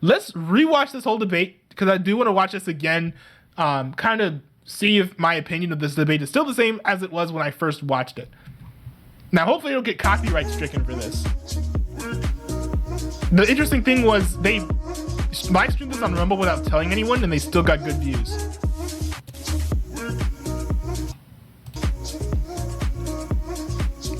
let's rewatch this whole debate because I do want to watch this again, kind of see if my opinion of this debate is still the same as it was when I first watched it. Now, hopefully I don't get copyright stricken for this. The interesting thing was they live streamed this on Rumble without telling anyone, and they still got good views.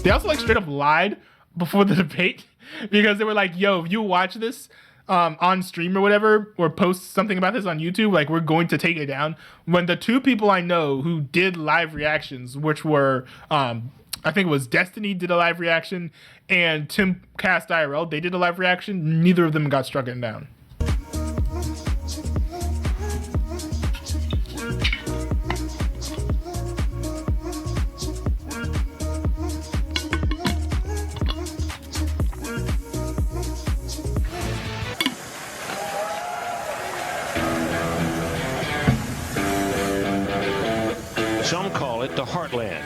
They also like straight up lied before the debate because they were like, yo, if you watch this on stream or whatever, or post something about this on YouTube, like, we're going to take it down. When the two people I know who did live reactions, which were, I think it was Destiny did a live reaction and Tim Cast IRL, they did a live reaction. Neither of them got struck down. Some call it the heartland.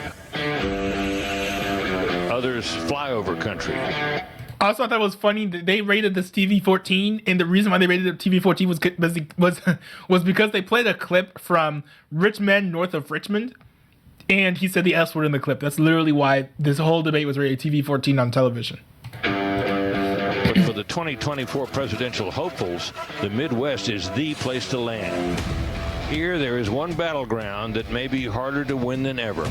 Others flyover country. I also thought that was funny that they rated this TV-14, and the reason why they rated it TV-14 was because they played a clip from Rich Men North of Richmond, and he said the S word in the clip. That's literally why this whole debate was rated TV-14 on television. But for the 2024 presidential hopefuls, the Midwest is the place to land. Here, there is one battleground that may be harder to win than ever.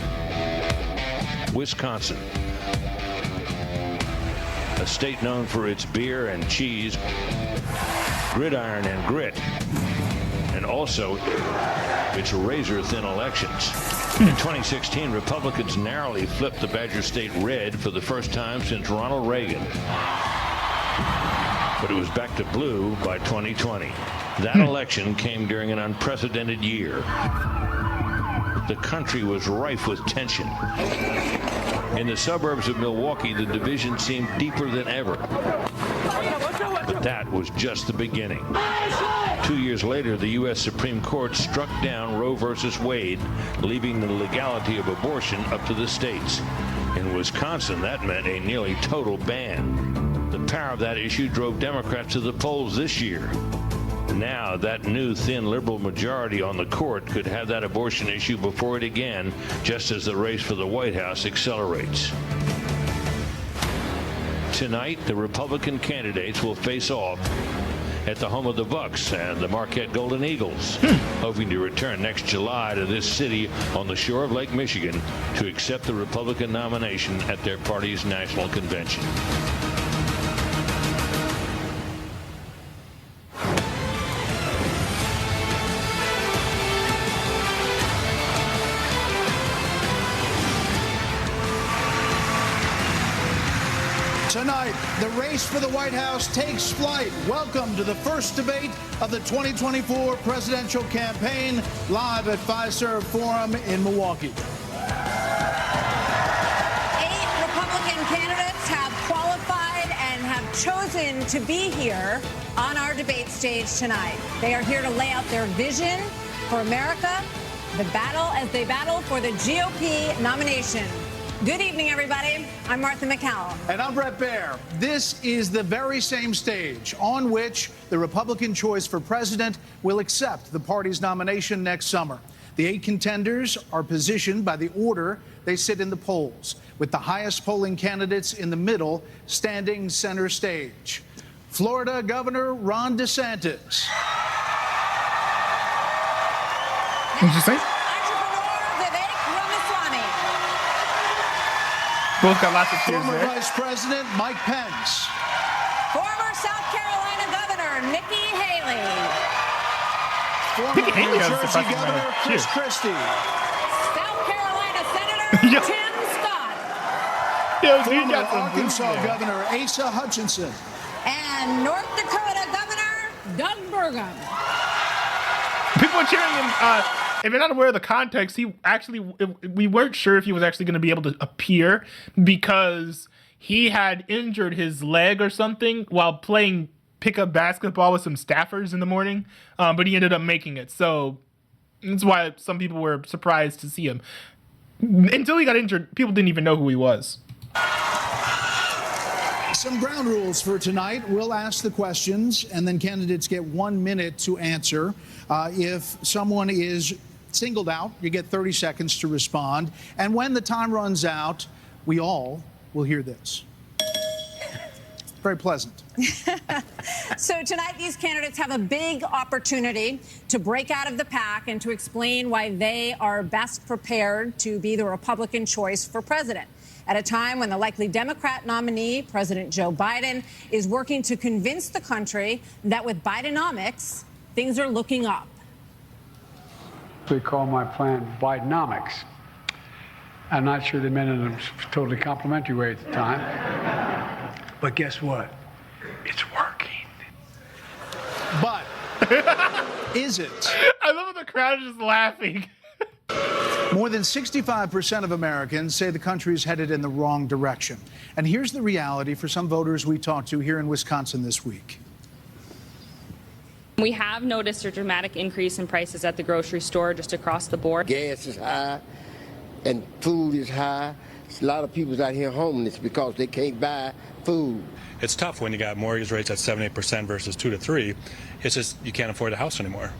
Wisconsin. A state known for its beer and cheese, gridiron and grit, and also its razor-thin elections. In 2016, Republicans narrowly flipped the Badger State red for the first time since Ronald Reagan. But it was back to blue by 2020. That election came during an unprecedented year. The country was rife with tension. In the suburbs of Milwaukee, the division seemed deeper than ever. But that was just the beginning. 2 years later, the U.S. Supreme Court struck down Roe versus Wade, leaving the legality of abortion up to the states. In Wisconsin, that meant a nearly total ban. The power of that issue drove Democrats to the polls this year. Now, that new thin liberal majority on the court could have that abortion issue before it again, just as the race for the White House accelerates. Tonight, the Republican candidates will face off at the home of the Bucks and the Marquette Golden Eagles, hoping to return next July to this city on the shore of Lake Michigan to accept the Republican nomination at their party's national convention. Tonight, the race for the White House takes flight. Welcome to the first debate of the 2024 presidential campaign, live at Fiserv Forum in Milwaukee. 8 Republican candidates have qualified and have chosen to be here on our debate stage tonight. They are here to lay out their vision for America, the battle as they battle for the GOP nomination. Good evening, everybody. I'm Martha McCallum. And I'm Brett Baer. This is the very same stage on which the Republican choice for president will accept the party's nomination next summer. The 8 contenders are positioned by the order they sit in the polls, with the highest polling candidates in the middle standing center stage. Florida Governor Ron DeSantis. Interesting. Both got lots of cheers Former there. Vice President Mike Pence. Former South Carolina Governor Nikki Haley. Former Nikki Haley New has Jersey surprising Governor amount of Chris cheers. Christie. South Carolina Senator Yo. Tim Scott. Yo, dude, Former got some Arkansas booze there. Governor Asa Hutchinson. And North Dakota Governor Doug Burgum. People are cheering him. If you're not aware of the context, we weren't sure if he was actually going to be able to appear because he had injured his leg or something while playing pickup basketball with some staffers in the morning, but he ended up making it. So that's why some people were surprised to see him. Until he got injured, people didn't even know who he was. Some ground rules for tonight. We'll ask the questions, and then candidates get 1 minute to answer. If someone is singled out, you get 30 seconds to respond. And when the time runs out, we all will hear this. Very pleasant. So tonight, these candidates have a big opportunity to break out of the pack and to explain why they are best prepared to be the Republican choice for president at a time when the likely Democrat nominee, President Joe Biden, is working to convince the country that with Bidenomics, things are looking up. They call my plan Bidenomics. I'm not sure they meant it in a totally complimentary way at the time. But guess what? It's working. But is it? I love when the crowd is just laughing. More than 65% of Americans say the country is headed in the wrong direction. And here's the reality for some voters we talked to here in Wisconsin this week. We have noticed a dramatic increase in prices at the grocery store just across the board. Gas is high and food is high. A lot of people's out here homeless because they can't buy food. It's tough when you got mortgage rates at 7-8% versus 2 to 3. It's just you can't afford a house anymore.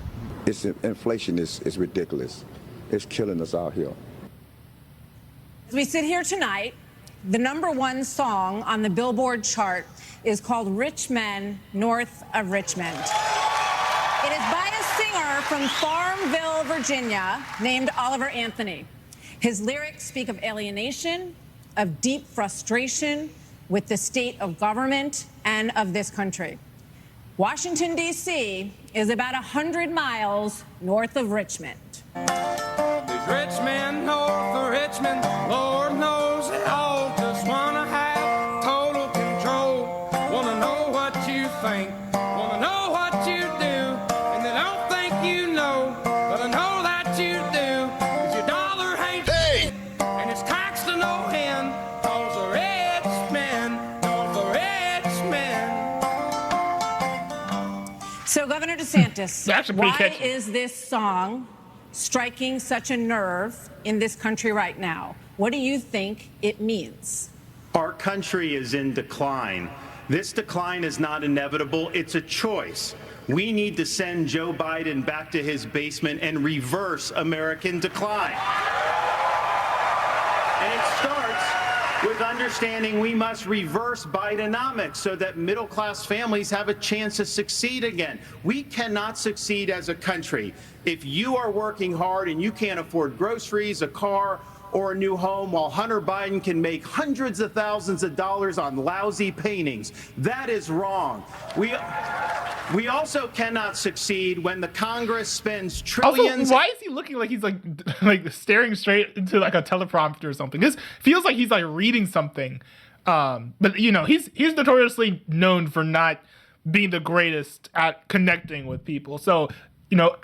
Inflation is ridiculous. It's killing us out here. As we sit here tonight, the #1 song on the Billboard chart is called Rich Men North of Richmond. It is by a singer from Farmville, Virginia, named Oliver Anthony. His lyrics speak of alienation, of deep frustration with the state of government and of this country. Washington, D.C. is about 100 miles north of Richmond. These rich men north of Richmond, Lord knows they all just want to have total control. Want to know what you think, want to know what you do, and they don't think you know, but I know that you do, 'cause your dollar ain't hey! And it's taxed to no end, 'cause the rich men north of Richmond. So, Governor DeSantis, That's a pretty why catchy. is this song striking such a nerve in this country right now? What do you think it means? Our country is in decline. This decline is not inevitable. It's a choice. We need to send Joe Biden back to his basement and reverse American decline. And it starts with understanding we must reverse Bidenomics so that middle-class families have a chance to succeed again. We cannot succeed as a country if you are working hard and you can't afford groceries, a car, or a new home, while Hunter Biden can make hundreds of thousands of dollars on lousy paintings. That is wrong. We also cannot succeed when the Congress spends trillions. Also, why is he looking like he's like staring straight into like a teleprompter or something? This feels like he's like reading something. But you know, he's notoriously known for not being the greatest at connecting with people. So, you know,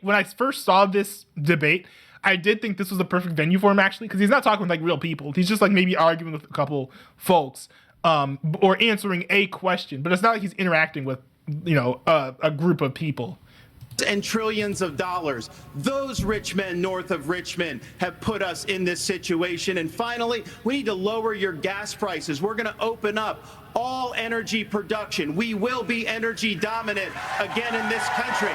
when I first saw this debate, I did think this was the perfect venue for him, actually, because he's not talking with like real people. He's just like maybe arguing with a couple folks, or answering a question. But it's not like he's interacting with, you know, a group of people. And trillions of dollars. Those rich men north of Richmond have put us in this situation. And finally, we need to lower your gas prices. We're going to open up all energy production. We will be energy dominant again in this country.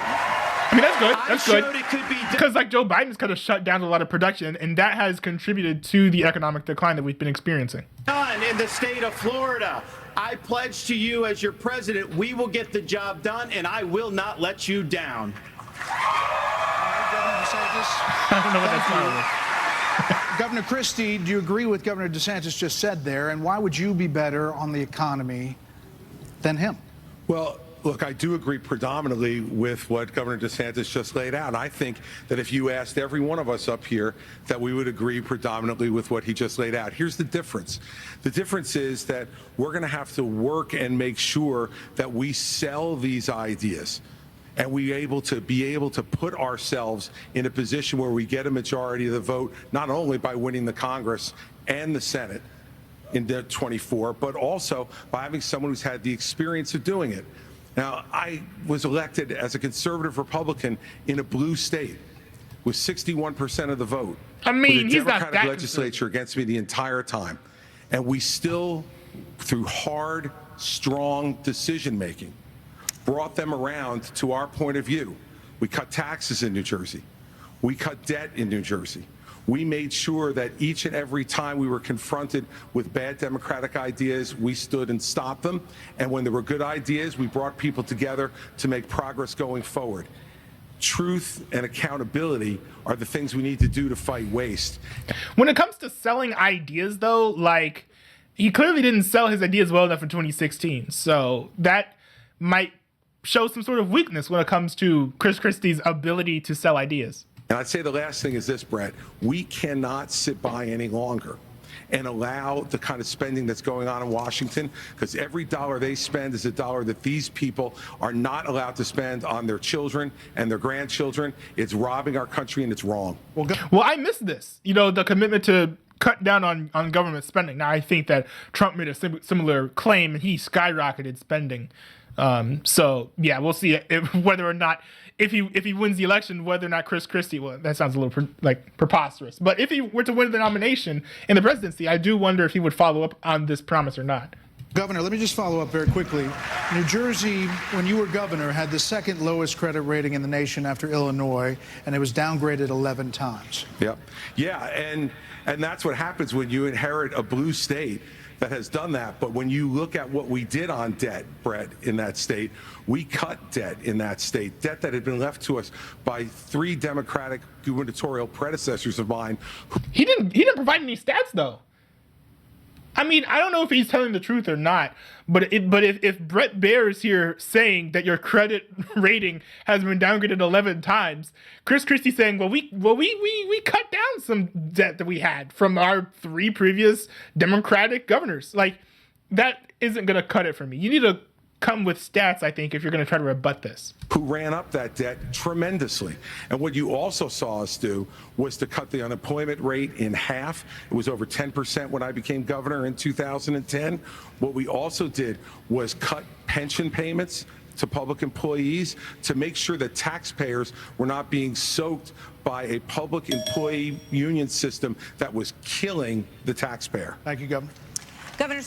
I mean, that's good. That's good. It could be because like Joe Biden's kind of shut down a lot of production, and that has contributed to the economic decline that we've been experiencing. done in the state of Florida. I pledge to you as your president, we will get the job done, and I will not let you down. Governor DeSantis. I don't know what that's about. Governor Christie, do you agree with Governor DeSantis just said there? And why would you be better on the economy than him? Well, look, I do agree predominantly with what Governor DeSantis just laid out. I think that if you asked every one of us up here, that we would agree predominantly with what he just laid out. Here's the difference. The difference is that we're going to have to work and make sure that we sell these ideas. And be able to put ourselves in a position where we get a majority of the vote, not only by winning the Congress and the Senate in 24, but also by having someone who's had the experience of doing it. Now, I was elected as a conservative Republican in a blue state with 61% of the vote. I mean, with a he's not Democratic that legislature against me the entire time. And we still through hard, strong decision making, brought them around to our point of view. We cut taxes in New Jersey. We cut debt in New Jersey. We made sure that each and every time we were confronted with bad democratic ideas, we stood and stopped them. And when there were good ideas, we brought people together to make progress going forward. Truth and accountability are the things we need to do to fight waste. When it comes to selling ideas, though, like, he clearly didn't sell his ideas well enough in 2016. So that might show some sort of weakness when it comes to Chris Christie's ability to sell ideas. And I'd say the last thing is this, Brett. We cannot sit by any longer and allow the kind of spending that's going on in Washington, because every dollar they spend is a dollar that these people are not allowed to spend on their children and their grandchildren. It's robbing our country, and it's wrong. Well, I missed this. The commitment to cut down on government spending. Now, I think that Trump made a similar claim, and he skyrocketed spending. So, yeah, we'll see whether or not, if he wins the election, whether or not Chris Christie, well, that sounds a little preposterous. But if he were to win the nomination in the presidency, I do wonder if he would follow up on this promise or not. Governor, let me just follow up very quickly. New Jersey, when you were governor, had the second lowest credit rating in the nation after Illinois, and it was downgraded 11 times. Yep. Yeah, and that's what happens when you inherit a blue state that has done that. But when you look at what we did on debt, Brett, in that state, we cut debt in that state, debt that had been left to us by 3 Democratic gubernatorial predecessors of mine. He didn't provide any stats, though. I mean, I don't know if he's telling the truth or not, but if Brett Baer is here saying that your credit rating has been downgraded 11 times, Chris Christie saying, we cut down some debt that we had from our 3 previous Democratic governors. Like, that isn't going to cut it for me. You need to come with stats, I think, if you're going to try to rebut this. Who ran up that debt tremendously. And what you also saw us do was to cut the unemployment rate in half. It was over 10% when I became governor in 2010. What we also did was cut pension payments to public employees to make sure that taxpayers were not being soaked by a public employee union system that was killing the taxpayer. Thank you, Governor. Senator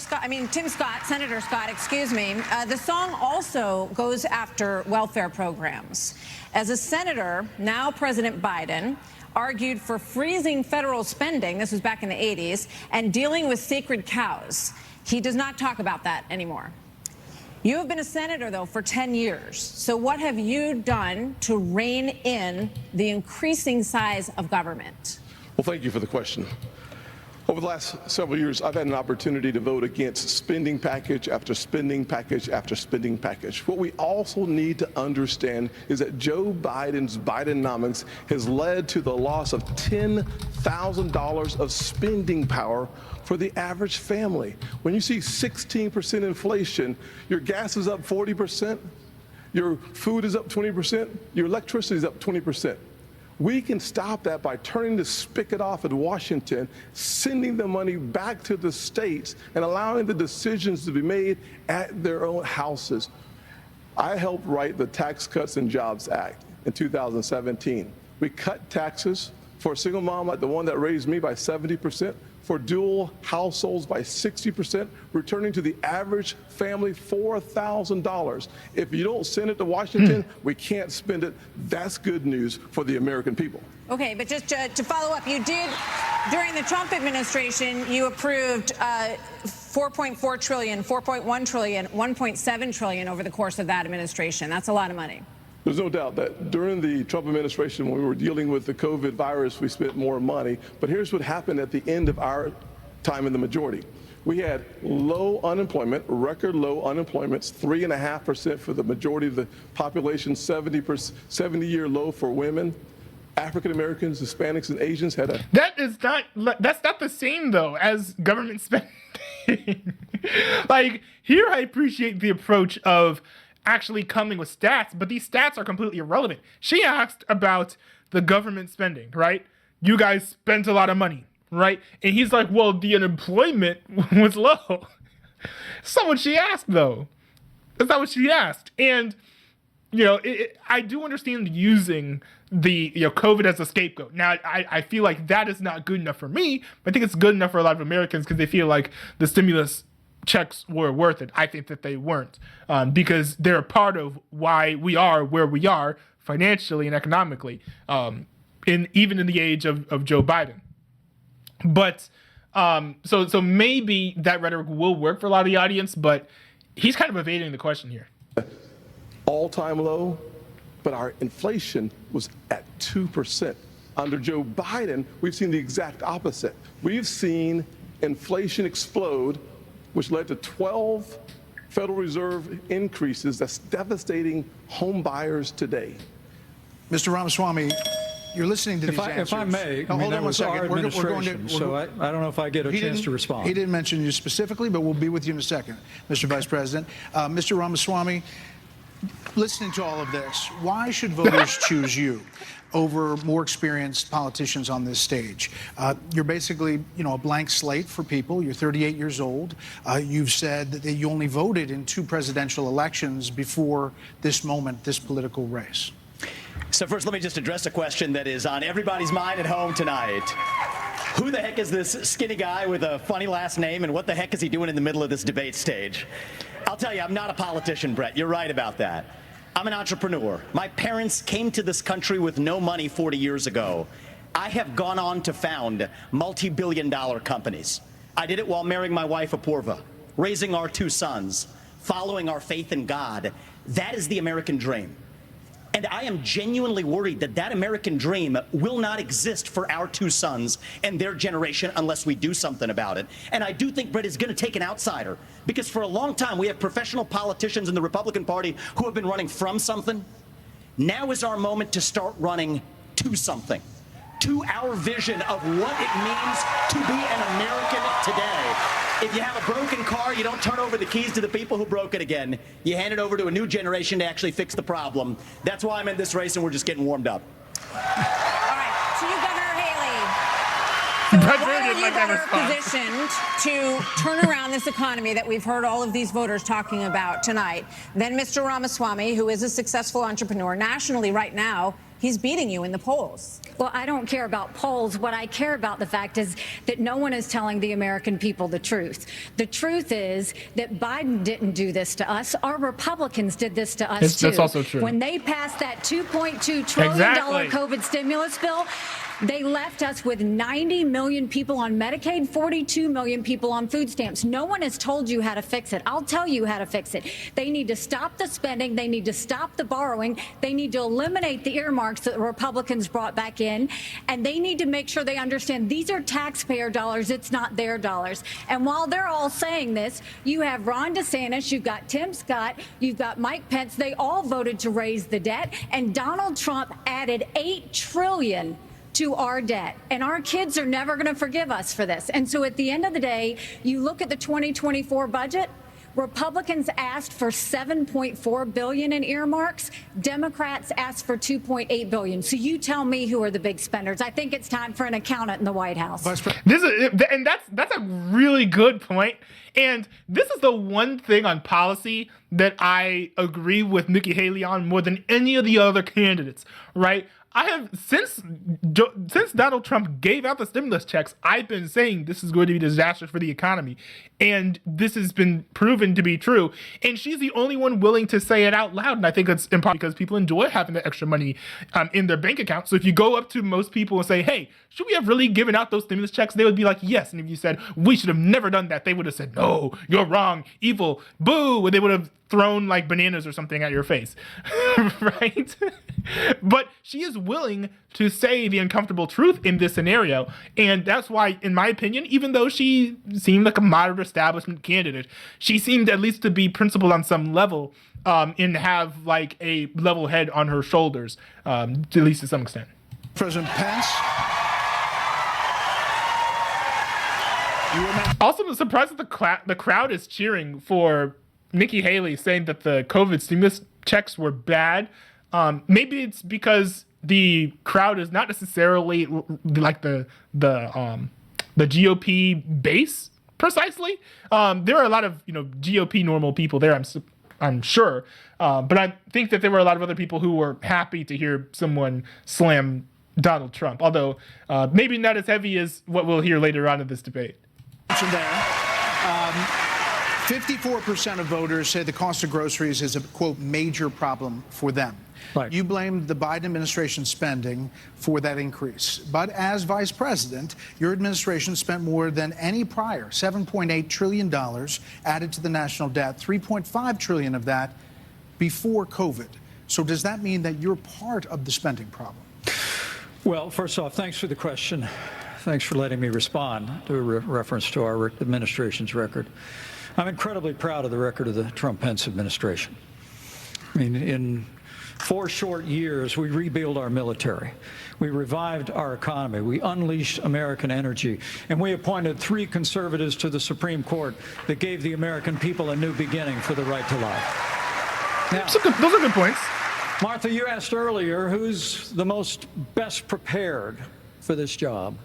Scott, excuse me. The song also goes after welfare programs. As a senator, now President Biden argued for freezing federal spending, this was back in the 80s, and dealing with sacred cows. He does not talk about that anymore. You have been a senator, though, for 10 years. So what have you done to rein in the increasing size of government? Well, thank you for the question. Over the last several years, I've had an opportunity to vote against spending package after spending package after spending package. What we also need to understand is that Joe Biden's Bidenomics has led to the loss of $10,000 of spending power for the average family. When you see 16% inflation, your gas is up 40%, your food is up 20%, your electricity is up 20%. We can stop that by turning the spigot off at Washington, sending the money back to the states, and allowing the decisions to be made at their own houses. I helped write the Tax Cuts and Jobs Act in 2017. We cut taxes for a single mom like the one that raised me by 70%, for dual households by 60%, returning to the average family $4,000. If you don't send it to Washington, we can't spend it. That's good news for the American people. Okay, but just to follow up, you did, during the Trump administration, you approved $4.4 trillion, $4.1 trillion, $1.7 trillion over the course of that administration. That's a lot of money. There's no doubt that during the Trump administration, when we were dealing with the COVID virus, we spent more money. But here's what happened at the end of our time in the majority. We had low unemployment, record low unemployments, 3.5% for the majority of the population, 70-year low for women. African Americans, Hispanics, and Asians had a... That's not the same, though, as government spending. Like, here I appreciate the approach of actually coming with stats, but these stats are completely irrelevant. She asked about the government spending, right? You guys spent a lot of money, right? And he's like, well, the unemployment was low. That's not what she asked, though. That's not what she asked. And, I do understand using the COVID as a scapegoat. Now, I feel like that is not good enough for me, but I think it's good enough for a lot of Americans because they feel like the stimulus checks were worth it. I think that they weren't, because they're a part of why we are where we are financially and economically, even in the age of Joe Biden. But so maybe that rhetoric will work for a lot of the audience, but he's kind of evading the question here. All-time low, but our inflation was at 2%. Under Joe Biden, we've seen the exact opposite. We've seen inflation explode, which led to 12 Federal Reserve increases that's devastating home buyers today. Mr. Ramaswamy, you're listening to these answers. If I may, hold on one second. We're going to, so I don't know if I get a chance to respond. He didn't mention you specifically, but we'll be with you in a second, Mr. Vice President. Mr. Ramaswamy, listening to all of this, why should voters choose you over more experienced politicians on this stage? You're basically, a blank slate for people. You're 38 years old. You've said that you only voted in 2 presidential elections before this moment, this political race. So first, let me just address a question that is on everybody's mind at home tonight. Who the heck is this skinny guy with a funny last name, and what the heck is he doing in the middle of this debate stage? I'll tell you, I'm not a politician, Brett. You're right about that. I'm an entrepreneur. My parents came to this country with no money 40 years ago. I have gone on to found multi-billion-dollar companies. I did it while marrying my wife, Apoorva, raising our 2 sons, following our faith in God. That is the American dream. And I am genuinely worried that that American dream will not exist for our 2 sons and their generation unless we do something about it. And I do think Brett is going to take an outsider, because for a long time we have professional politicians in the Republican Party who have been running from something. Now is our moment to start running to something, to our vision of what it means to be an American today. If you have a broken car, you don't turn over the keys to the people who broke it again. You hand it over to a new generation to actually fix the problem. That's why I'm in this race, and we're just getting warmed up. All right, to you, Governor Haley. So why are you better positioned to turn around this economy that we've heard all of these voters talking about tonight than Mr. Ramaswamy, who is a successful entrepreneur nationally right now? He's beating you in the polls. Well, I don't care about polls. What I care about the fact is that no one is telling the American people the truth. The truth is that Biden didn't do this to us. Our Republicans did this to us, too. That's also true. When they passed that $2.2 trillion COVID stimulus bill, they left us with 90 million people on Medicaid, 42 million people on food stamps. No one has told you how to fix it. I'll tell you how to fix it. They need to stop the spending. They need to stop the borrowing. They need to eliminate the earmarks that the Republicans brought back in. And they need to make sure they understand these are taxpayer dollars. It's not their dollars. And while they're all saying this, you have Ron DeSantis, you've got Tim Scott, you've got Mike Pence. They all voted to raise the debt. And Donald Trump added $8 trillion to our debt. And our kids are never going to forgive us for this. And so at the end of the day, you look at the 2024 budget, Republicans asked for $7.4 billion in earmarks. Democrats asked for $2.8 billion. So you tell me who are the big spenders. I think it's time for an accountant in the White House. That's a really good point. And this is the one thing on policy that I agree with Nikki Haley on more than any of the other candidates, right? I have, since Donald Trump gave out the stimulus checks, I've been saying this is going to be disastrous for the economy. And this has been proven to be true. And she's the only one willing to say it out loud. And I think it's in part because people enjoy having the extra money in their bank account. So if you go up to most people and say, hey, should we have really given out those stimulus checks? They would be like, yes. And if you said, we should have never done that, they would have said, no, you're wrong, evil, boo. And they would have thrown like bananas or something at your face, right? But she is willing to say the uncomfortable truth in this scenario. And that's why, in my opinion, even though she seemed like a moderate establishment candidate, she seemed at least to be principled on some level and have like a level head on her shoulders, at least to some extent. President Pence. Also, I'm surprised that the crowd is cheering for Nikki Haley, saying that the COVID stimulus checks were bad. Maybe it's because the crowd is not necessarily like the GOP base precisely. There are a lot of GOP normal people there, I'm sure, but I think that there were a lot of other people who were happy to hear someone slam Donald Trump, although maybe not as heavy as what we'll hear later on in this debate. 54% of voters say the cost of groceries is a, quote, major problem for them. Right. You blamed the Biden administration spending for that increase. But as vice president, your administration spent more than any prior, $7.8 trillion added to the national debt, $3.5 trillion of that before COVID. So does that mean that you're part of the spending problem? Well, first off, thanks for the question. Thanks for letting me respond to a reference to our administration's record. I'm incredibly proud of the record of the Trump-Pence administration. I mean, in 4 short years, we rebuilt our military. We revived our economy. We unleashed American energy. And we appointed 3 conservatives to the Supreme Court that gave the American people a new beginning for the right to life. Now, those are good points. Martha, you asked earlier who's the most best prepared for this job.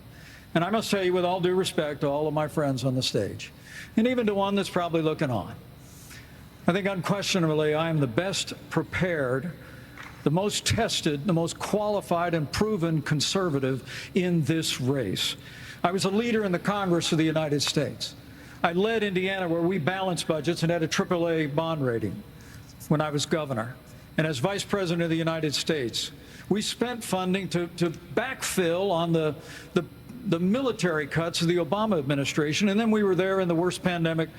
And I must tell you, with all due respect to all of my friends on the stage, and even to one that's probably looking on, I think unquestionably I am the best prepared, the most tested, the most qualified and proven conservative in this race. I was a leader in the Congress of the United States. I led Indiana where we balanced budgets and had a AAA bond rating when I was governor. And as Vice President of the United States, we spent funding to backfill on the military cuts of the Obama administration, and then we were there in the worst pandemic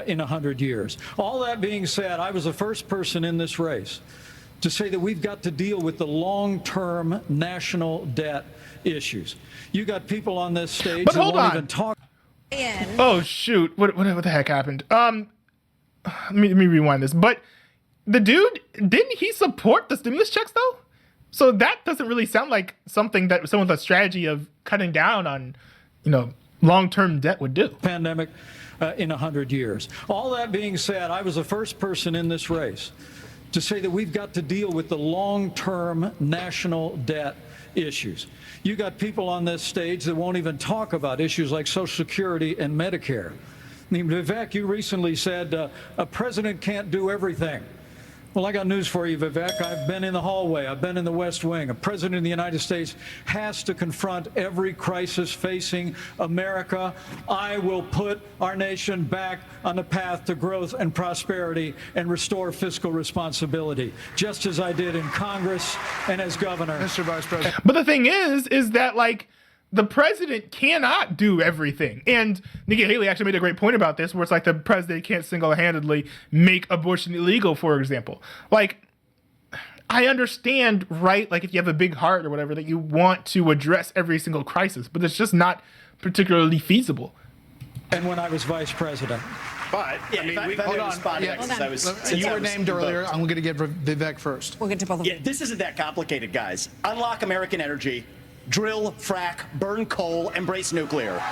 in 100 years. All that being said, I was the first person in this race to say that we've got to deal with the long-term national debt issues. You got people on this stage But that hold won't on. even talk. Oh shoot! What the heck happened? Let me rewind this. But the dude, didn't he support the stimulus checks though? So that doesn't really sound like something that someone with a strategy of cutting down on, long-term debt would do. Pandemic in 100 years. All that being said, I was the first person in this race to say that we've got to deal with the long-term national debt issues. You got people on this stage that won't even talk about issues like Social Security and Medicare. I mean, Vivek, you recently said a president can't do everything. Well, I got news for you, Vivek. I've been in the hallway. I've been in the West Wing. A president of the United States has to confront every crisis facing America. I will put our nation back on the path to growth and prosperity and restore fiscal responsibility, just as I did in Congress and as governor. Mr. Vice President. But the thing is that the president cannot do everything. And Nikki Haley actually made a great point about this, where it's like the president can't single-handedly make abortion illegal, for example. I understand, right? If you have a big heart or whatever, that you want to address every single crisis, but it's just not particularly feasible. And when I was vice president. But, hold on. You were named earlier. I'm going to get Vivek first. We'll get to both of them. This isn't that complicated, guys. Unlock American energy. Drill, frack, burn coal, embrace nuclear.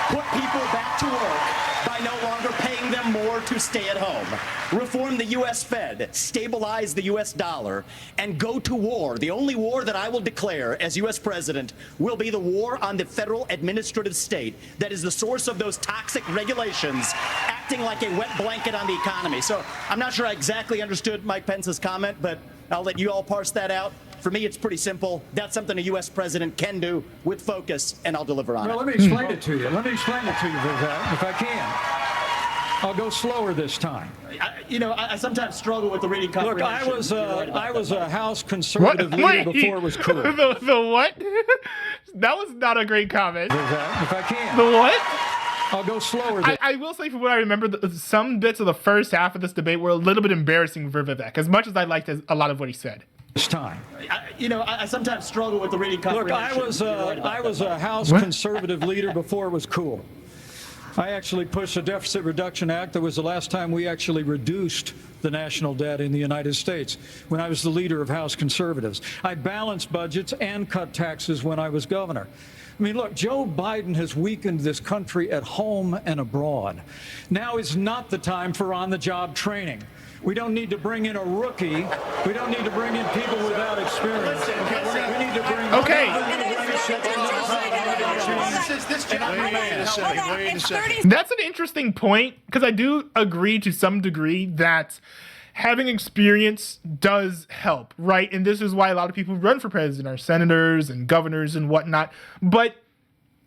Put people back to work by no longer paying them more to stay at home. Reform the U.S. Fed, stabilize the U.S. dollar, and go to war. The only war that I will declare as U.S. president will be the war on the federal administrative state that is the source of those toxic regulations acting like a wet blanket on the economy. So I'm not sure I exactly understood Mike Pence's comment, but I'll let you all parse that out. For me, it's pretty simple. That's something a U.S. president can do with focus, and I'll deliver on it. Well, let me explain it to you. Let me explain it to you, Vivek, if I can. I'll go slower this time. I sometimes struggle with the reading comprehension. Look, I was a House conservative leader before it was cool. The what? That was not a great comment. Vivek, if I can. The what? I'll go slower. I will say, from what I remember, some bits of the first half of this debate were a little bit embarrassing for Vivek, as much as I liked a lot of what he said. This time. I sometimes struggle with the reading comprehension. Look, I was a House conservative leader before it was cool. I actually pushed a Deficit Reduction Act. That was the last time we actually reduced the national debt in the United States, when I was the leader of House conservatives. I balanced budgets and cut taxes when I was governor. I mean, look, Joe Biden has weakened this country at home and abroad. Now is not the time for on-the-job training. We don't need to bring in a rookie. We don't need to bring in people without experience. We need to bring That's an interesting point, because I do agree to some degree that having experience does help, right? And this is why a lot of people run for president are senators and governors and whatnot. But,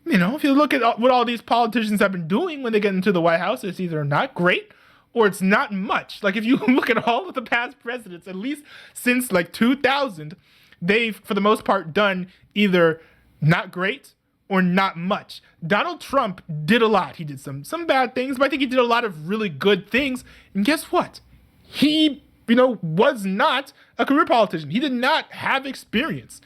if you look at what all these politicians have been doing when they get into the White House, it's either not great or it's not much. Like if you look at all of the past presidents, at least since like 2000, they've, for the most part, done either not great or not much. Donald Trump did a lot. He did some bad things, but I think he did a lot of really good things. And guess what? He, was not a career politician. He did not have experience.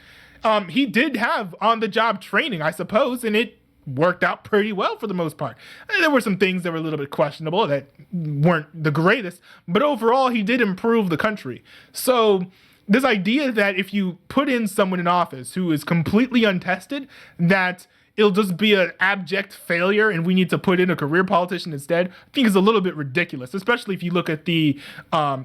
He did have on-the-job training, I suppose, and it worked out pretty well for the most part. And there were some things that were a little bit questionable that weren't the greatest, but overall, he did improve the country. So this idea that if you put in someone in office who is completely untested, that it'll just be an abject failure and we need to put in a career politician instead, I think is a little bit ridiculous, especially if you look at the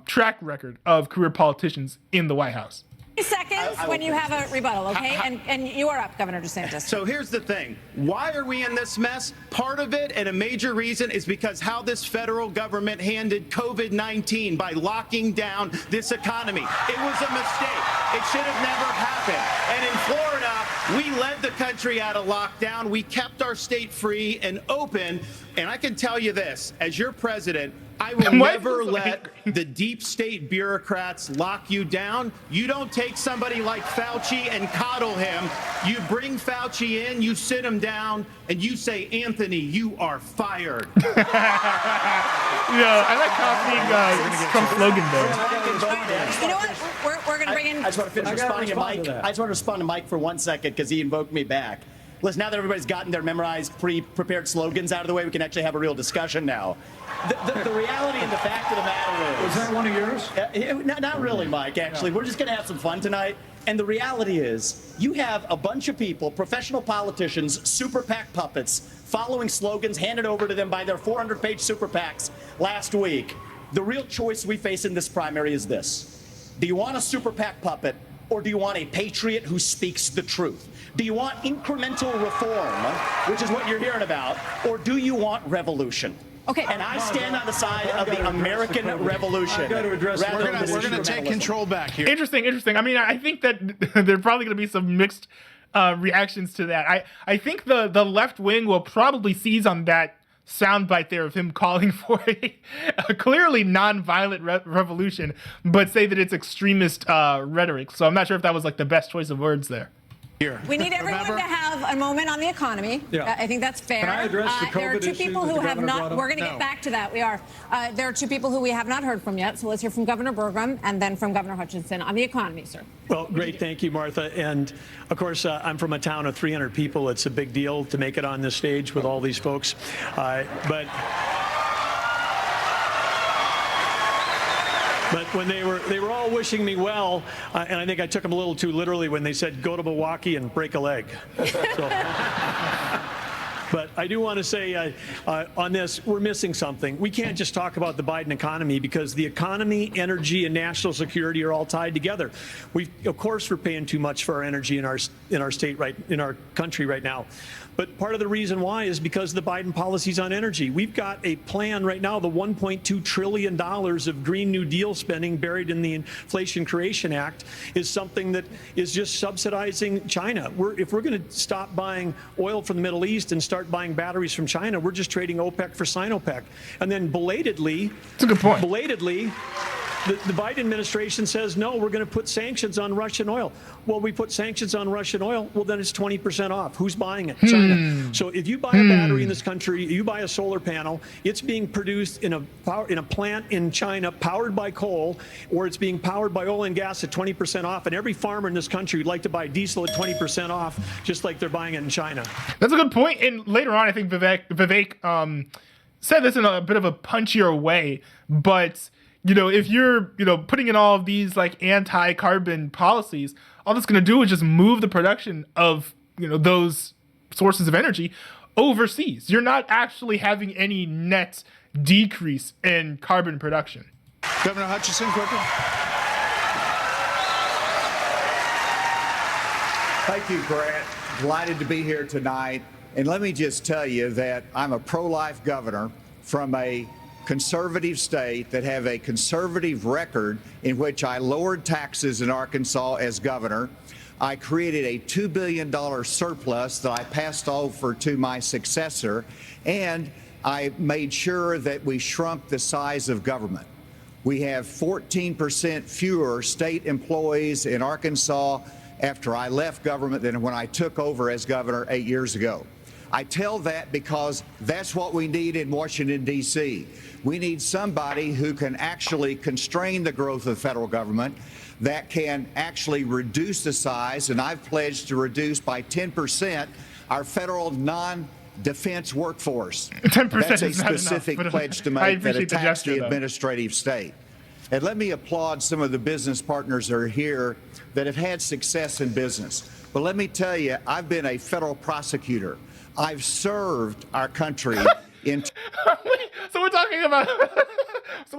track record of career politicians in the White House. Seconds when you have a rebuttal, okay? And you are up, Governor DeSantis. So here's the thing. Why are we in this mess? Part of it, and a major reason, is because how this federal government handled COVID-19 by locking down this economy. It was a mistake. It should have never happened. And in Florida, we led the country out of lockdown. We kept our state free and open. And I can tell you this, as your president, I will never let the deep state bureaucrats lock you down. You don't take somebody like Fauci and coddle him. You bring Fauci in, you sit him down, and you say, Anthony, you are fired. Yeah, I like copying Trump's slogan there. You know what? We're going to bring in... I just want to finish responding to Mike. I just want to respond to Mike for 1 second because he invoked me back. Listen, now that everybody's gotten their memorized, pre-prepared slogans out of the way, we can actually have a real discussion now. The reality and the fact of the matter is... Was that one of yours? Not really, Mike, actually. We're just going to have some fun tonight. And the reality is, you have a bunch of people, professional politicians, super PAC puppets, following slogans handed over to them by their 400-page super PACs last week. The real choice we face in this primary is this. Do you want a super PAC puppet, or do you want a patriot who speaks the truth? Do you want incremental reform, which is what you're hearing about, or do you want revolution? Okay. And I stand on the side of the American revolution. We're going to take control back here. Interesting. I mean, I think that there are probably going to be some mixed reactions to that. I think the left wing will probably seize on that soundbite there of him calling for a clearly non-violent revolution, but say that it's extremist rhetoric. So I'm not sure if that was like the best choice of words there. Here. We need everyone to have a moment on the economy. Yeah. I think that's fair. Can I address the COVID there are two issue people that who the have governor not. brought up? We're going to get back to that. We are. There are two people who we have not heard from yet. So let's hear from Governor Burgum and then from Governor Hutchinson on the economy, sir. Well, great. Thank you, Martha. And of course, I'm from a town of 300 people. It's a big deal to make it on this stage with all these folks. But when they were all wishing me well, and I think I took them a little too literally when they said, go to Milwaukee and break a leg. But I do want to say on this, we're missing something. We can't just talk about the Biden economy because the economy, energy, and national security are all tied together. Of course, we're paying too much for our energy in our state, in our country right now. But part of the reason why is because of the Biden policies on energy. We've got a plan right now, the $1.2 trillion of Green New Deal spending buried in the Inflation Creation Act is something that is just subsidizing China. If we're going to stop buying oil from the Middle East and start buying batteries from China, we're just trading OPEC for Sinopec. And then belatedly, that's a good point. The Biden administration says, no, we're going to put sanctions on Russian oil. Well, we put sanctions on Russian oil. Well, then it's 20% off. Who's buying it? China. So if you buy a battery in this country, you buy a solar panel, it's being produced in a plant in China powered by coal, or it's being powered by oil and gas at 20% off. And every farmer in this country would like to buy diesel at 20% off, just like they're buying it in China. That's a good point. And later on, I think Vivek said this in a bit of a punchier way, but if you're, putting in all of these like anti-carbon policies, all that's going to do is just move the production of, those sources of energy overseas. You're not actually having any net decrease in carbon production. Governor Hutchinson, quickly. Thank you, Grant. Delighted to be here tonight. And let me just tell you that I'm a pro-life governor from a conservative state that have a conservative record in which I lowered taxes in Arkansas as governor. I created a $2 billion surplus that I passed over to my successor. And I made sure that we shrunk the size of government. We have 14% fewer state employees in Arkansas after I left government than when I took over as governor 8 years ago. I tell that because that's what we need in Washington, D.C. We need somebody who can actually constrain the growth of the federal government, that can actually reduce the size, and I've pledged to reduce by 10% our federal non-defense workforce. 10% That's a is not enough, specific but pledge to I make that appreciate the attacks gesture, the though. administrative state. And let me applaud some of the business partners that are here that have had success in business. But let me tell you, I've been a federal prosecutor. I've served our country in... So we're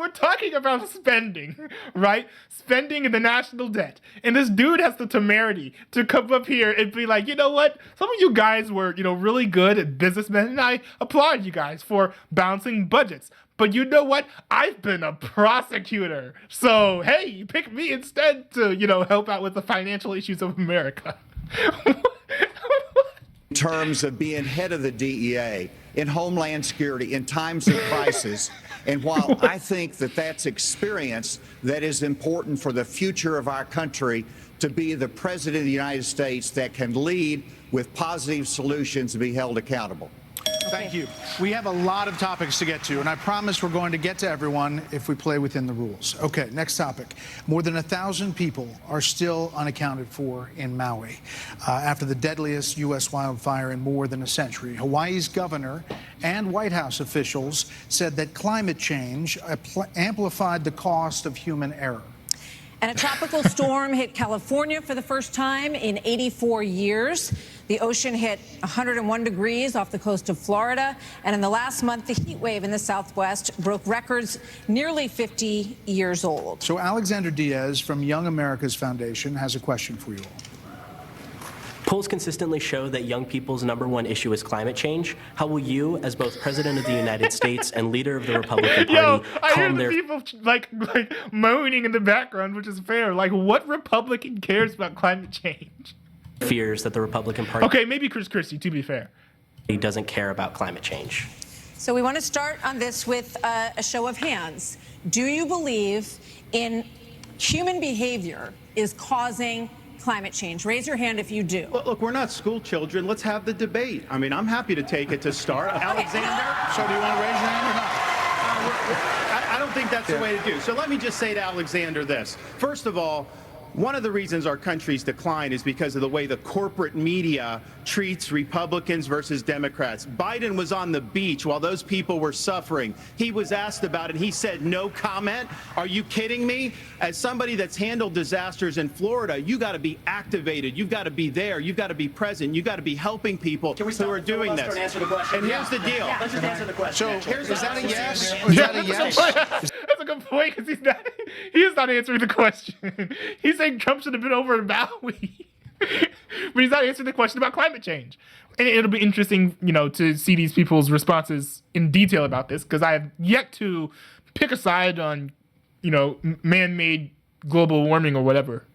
talking about spending, right? Spending in the national debt. And this dude has the temerity to come up here and be like, you know what? Some of you guys were, really good at businessmen, and I applaud you guys for balancing budgets. But you know what? I've been a prosecutor. So, hey, pick me instead to, help out with the financial issues of America. In terms of being head of the DEA, in Homeland Security, in times of crisis. And while I think that that's experience that is important for the future of our country, to be the President of the United States that can lead with positive solutions and be held accountable. Thank you. We have a lot of topics to get to, and I promise we're going to get to everyone if we play within the rules. Okay, next topic. More than 1,000 people are still unaccounted for in Maui after the deadliest U.S. wildfire in more than a century. Hawaii's governor and White House officials said that climate change amplified the cost of human error. And a tropical storm hit California for the first time in 84 years. The ocean hit 101 degrees off the coast of Florida. And in the last month, the heat wave in the Southwest broke records nearly 50 years old. So Alexander Diaz from Young America's Foundation has a question for you all. Polls consistently show that young people's #1 issue is climate change. How will you, as both President of the United States and leader of the Republican Party, I hear calm the their people like moaning in the background, which is fair. Like, what Republican cares about climate change? fears that the Republican Party Okay, maybe Chris Christie, to be fair. doesn't care about climate change? So we want to start on this with a show of hands. Do you believe in human behavior is causing climate change? Raise your hand if you do. Look, we're not school children. Let's have the debate. I mean, I'm happy to take it to start. Alexander? So do you want to raise your hand or not? I don't think that's the way to do. So let me just say to Alexander this. First of all, one of the reasons our country's decline is because of the way the corporate media treats Republicans versus Democrats. Biden was on the beach while those people were suffering. He was asked about it. He said no comment. Are you kidding me? As somebody that's handled disasters in Florida, you got to be activated. You've got to be there. You've got to be present. You've got to be helping people who are doing this. And answer the question? And here's the deal. Let's just answer the question. So is that a yes? Is that a yes? That's a good point, because he is not answering the question. He's saying Trump should have been over in Maui. But he's not answering the question about climate change. And it'll be interesting, to see these people's responses in detail about this, because I have yet to pick a side on, man-made global warming or whatever.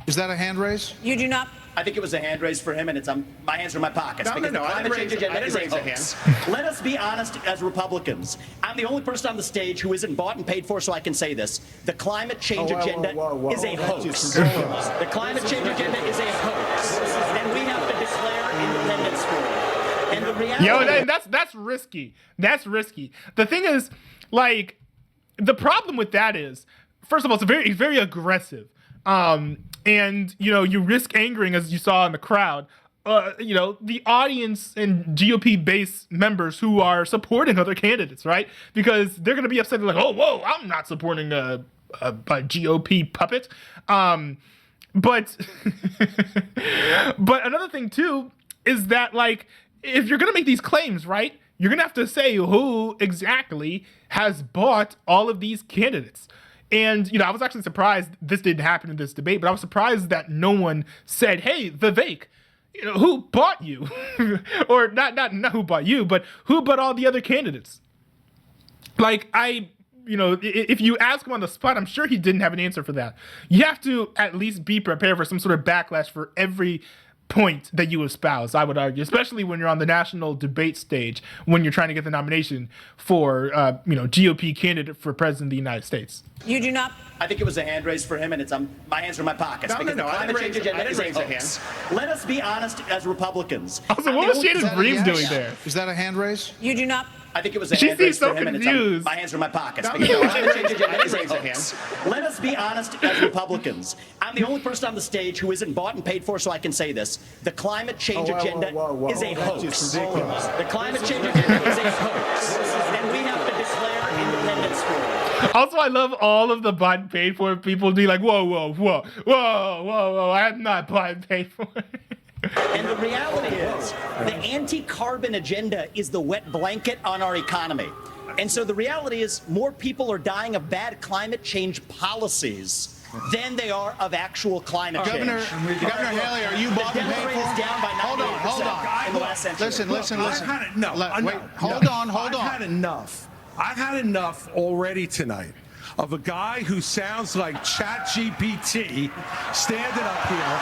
Is that a hand raise? You do not. I think it was a hand raise for him, and it's my hands are in my pockets. No, because no, the I climate didn't change raise- agenda I is didn't a raise a hoax. Let us be honest as Republicans. I'm the only person on the stage who isn't bought and paid for, so I can say this. The climate change agenda is a hoax. The climate change agenda is a hoax, and we have to declare independence for it. And the reality That's risky. That's risky. The thing is, the problem with that is, first of all, it's very aggressive. And, you risk angering, as you saw in the crowd, the audience and GOP base members who are supporting other candidates, right? Because they're going to be upset. They're like, oh, whoa, I'm not supporting a GOP puppet. But another thing, too, is that, if you're going to make these claims, right, you're going to have to say who exactly has bought all of these candidates. And, I was actually surprised this didn't happen in this debate, but I was surprised that no one said, hey, Vivek, who bought you? Or not who bought you, but who bought all the other candidates? If you ask him on the spot, I'm sure he didn't have an answer for that. You have to at least be prepared for some sort of backlash for every point that you espouse, I would argue, especially when you're on the national debate stage, when you're trying to get the nomination for, GOP candidate for president of the United States. You do not. I think it was a hand raise for him, and it's my hands are in my pockets because the climate change agenda is a hoax. Let us be honest as Republicans. Also, what was Shannon Breams doing there? Is that a hand raise? You do not. I think it was a hand raise for him, confused. and it's my hands are in my pockets because the climate change agenda is a hoax. Let us be honest as Republicans. I'm the only person on the stage who isn't bought and paid for, so I can say this. The climate change agenda is a hoax. The climate change agenda is a hoax, and we have to declare independence for it. Also, I love all of the bought and paid for people be like, whoa, I am not bought and paid for. And the reality is, the anti-carbon agenda is the wet blanket on our economy. And so the reality is, more people are dying of bad climate change policies than they are of actual climate change. Governor Haley, are you bought and paid for? Down by 98% in the last century. Listen. I've had enough. I've had enough already tonight of a guy who sounds like ChatGPT standing up here.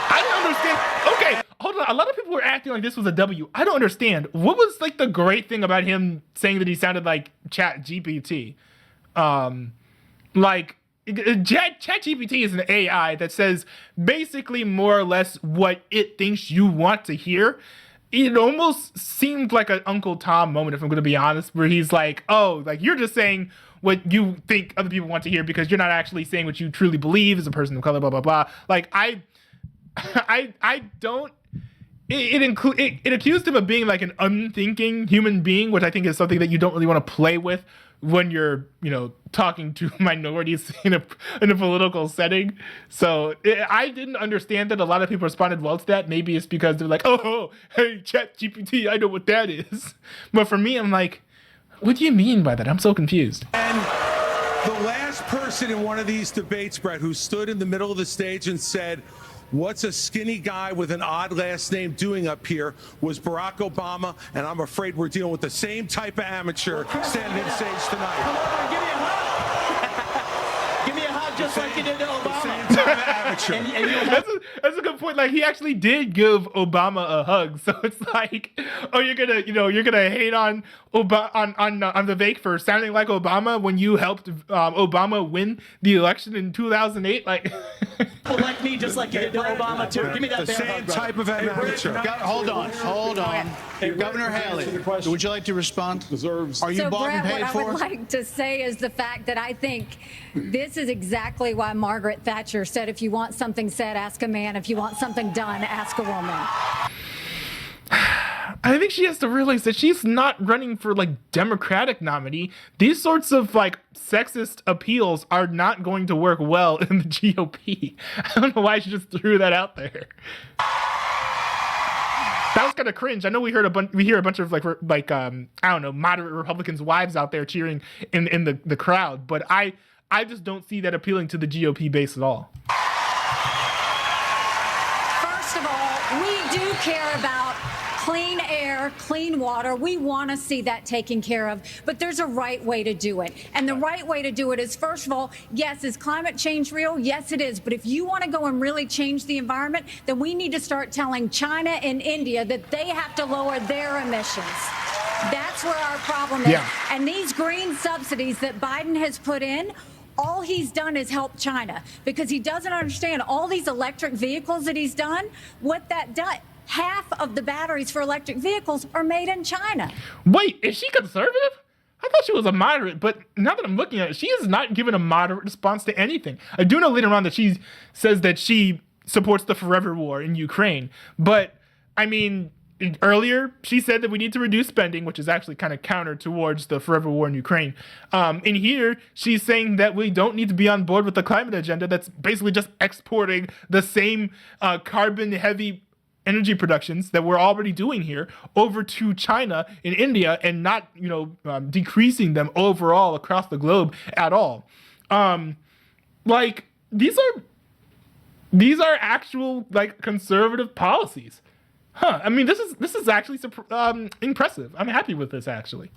I don't understand. Okay, hold on. A lot of people were acting like this was a W. I don't understand. What was like the great thing about him saying that he sounded like ChatGPT? ChatGPT is an AI that says basically more or less what it thinks you want to hear. It almost seemed like an Uncle Tom moment, if I'm going to be honest, where he's like, oh, like you're just saying what you think other people want to hear because you're not actually saying what you truly believe as a person of color, blah, blah, blah. Like, I don't. It accused him of being like an unthinking human being, which I think is something that you don't really want to play with when you're, talking to minorities in a political setting. So I didn't understand that a lot of people responded well to that. Maybe it's because they're like, oh, hey, ChatGPT, I know what that is. But for me, I'm like, what do you mean by that? I'm so confused. And the last person in one of these debates, Brett, who stood in the middle of the stage and said, what's a skinny guy with an odd last name doing up here, was Barack Obama, and I'm afraid we're dealing with the same type of amateur standing on stage tonight. Come on, give me a hug. Give me a hug just like you did to Obama. Same type of amateur. That's a good point. Like, he actually did give Obama a hug, so it's like, oh, you're gonna hate on Vivek for sounding like Obama when you helped Obama win the election in 2008. Like, people like me, just like you did to Obama too. Give me that the same type of amateur. Hold on. Governor Haley, would you like to respond? Are you bought and paid for? What I would like to say is the fact that I think this is exactly why Margaret Thatcher said, if you want something said, ask a man. If you want something done, ask a woman. I think she has to realize that she's not running for like Democratic nominee. These sorts of like sexist appeals are not going to work well in the GOP. I don't know why she just threw that out there. That was kind of cringe. I know we hear a bunch of like I don't know, moderate Republicans' wives out there cheering in the crowd, but I just don't see that appealing to the GOP base at all. First of all, we do care about clean air, clean water. We want to see that taken care of, but there's a right way to do it. And the right way to do it is, first of all, yes, is climate change real? Yes, it is. But if you want to go and really change the environment, then we need to start telling China and India that they have to lower their emissions. That's where our problem is. Yeah. And these green subsidies that Biden has put in, all he's done is help China, because he doesn't understand all these electric vehicles that he's done, what that does. Half of the batteries for electric vehicles are made in China. Wait, is she conservative? I thought she was a moderate, but now that I'm looking at it, she has not given a moderate response to anything. I do know later on that she says that she supports the forever war in Ukraine, but I mean, earlier she said that we need to reduce spending, which is actually kind of counter towards the forever war in Ukraine. In here, she's saying that we don't need to be on board with the climate agenda that's basically just exporting the same carbon-heavy energy productions that we're already doing here over to China and India, and not, decreasing them overall across the globe at all. Like, these are actual like conservative policies. I mean, this is actually impressive. I'm happy with this, actually.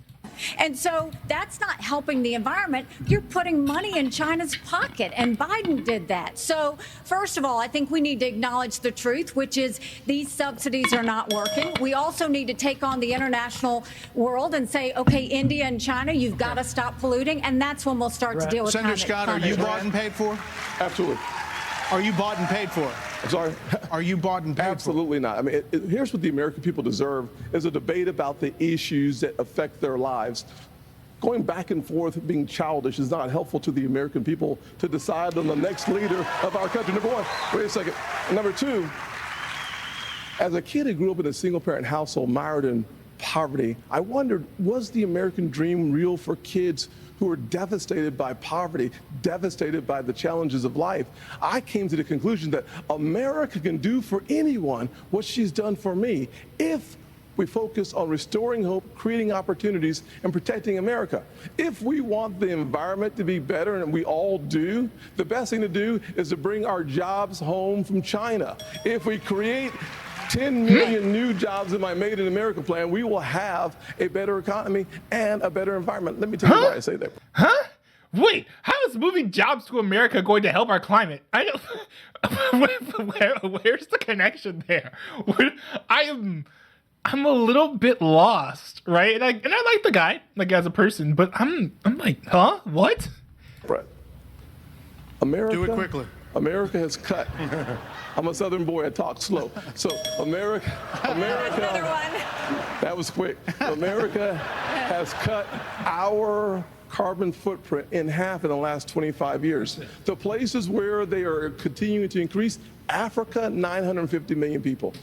And so that's not helping the environment. You're putting money in China's pocket, and Biden did that. So first of all, I think we need to acknowledge the truth, which is these subsidies are not working. We also need to take on the international world and say, okay, India and China, you've got to stop polluting, and that's when we'll start to deal with Senator Scott, are you bought and paid for? Absolutely. Are you bought and paid for? I'm sorry? Are you bought and paid Absolutely not. I mean, here's what the American people deserve is a debate about the issues that affect their lives. Going back and forth being childish is not helpful to the American people to decide on the next leader of our country. Number one, wait a second. Number two, as a kid who grew up in a single-parent household mired in poverty, I wondered, was the American dream real for kids who were devastated by poverty, devastated by the challenges of life? I came to the conclusion that America can do for anyone what she's done for me if we focus on restoring hope, creating opportunities, and protecting America. If we want the environment to be better, and we all do, the best thing to do is to bring our jobs home from China. If we create 10 million new jobs in my Made in America plan, we will have a better economy and a better environment. Let me tell you why I say that. Huh? Wait, how is moving jobs to America going to help our climate? I don't. Where's the connection there? I'm a little bit lost, right? And I like the guy, like as a person, but I'm like, huh? What? Brett, America. Do it quickly. America has cut. I'm a Southern boy. I talk slow. So America. Another one. That was quick. America has cut our carbon footprint in half in the last 25 years. The places where they are continuing to increase: Africa, 950 million people.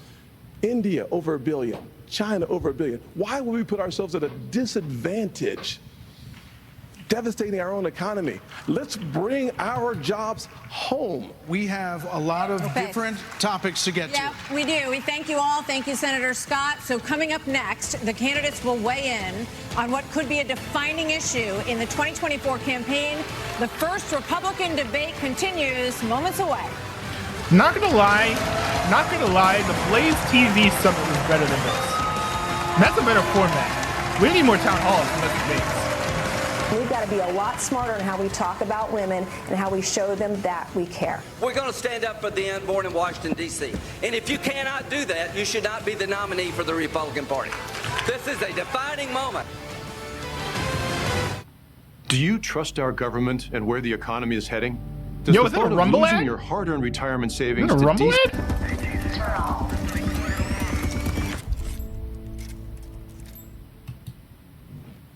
India, over 1 billion. China, over 1 billion. Why would we put ourselves at a disadvantage, devastating our own economy? Let's bring our jobs home. We have a lot of different topics to get to. Yeah, we do. We thank you all. Thank you, Senator Scott. So coming up next, the candidates will weigh in on what could be a defining issue in the 2024 campaign. The first Republican debate continues moments away. Not gonna lie, the Blaze TV Summit was better than this. That's a better format. We need more town halls and less debates. We've got to be a lot smarter in how we talk about women and how we show them that we care. We're going to stand up for the unborn in Washington, D.C. And if you cannot do that, you should not be the nominee for the Republican Party. This is a defining moment. Do you trust our government and where the economy is heading? Yo, is that a Rumble ad? Losing your hard-earned retirement savings is that a Rumble ad?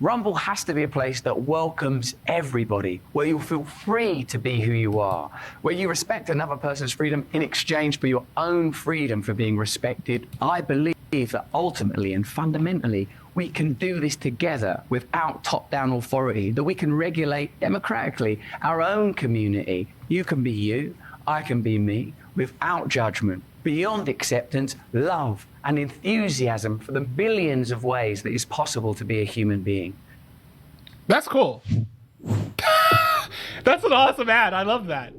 Rumble has to be a place that welcomes everybody, where you feel free to be who you are, where you respect another person's freedom in exchange for your own freedom for being respected. I believe that ultimately and fundamentally, we can do this together without top-down authority, that we can regulate democratically our own community. You can be you, I can be me, without judgment, beyond acceptance, love, and enthusiasm for the billions of ways that it's possible to be a human being. That's cool. That's an awesome ad. I love that.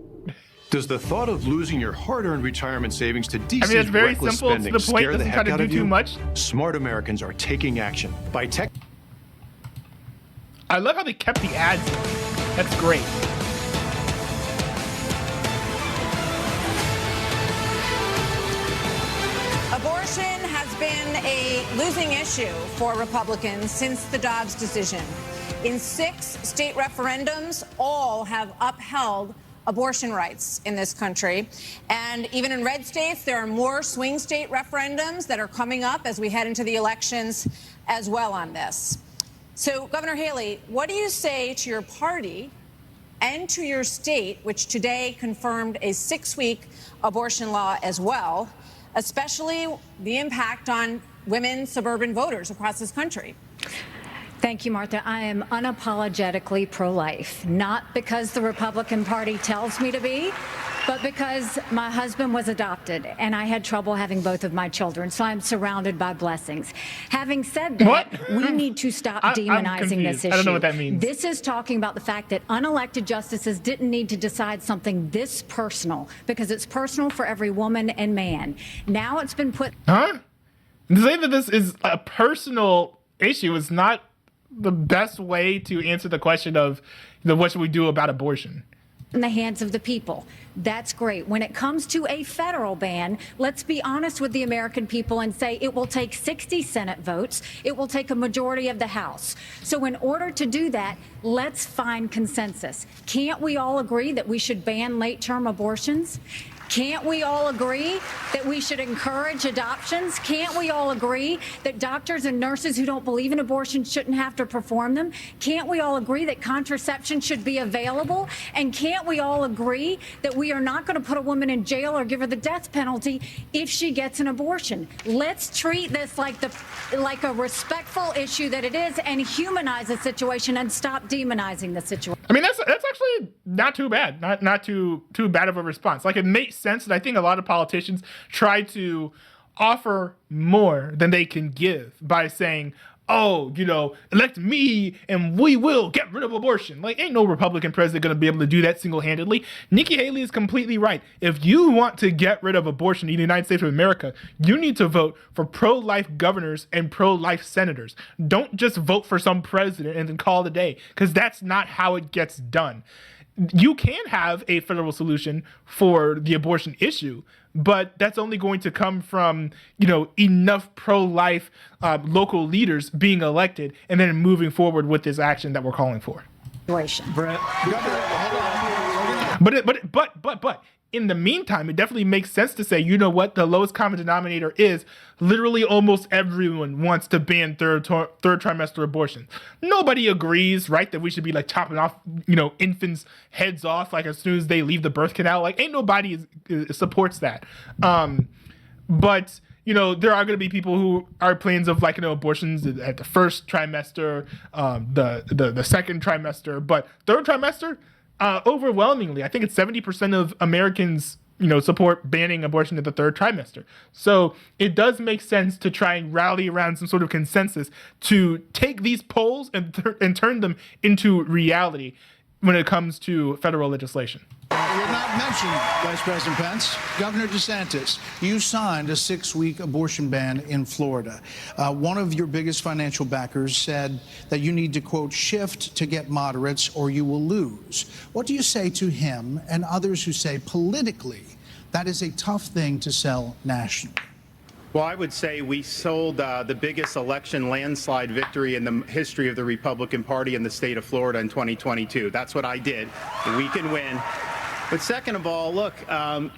Does the thought of losing your hard-earned retirement savings to DC's it's very reckless simple. It's spending to the point. scare the Doesn't heck try out to of do you? too much. Smart Americans are taking action. By tech. I love how they kept the ads in. That's great. Abortion has been a losing issue for Republicans since the Dobbs decision. In 6 state referendums, all have upheld abortion rights in this country. And even in red states, there are more swing state referendums that are coming up as we head into the elections as well on this. So, Governor Haley, what do you say to your party and to your state, which today confirmed a 6-week abortion law as well, especially the impact on women suburban voters across this country? Thank you, Martha. I am unapologetically pro-life, not because the Republican Party tells me to be, but because my husband was adopted and I had trouble having both of my children, so I'm surrounded by blessings. Having said that, we need to stop demonizing this issue. I don't know what that means. This is talking about the fact that unelected justices didn't need to decide something this personal, because it's personal for every woman and man. Now it's been put... Huh? To say that this is a personal issue is not the best way to answer the question of what should we do about abortion. In the hands of the people. That's great. When it comes to a federal ban, let's be honest with the American people and say it will take 60 Senate votes. It will take a majority of the House. So in order to do that, let's find consensus. Can't we all agree that we should ban late-term abortions? Can't we all agree that we should encourage adoptions? Can't we all agree that doctors and nurses who don't believe in abortion shouldn't have to perform them? Can't we all agree that contraception should be available? And can't we all agree that we are not going to put a woman in jail or give her the death penalty if she gets an abortion? Let's treat this like a respectful issue that it is and humanize the situation and stop demonizing the situation. I mean, that's actually not too bad. Not too bad of a response. Like, it makes sense, and I think a lot of politicians try to offer more than they can give by saying, oh, elect me and we will get rid of abortion. Like, ain't no Republican president going to be able to do that single-handedly. Nikki Haley is completely right. If you want to get rid of abortion in the United States of America, you need to vote for pro-life governors and pro-life senators. Don't just vote for some president and then call it a day, because that's not how it gets done. You can have a federal solution for the abortion issue, but that's only going to come from, enough pro-life local leaders being elected and then moving forward with this action that we're calling for. Brett, But in the meantime, it definitely makes sense to say, you know what, the lowest common denominator is literally almost everyone wants to ban third trimester abortion. Nobody agrees, right, that we should be like chopping off, infants' heads off like as soon as they leave the birth canal. Like, ain't nobody supports that. But there are going to be people who are plans of abortions at the first trimester, the second trimester, but third trimester. Overwhelmingly, I think it's 70% of Americans, support banning abortion at the third trimester. So it does make sense to try and rally around some sort of consensus to take these polls and turn them into reality when it comes to federal legislation. You're not mentioned, Vice President Pence. Governor DeSantis, you signed a 6-week abortion ban in Florida. One of your biggest financial backers said that you need to, quote, shift to get moderates or you will lose. What do you say to him and others who say politically that is a tough thing to sell nationally? Well, I would say we sold the biggest election landslide victory in the history of the Republican Party in the state of Florida in 2022. That's what I did. We can win. But second of all, look,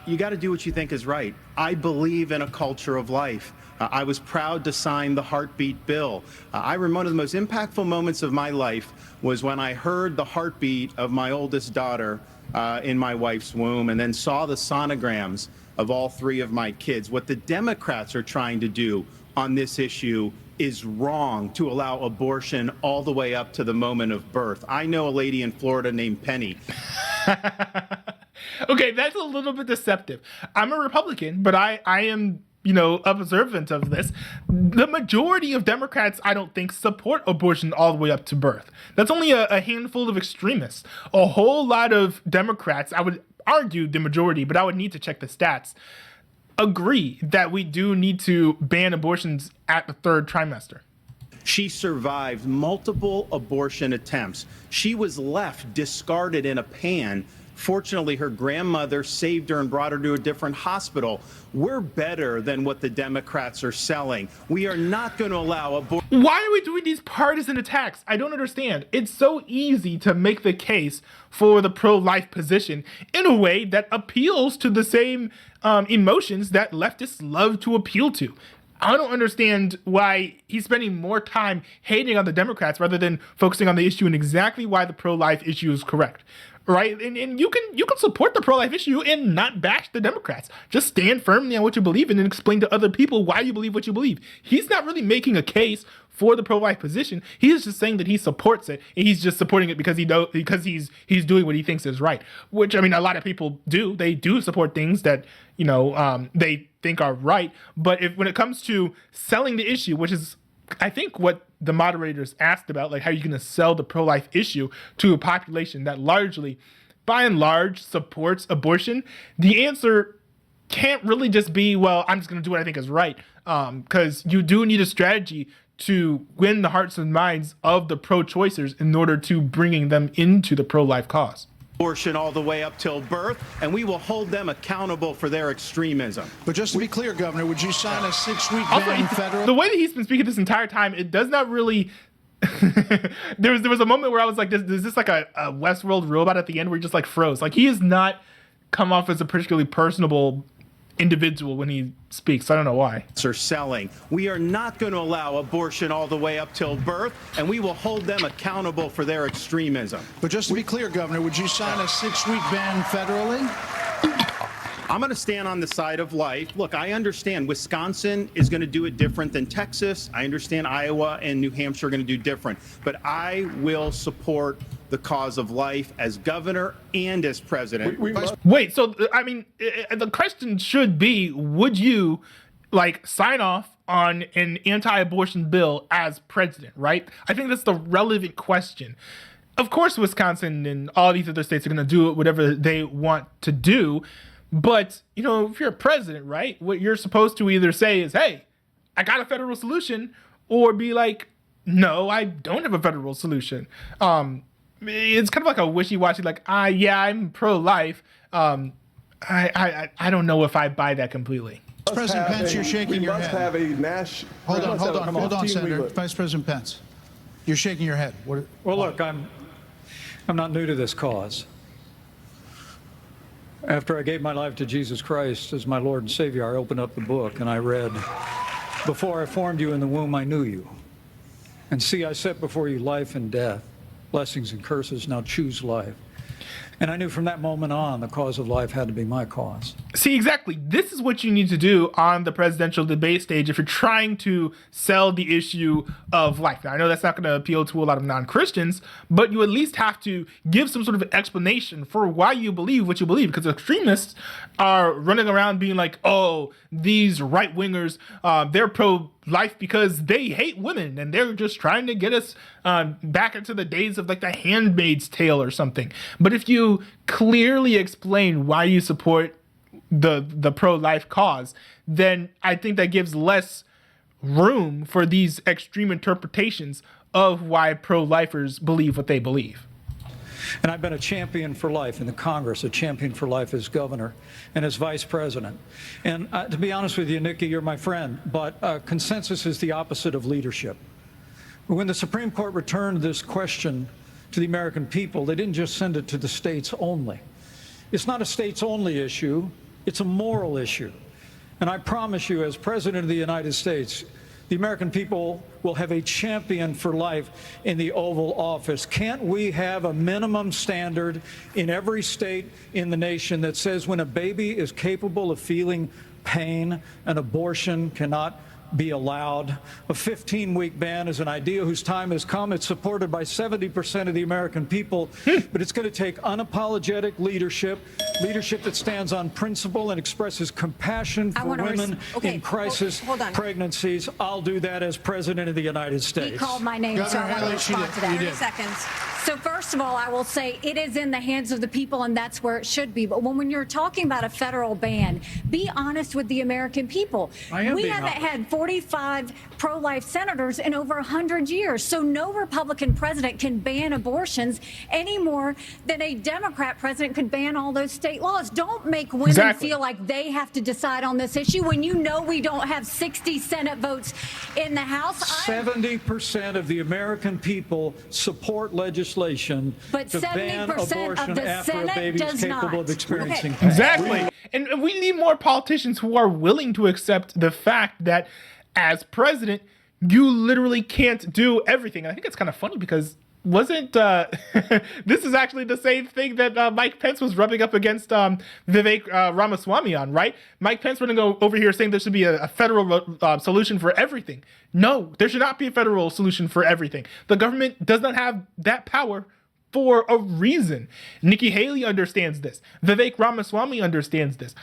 you got to do what you think is right. I believe in a culture of life. I was proud to sign the heartbeat bill. I remember one of the most impactful moments of my life was when I heard the heartbeat of my oldest daughter in my wife's womb and then saw the sonograms of all 3 of my kids. What the Democrats are trying to do on this issue is wrong, to allow abortion all the way up to the moment of birth. I know a lady in Florida named Penny. Okay, that's a little bit deceptive. I'm a Republican, but I am, observant of this. The majority of Democrats, I don't think, support abortion all the way up to birth. That's only a handful of extremists. A whole lot of Democrats, I would argue the majority, but I would need to check the stats, agree that we do need to ban abortions at the third trimester. She survived multiple abortion attempts. She was left discarded in a pan. Fortunately, her grandmother saved her and brought her to a different hospital. We're better than what the Democrats are selling. We are not going to allow abortion. Why are we doing these partisan attacks? I don't understand. It's so easy to make the case for the pro-life position in a way that appeals to the same emotions that leftists love to appeal to. I don't understand why he's spending more time hating on the Democrats rather than focusing on the issue and exactly why the pro-life issue is correct. Right? And you can support the pro-life issue and not bash the Democrats. Just stand firmly on what you believe in and explain to other people why you believe what you believe. He's not really making a case for the pro-life position. He's just saying that he supports it, and he's just supporting it because he's doing what he thinks is right. Which, I mean, a lot of people do. They do support things that they think are right. But when it comes to selling the issue, which is, I think, what the moderators asked about, like, how are you going to sell the pro-life issue to a population that largely, by and large, supports abortion? The answer can't really just be, well, I'm just going to do what I think is right, because you do need a strategy to win the hearts and minds of the pro-choicers in order to bringing them into the pro-life cause. Abortion all the way up till birth, and we will hold them accountable for their extremism. But just to be clear, Governor, would you sign a 6-week Also, ban federal? the way that he's been speaking this entire time, it does not really. there was a moment where I was like, is this like a Westworld robot at the end where he just like froze? Like, he has not come off as a particularly personable individual when he speaks. I don't know why. Are selling. We are not going to allow abortion all the way up till birth, and we will hold them accountable for their extremism. But just to be clear, Governor, would you sign a 6-week ban federally? I'm going to stand on the side of life. Look, I understand Wisconsin is going to do it different than Texas. I understand Iowa and New Hampshire are going to do different. But I will support the cause of life as governor and as president. Wait, so I mean, the question should be, would you like sign off on an anti-abortion bill as president, right? I think that's the relevant question. Of course, Wisconsin and all these other states are going to do whatever they want to do. But, you know, if you're a president, right, what you're supposed to either say is, hey, I got a federal solution, or be like, no, I don't have a federal solution. It's kind of like a wishy-washy, like, yeah, I'm pro-life. I don't know if I buy that completely. President Pence, you're shaking your head. Have a national. Hold on, Senator. Vice President Pence, you're shaking your head. Well, look, I'm not new to this cause. After I gave my life to Jesus Christ as my Lord and Savior, I opened up the book and I read, "Before I formed you in the womb, I knew you. And see, I set before you life and death, blessings and curses. Now choose life." And I knew from that moment on, the cause of life had to be my cause. See, exactly. This is what you need to do on the presidential debate stage if you're trying to sell the issue of life. Now, I know that's not going to appeal to a lot of non-Christians, but you at least have to give some sort of explanation for why you believe what you believe, because extremists are running around being like, oh, these right-wingers, they're pro-life because they hate women and they're just trying to get us back into the days of like the Handmaid's Tale or something. But if you clearly explain why you support the pro-life cause, then I think that gives less room for these extreme interpretations of why pro-lifers believe what they believe. And I've been a champion for life in the Congress, a champion for life as governor and as vice president. And to be honest with you, Nikki, you're my friend, but consensus is the opposite of leadership. When the Supreme Court returned this question to the American people, they didn't just send it to the states only. It's not a states only issue, it's a moral issue. And I promise you, as President of the United States, the American people will have a champion for life in the Oval Office. Can't we have a minimum standard in every state in the nation that says when a baby is capable of feeling pain, an abortion cannot be allowed? A 15-week ban is an idea whose time has come. It's supported by 70% of the American people, but it's going to take unapologetic leadership that stands on principle and expresses compassion for women in crisis pregnancies. I'll do that as President of the United States. He called my name, so I want to respond to that. 30 seconds. So first of all, I will say it is in the hands of the people, and that's where it should be. But when you're talking about a federal ban, be honest with the American people. We haven't had 45 pro-life senators in over 100 years. So no Republican president can ban abortions any more than a Democrat president could ban all those state laws. Don't make women feel like they have to decide on this issue when you know we don't have 60 Senate votes in the House. 70% of the American people support legislation to ban abortion after a baby is capable of experiencing pain. Exactly. And we need more politicians who are willing to accept the fact that as president, you literally can't do everything. And I think it's kind of funny because wasn't this is actually the same thing that Mike Pence was rubbing up against Vivek Ramaswamy on, right? Mike Pence running over here saying there should be a federal solution for everything. No, there should not be a federal solution for everything. The government does not have that power for a reason. Nikki Haley understands this. Vivek Ramaswamy understands this.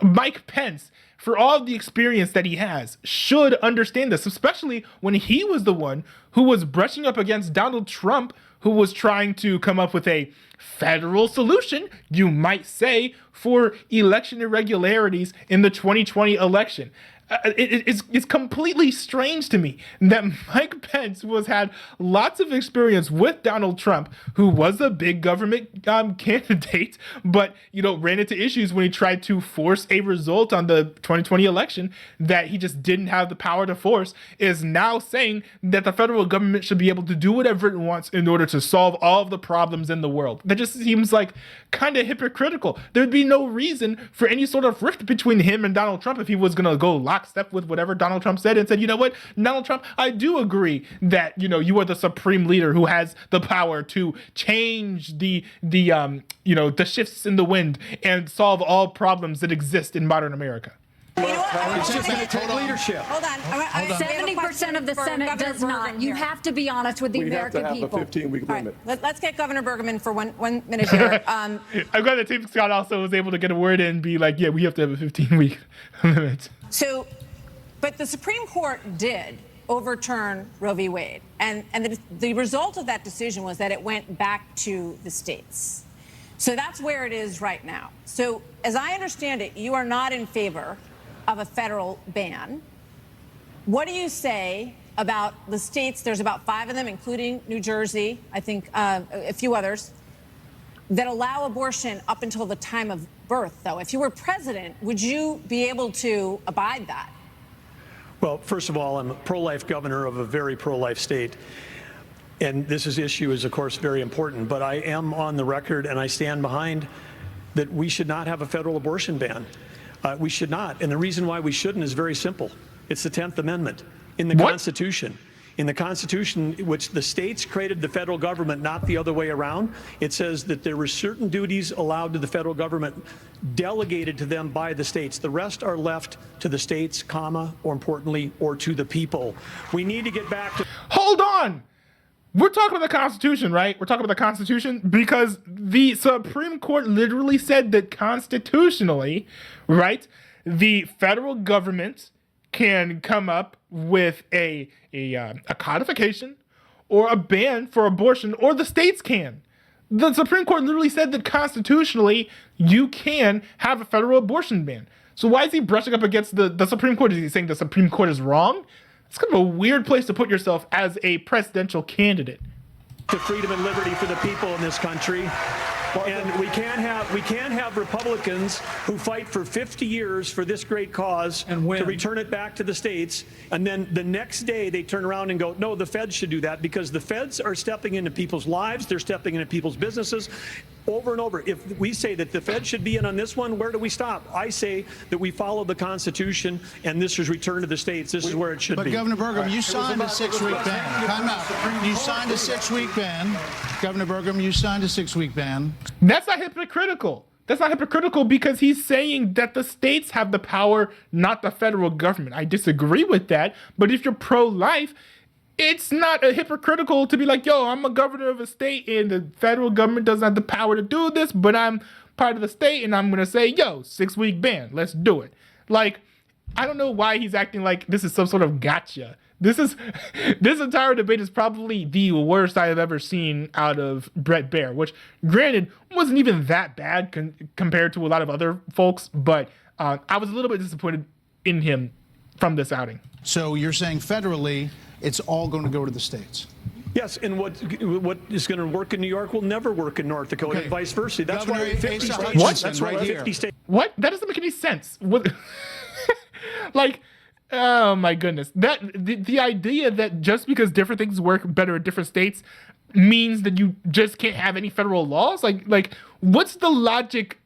Mike Pence, for all the experience that he has, should understand this, especially when he was the one who was brushing up against Donald Trump, who was trying to come up with a federal solution, you might say, for election irregularities in the 2020 election. it's completely strange to me that Mike Pence had lots of experience with Donald Trump, who was a big government candidate, but ran into issues when he tried to force a result on the 2020 election that he just didn't have the power to force, is now saying that the federal government should be able to do whatever it wants in order to solve all of the problems in the world. That just seems like kind of hypocritical. There'd be no reason for any sort of rift between him and Donald Trump if he was going to go lockstep with whatever Donald Trump said and said, you know what, Donald Trump, I do agree that, you are the supreme leader who has the power to change the shifts in the wind and solve all problems that exist in modern America. It's just going to take leadership. Hold on. 70% of the Senate does not. You have to be honest with the American people. We have to have a 15-week limit. Let's get Governor Bergman for one minute here. I'm glad that Tim Scott also was able to get a word in and be like, yeah, we have to have a 15-week limit. So, but the Supreme Court did overturn Roe v. Wade. And the result of that decision was that it went back to the states. So that's where it is right now. So as I understand it, you are not in favor of a federal ban. What do you say about the states? There's about 5 of them, including New Jersey, I think a few others, that allow abortion up until the time of birth, though. If you were president, would you be able to abide that? Well, first of all, I'm a pro-life governor of a very pro-life state. And this issue is, of course, very important. But I am on the record, and I stand behind that we should not have a federal abortion ban. We should not. And the reason why we shouldn't is very simple. It's the 10th Amendment in the Constitution. In the Constitution, which the states created the federal government, not the other way around, it says that there were certain duties allowed to the federal government delegated to them by the states. The rest are left to the states, or importantly, or to the people. We need to get back to... Hold on! We're talking about the Constitution, right? We're talking about the Constitution because the Supreme Court literally said that constitutionally, right, the federal government can come up with a codification or a ban for abortion, or the states can. The Supreme Court literally said that constitutionally you can have a federal abortion ban. So why is he brushing up against the Supreme Court? Is he saying the Supreme Court is wrong? It's kind of a weird place to put yourself as a presidential candidate. To freedom and liberty for the people in this country. And we can't have Republicans who fight for 50 years for this great cause and to return it back to the states, and then the next day they turn around and go, no, the feds should do that, because the feds are stepping into people's lives, they're stepping into people's businesses over and over. If we say that the feds should be in on this one, where do we stop? I say that we follow the Constitution, and this is returned to the states. This is where it should be. But Governor Burgum, you signed a 6-week ban. Time out. You signed a 6-week ban. Governor Burgum, you signed a 6-week ban. That's not hypocritical. That's not hypocritical because he's saying that the states have the power, not the federal government. I disagree with that. But if you're pro-life, it's not hypocritical to be like, yo, I'm a governor of a state and the federal government doesn't have the power to do this, but I'm part of the state and I'm going to say, yo, 6-week ban. Let's do it. Like, I don't know why he's acting like this is some sort of gotcha. This entire debate is probably the worst I have ever seen out of Bret Baier, which, granted, wasn't even that bad compared to a lot of other folks, but I was a little bit disappointed in him from this outing. So you're saying federally, it's all going to go to the states? Yes, and what is going to work in New York will never work in North Dakota, and vice versa. That's Governor why 50 states. What? That's why 50 states. What? That doesn't make any sense. What? Like, oh my goodness. The idea that just because different things work better in different states means that you just can't have any federal laws? Like what's the logic?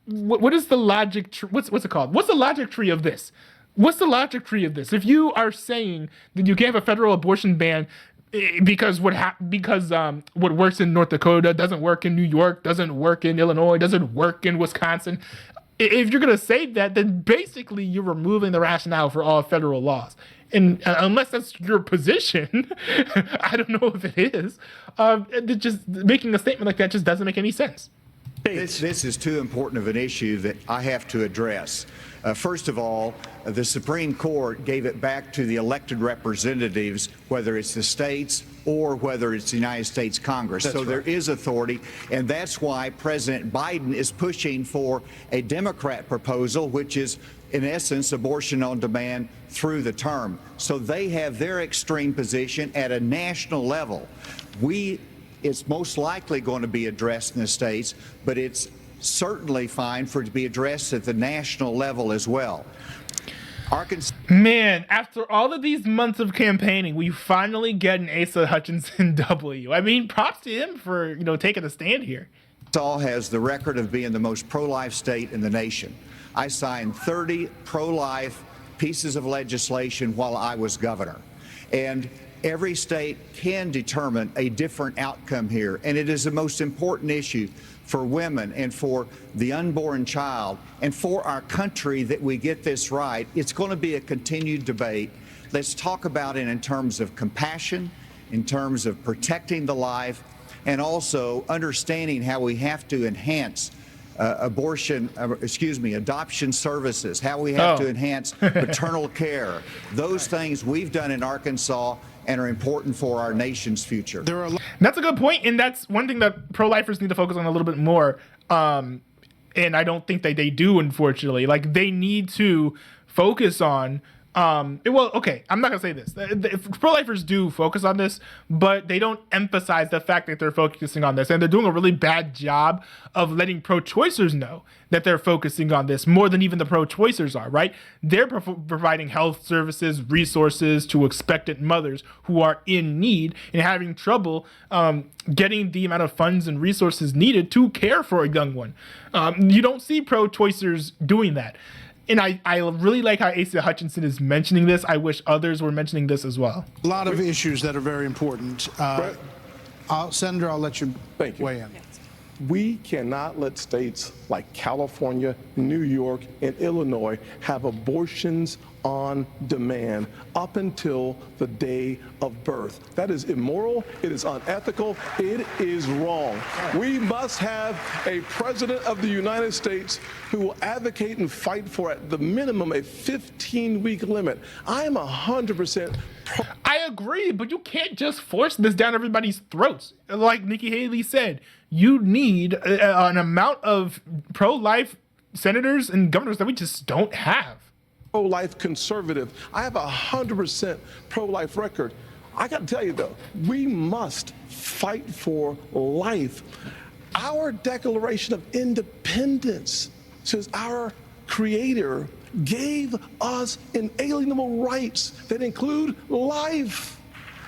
What is the logic? What's it called? What's the logic tree of this? What's the logic tree of this? If you are saying that you can't have a federal abortion ban because what works in North Dakota doesn't work in New York, doesn't work in Illinois, doesn't work in Wisconsin, if you're going to say that, then basically you're removing the rationale for all federal laws. And unless that's your position, I don't know if it is. Just making a statement like that just doesn't make any sense. This is too important of an issue that I have to address. First of all, the Supreme Court gave it back to the elected representatives, whether it's the states or whether it's the United States Congress. So there is authority, and that's why President Biden is pushing for a Democrat proposal, which is in essence, abortion on demand through the term. So they have their extreme position at a national level. It's most likely going to be addressed in the states, but it's certainly fine for it to be addressed at the national level as well. Arkansas. Man, after all of these months of campaigning, we finally get an Asa Hutchinson W. I mean, props to him for, you know, taking a stand here. Arkansas has the record of being the most pro-life state in the nation. I signed 30 pro-life pieces of legislation while I was governor. And every state can determine a different outcome here. And it is the most important issue for women and for the unborn child and for our country that we get this right. It's going to be a continued debate. Let's talk about it in terms of compassion, in terms of protecting the life, and also understanding how we have to enhance adoption services, how we have to enhance maternal care. Those things we've done in Arkansas and are important for our nation's future. That's a good point, and that's one thing that pro-lifers need to focus on a little bit more. And I don't think that they do, unfortunately. Like, they need to focus on well, okay, I'm not gonna say this. Pro-lifers do focus on this, but they don't emphasize the fact that they're focusing on this, and they're doing a really bad job of letting pro-choicers know that they're focusing on this more than even the pro-choicers are, right? They're providing health services, resources to expectant mothers who are in need and having trouble getting the amount of funds and resources needed to care for a young one. You don't see pro-choicers doing that. And I really like how Asa Hutchinson is mentioning this. I wish others were mentioning this as well. A lot of issues that are very important. Senator, I'll let you weigh in. We cannot let states like California, New York, and Illinois have abortions on demand up until the day of birth. That is immoral. It is unethical. It is wrong. We must have a president of the United States who will advocate and fight for, at the minimum, a 15-week limit. I am 100%. I agree, but you can't just force this down everybody's throats. Like Nikki Haley said, you need an amount of pro-life senators and governors that we just don't have. Pro-life conservative. I have 100% pro-life record. I got to tell you, though, we must fight for life. Our Declaration of Independence says our Creator gave us inalienable rights that include life.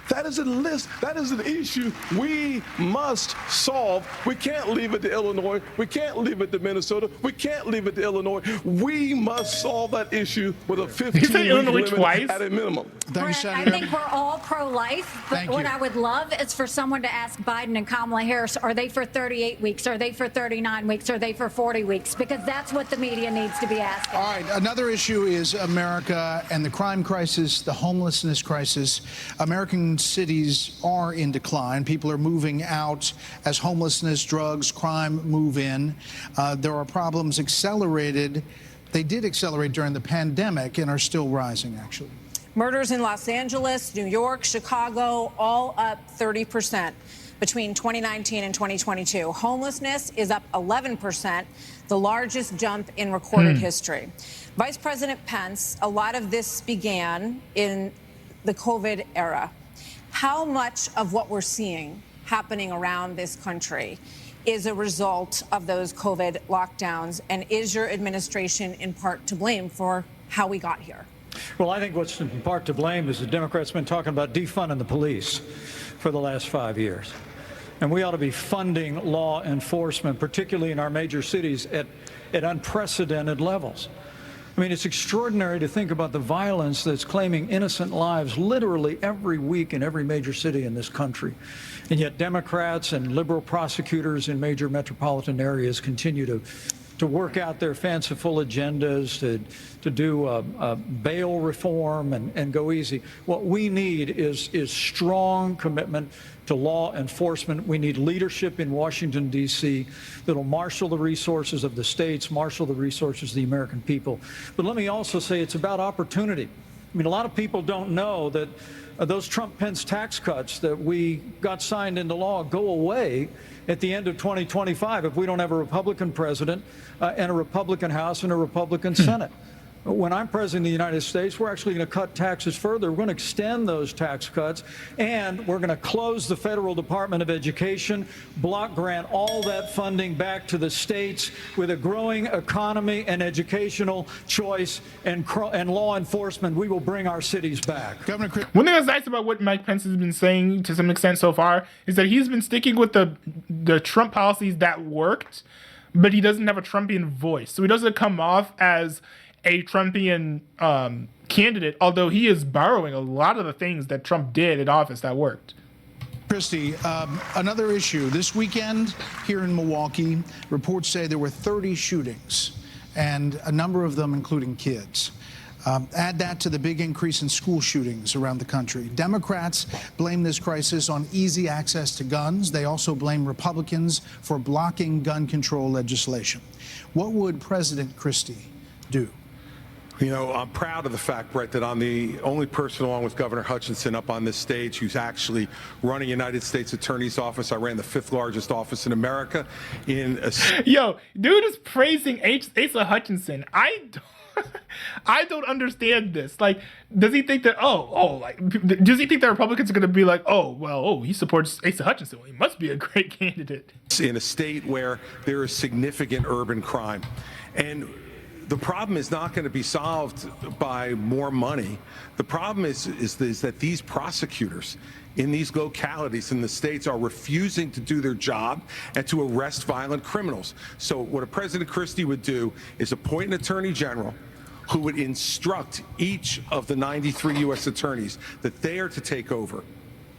That is a list. That is an issue we must solve. We can't leave it to Illinois. We can't leave it to Minnesota. We can't leave it to Illinois. We must solve that issue with a 15-week limit at a minimum. Brett, I think we're all pro-life, but what I would love is for someone to ask Biden and Kamala Harris, are they for 38 weeks? Are they for 39 weeks? Are they for 40 weeks? Because that's what the media needs to be asking. All right, another issue is America and the crime crisis, the homelessness crisis. American cities are in decline. People are moving out as homelessness, drugs, crime move in. There are problems accelerated. They did accelerate during the pandemic and are still rising, actually. Murders in Los Angeles, New York, Chicago, all up 30% between 2019 and 2022. Homelessness is up 11%, the largest jump in recorded history. Vice President Pence, a lot of this began in the COVID era. How much of what we're seeing happening around this country is a result of those COVID lockdowns, and is your administration in part to blame for how we got here? Well, I think what's in part to blame is the Democrats have been talking about defunding the police for the last 5 years. And we ought to be funding law enforcement, particularly in our major cities, at unprecedented levels. I mean, it's extraordinary to think about the violence that's claiming innocent lives literally every week in every major city in this country. And yet Democrats and liberal prosecutors in major metropolitan areas continue to work out their fanciful agendas, to do bail reform and go easy. What we need is strong commitment to law enforcement. We need leadership in Washington, D.C. that'll marshal the resources of the states, marshal the resources of the American people. But let me also say it's about opportunity. I mean, a lot of people don't know that those Trump-Pence tax cuts that we got signed into law go away at the end of 2025 if we don't have a Republican president and a Republican House and a Republican Senate. When I'm president of the United States, we're actually going to cut taxes further. We're going to extend those tax cuts, and we're going to close the Federal Department of Education, block grant all that funding back to the states. With a growing economy and educational choice and law enforcement, we will bring our cities back. One thing that's nice about what Mike Pence has been saying to some extent so far is that he's been sticking with the Trump policies that worked, but he doesn't have a Trumpian voice. So he doesn't come off as a Trumpian candidate, although he is borrowing a lot of the things that Trump did in office that worked. Christy, another issue. This weekend here in Milwaukee, reports say there were 30 shootings, and a number of them including kids. Add that to the big increase in school shootings around the country. Democrats blame this crisis on easy access to guns. They also blame Republicans for blocking gun control legislation. What would President Christie do? You know, I'm proud of the fact, Brett, that I'm the only person, along with Governor Hutchinson, up on this stage who's actually running United States Attorney's Office. I ran the 5th largest office in America. Yo, dude is praising Asa Hutchinson. I don't understand this. Like, does he think that, does he think that Republicans are going to be like, he supports Asa Hutchinson. Well, he must be a great candidate. In a state where there is significant urban crime. And the problem is not going to be solved by more money. The problem is that these prosecutors in these localities in the states are refusing to do their job and to arrest violent criminals. So what a President Christie would do is appoint an attorney general who would instruct each of the 93 U.S. attorneys that they are to take over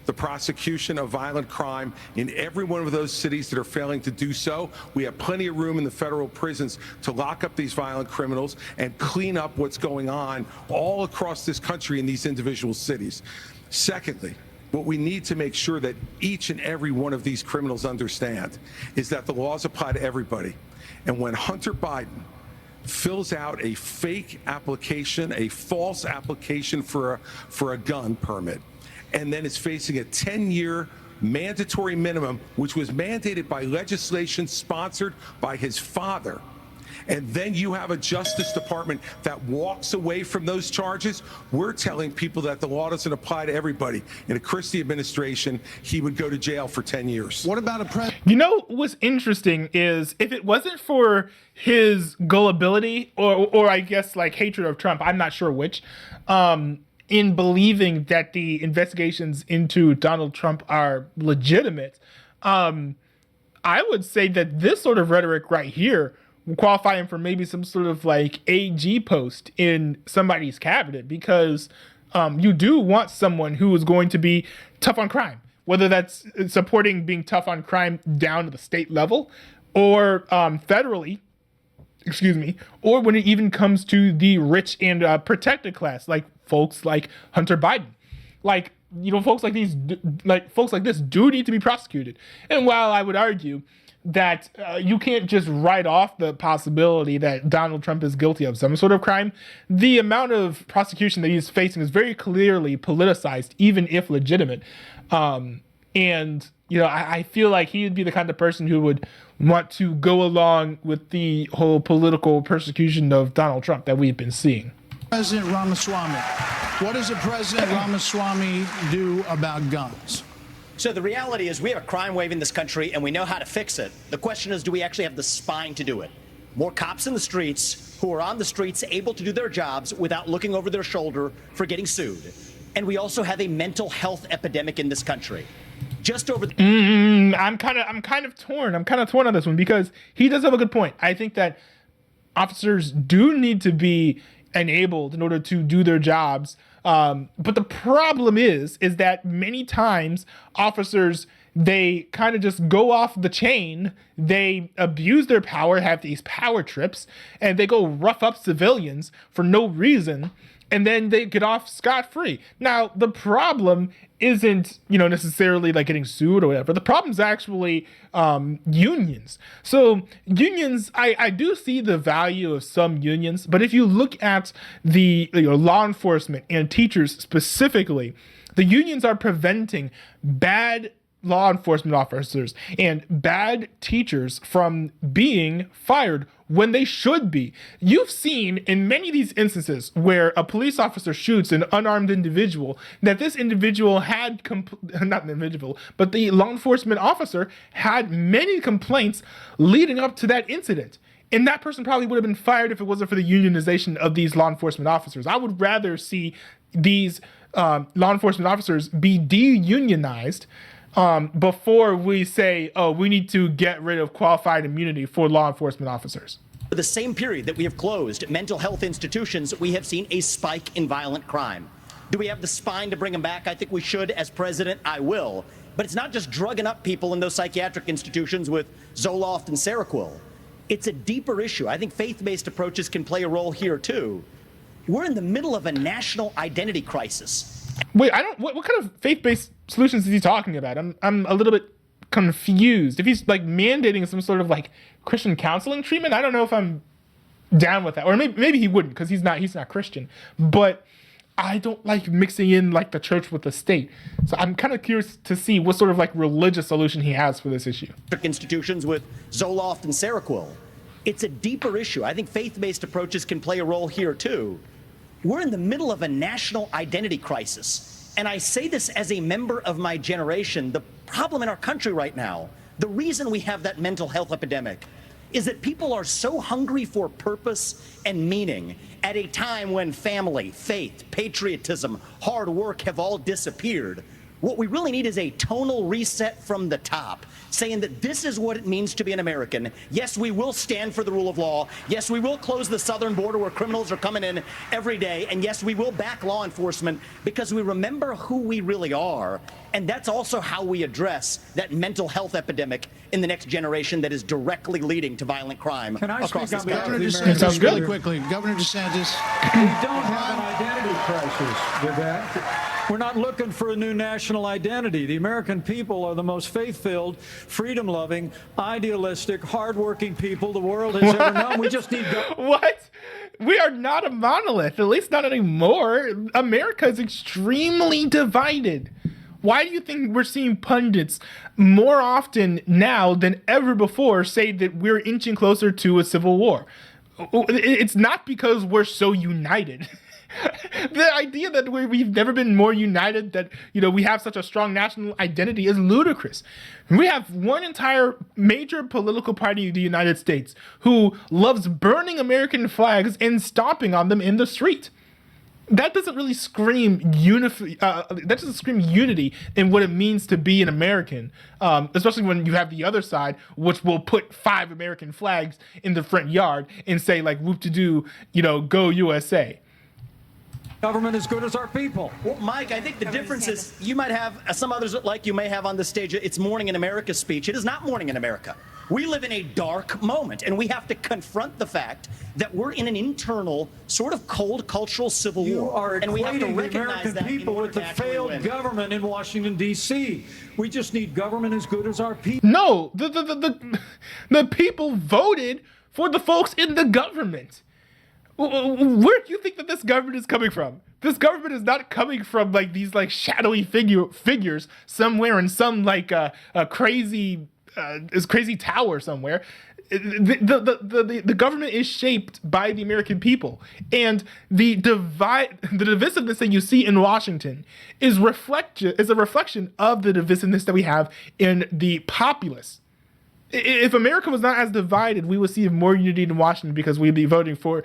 the prosecution of violent crime in every one of those cities that are failing to do so. We have plenty of room in the federal prisons to lock up these violent criminals and clean up what's going on all across this country in these individual cities. Secondly, what we need to make sure that each and every one of these criminals understand is that the laws apply to everybody. And when Hunter Biden fills out a fake application, a false application for a gun permit, and then is facing a 10-year mandatory minimum, which was mandated by legislation sponsored by his father. And then you have a Justice Department that walks away from those charges. We're telling people that the law doesn't apply to everybody. In a Christie administration, he would go to jail for 10 years. What about a president? You know what's interesting is if it wasn't for his gullibility or I guess like hatred of Trump, I'm not sure which, in believing that the investigations into Donald Trump are legitimate, I would say that this sort of rhetoric right here will qualify him for maybe some sort of like AG post in somebody's cabinet, because you do want someone who is going to be tough on crime, whether that's supporting being tough on crime down to the state level or federally, or when it even comes to the rich and protected class, like folks like Hunter Biden. Like, you know, folks like this do need to be prosecuted. And while I would argue that you can't just write off the possibility that Donald Trump is guilty of some sort of crime, the amount of prosecution that he's facing is very clearly politicized, even if legitimate. And, you know, I feel like he would be the kind of person who would want to go along with the whole political persecution of Donald Trump that we've been seeing. President Ramaswamy, what does President Ramaswamy do about guns? So the reality is we have a crime wave in this country and we know how to fix it. The question is, do we actually have the spine to do it? More cops in the streets who are on the streets able to do their jobs without looking over their shoulder for getting sued. And we also have a mental health epidemic in this country. Just over I'm kind of torn. I'm kind of torn on this one because he does have a good point. I think that officers do need to be enabled in order to do their jobs. But the problem is that many times officers, they kind of just go off the chain. They abuse their power, have these power trips, and they go rough up civilians for no reason. And then they get off scot-free. Now, the problem isn't, you know, necessarily like getting sued or whatever. The problem is actually unions. So unions, I do see the value of some unions, but if you look at the law enforcement and teachers specifically, the unions are preventing bad law enforcement officers and bad teachers from being fired when they should be. You've seen in many of these instances where a police officer shoots an unarmed individual that this individual had, not the individual, but the law enforcement officer had many complaints leading up to that incident. And that person probably would have been fired if it wasn't for the unionization of these law enforcement officers. I would rather see these law enforcement officers be de-unionized before we say, oh, we need to get rid of qualified immunity for law enforcement officers. For the same period that we have closed mental health institutions, we have seen a spike in violent crime. Do we have the spine to bring them back? I think we should. As president, I will. But it's not just drugging up people in those psychiatric institutions with Zoloft and Seroquel. It's a deeper issue. I think faith-based approaches can play a role here, too. We're in the middle of a national identity crisis. Wait, what kind of faith-based solutions is he talking about? I'm a little bit confused. If he's like mandating some sort of like Christian counseling treatment, I don't know if I'm down with that. Or maybe he wouldn't, because he's not Christian. But I don't like mixing in like the church with the state. So I'm kind of curious to see what sort of like religious solution he has for this issue. Institutions with Zoloft and Seroquel. It's a deeper issue. I think faith-based approaches can play a role here, too. We're in the middle of a national identity crisis. And I say this as a member of my generation. The problem in our country right now, the reason we have that mental health epidemic, is that people are so hungry for purpose and meaning at a time when family, faith, patriotism, hard work have all disappeared. What we really need is a tonal reset from the top, saying that this is what it means to be an American. Yes, we will stand for the rule of law. Yes, we will close the southern border where criminals are coming in every day. And yes, we will back law enforcement because we remember who we really are. And that's also how we address that mental health epidemic in the next generation that is directly leading to violent crime across this country. Governor DeSantis, really quickly. Governor DeSantis. We don't have an identity crisis, Vivek. We're not looking for a new national identity. The American people are the most faith-filled, freedom-loving, idealistic, hardworking people the world has ever known. We just need... What? We are not a monolith, at least not anymore. America is extremely divided. Why do you think we're seeing pundits more often now than ever before say that we're inching closer to a civil war? It's not because we're so united. The idea that we've never been more united, that, you know, we have such a strong national identity is ludicrous. We have one entire major political party in the United States who loves burning American flags and stomping on them in the street. That doesn't really scream that doesn't scream unity in what it means to be an American, especially when you have the other side, which will put 5 American flags in the front yard and say, like, whoop-de-doo, you know, go USA. Government as good as our people. Well, Mike, I think the difference is you might have, some others like you may have on the stage, it's Morning in America speech. It is not Morning in America. We live in a dark moment, and we have to confront the fact that we're in an internal, sort of cold cultural civil war. You are and we have to equating the recognize American that people with the failed government in Washington, D.C. We just need government as good as our people. No, the people voted for the folks in the government. Where do you think that this government is coming from? This government is not coming from like these like shadowy figures somewhere in some like a crazy tower somewhere. The government is shaped by the American people, and the divisiveness that you see in Washington is a reflection of the divisiveness that we have in the populace. If America was not as divided, we would see more unity in Washington because we'd be voting for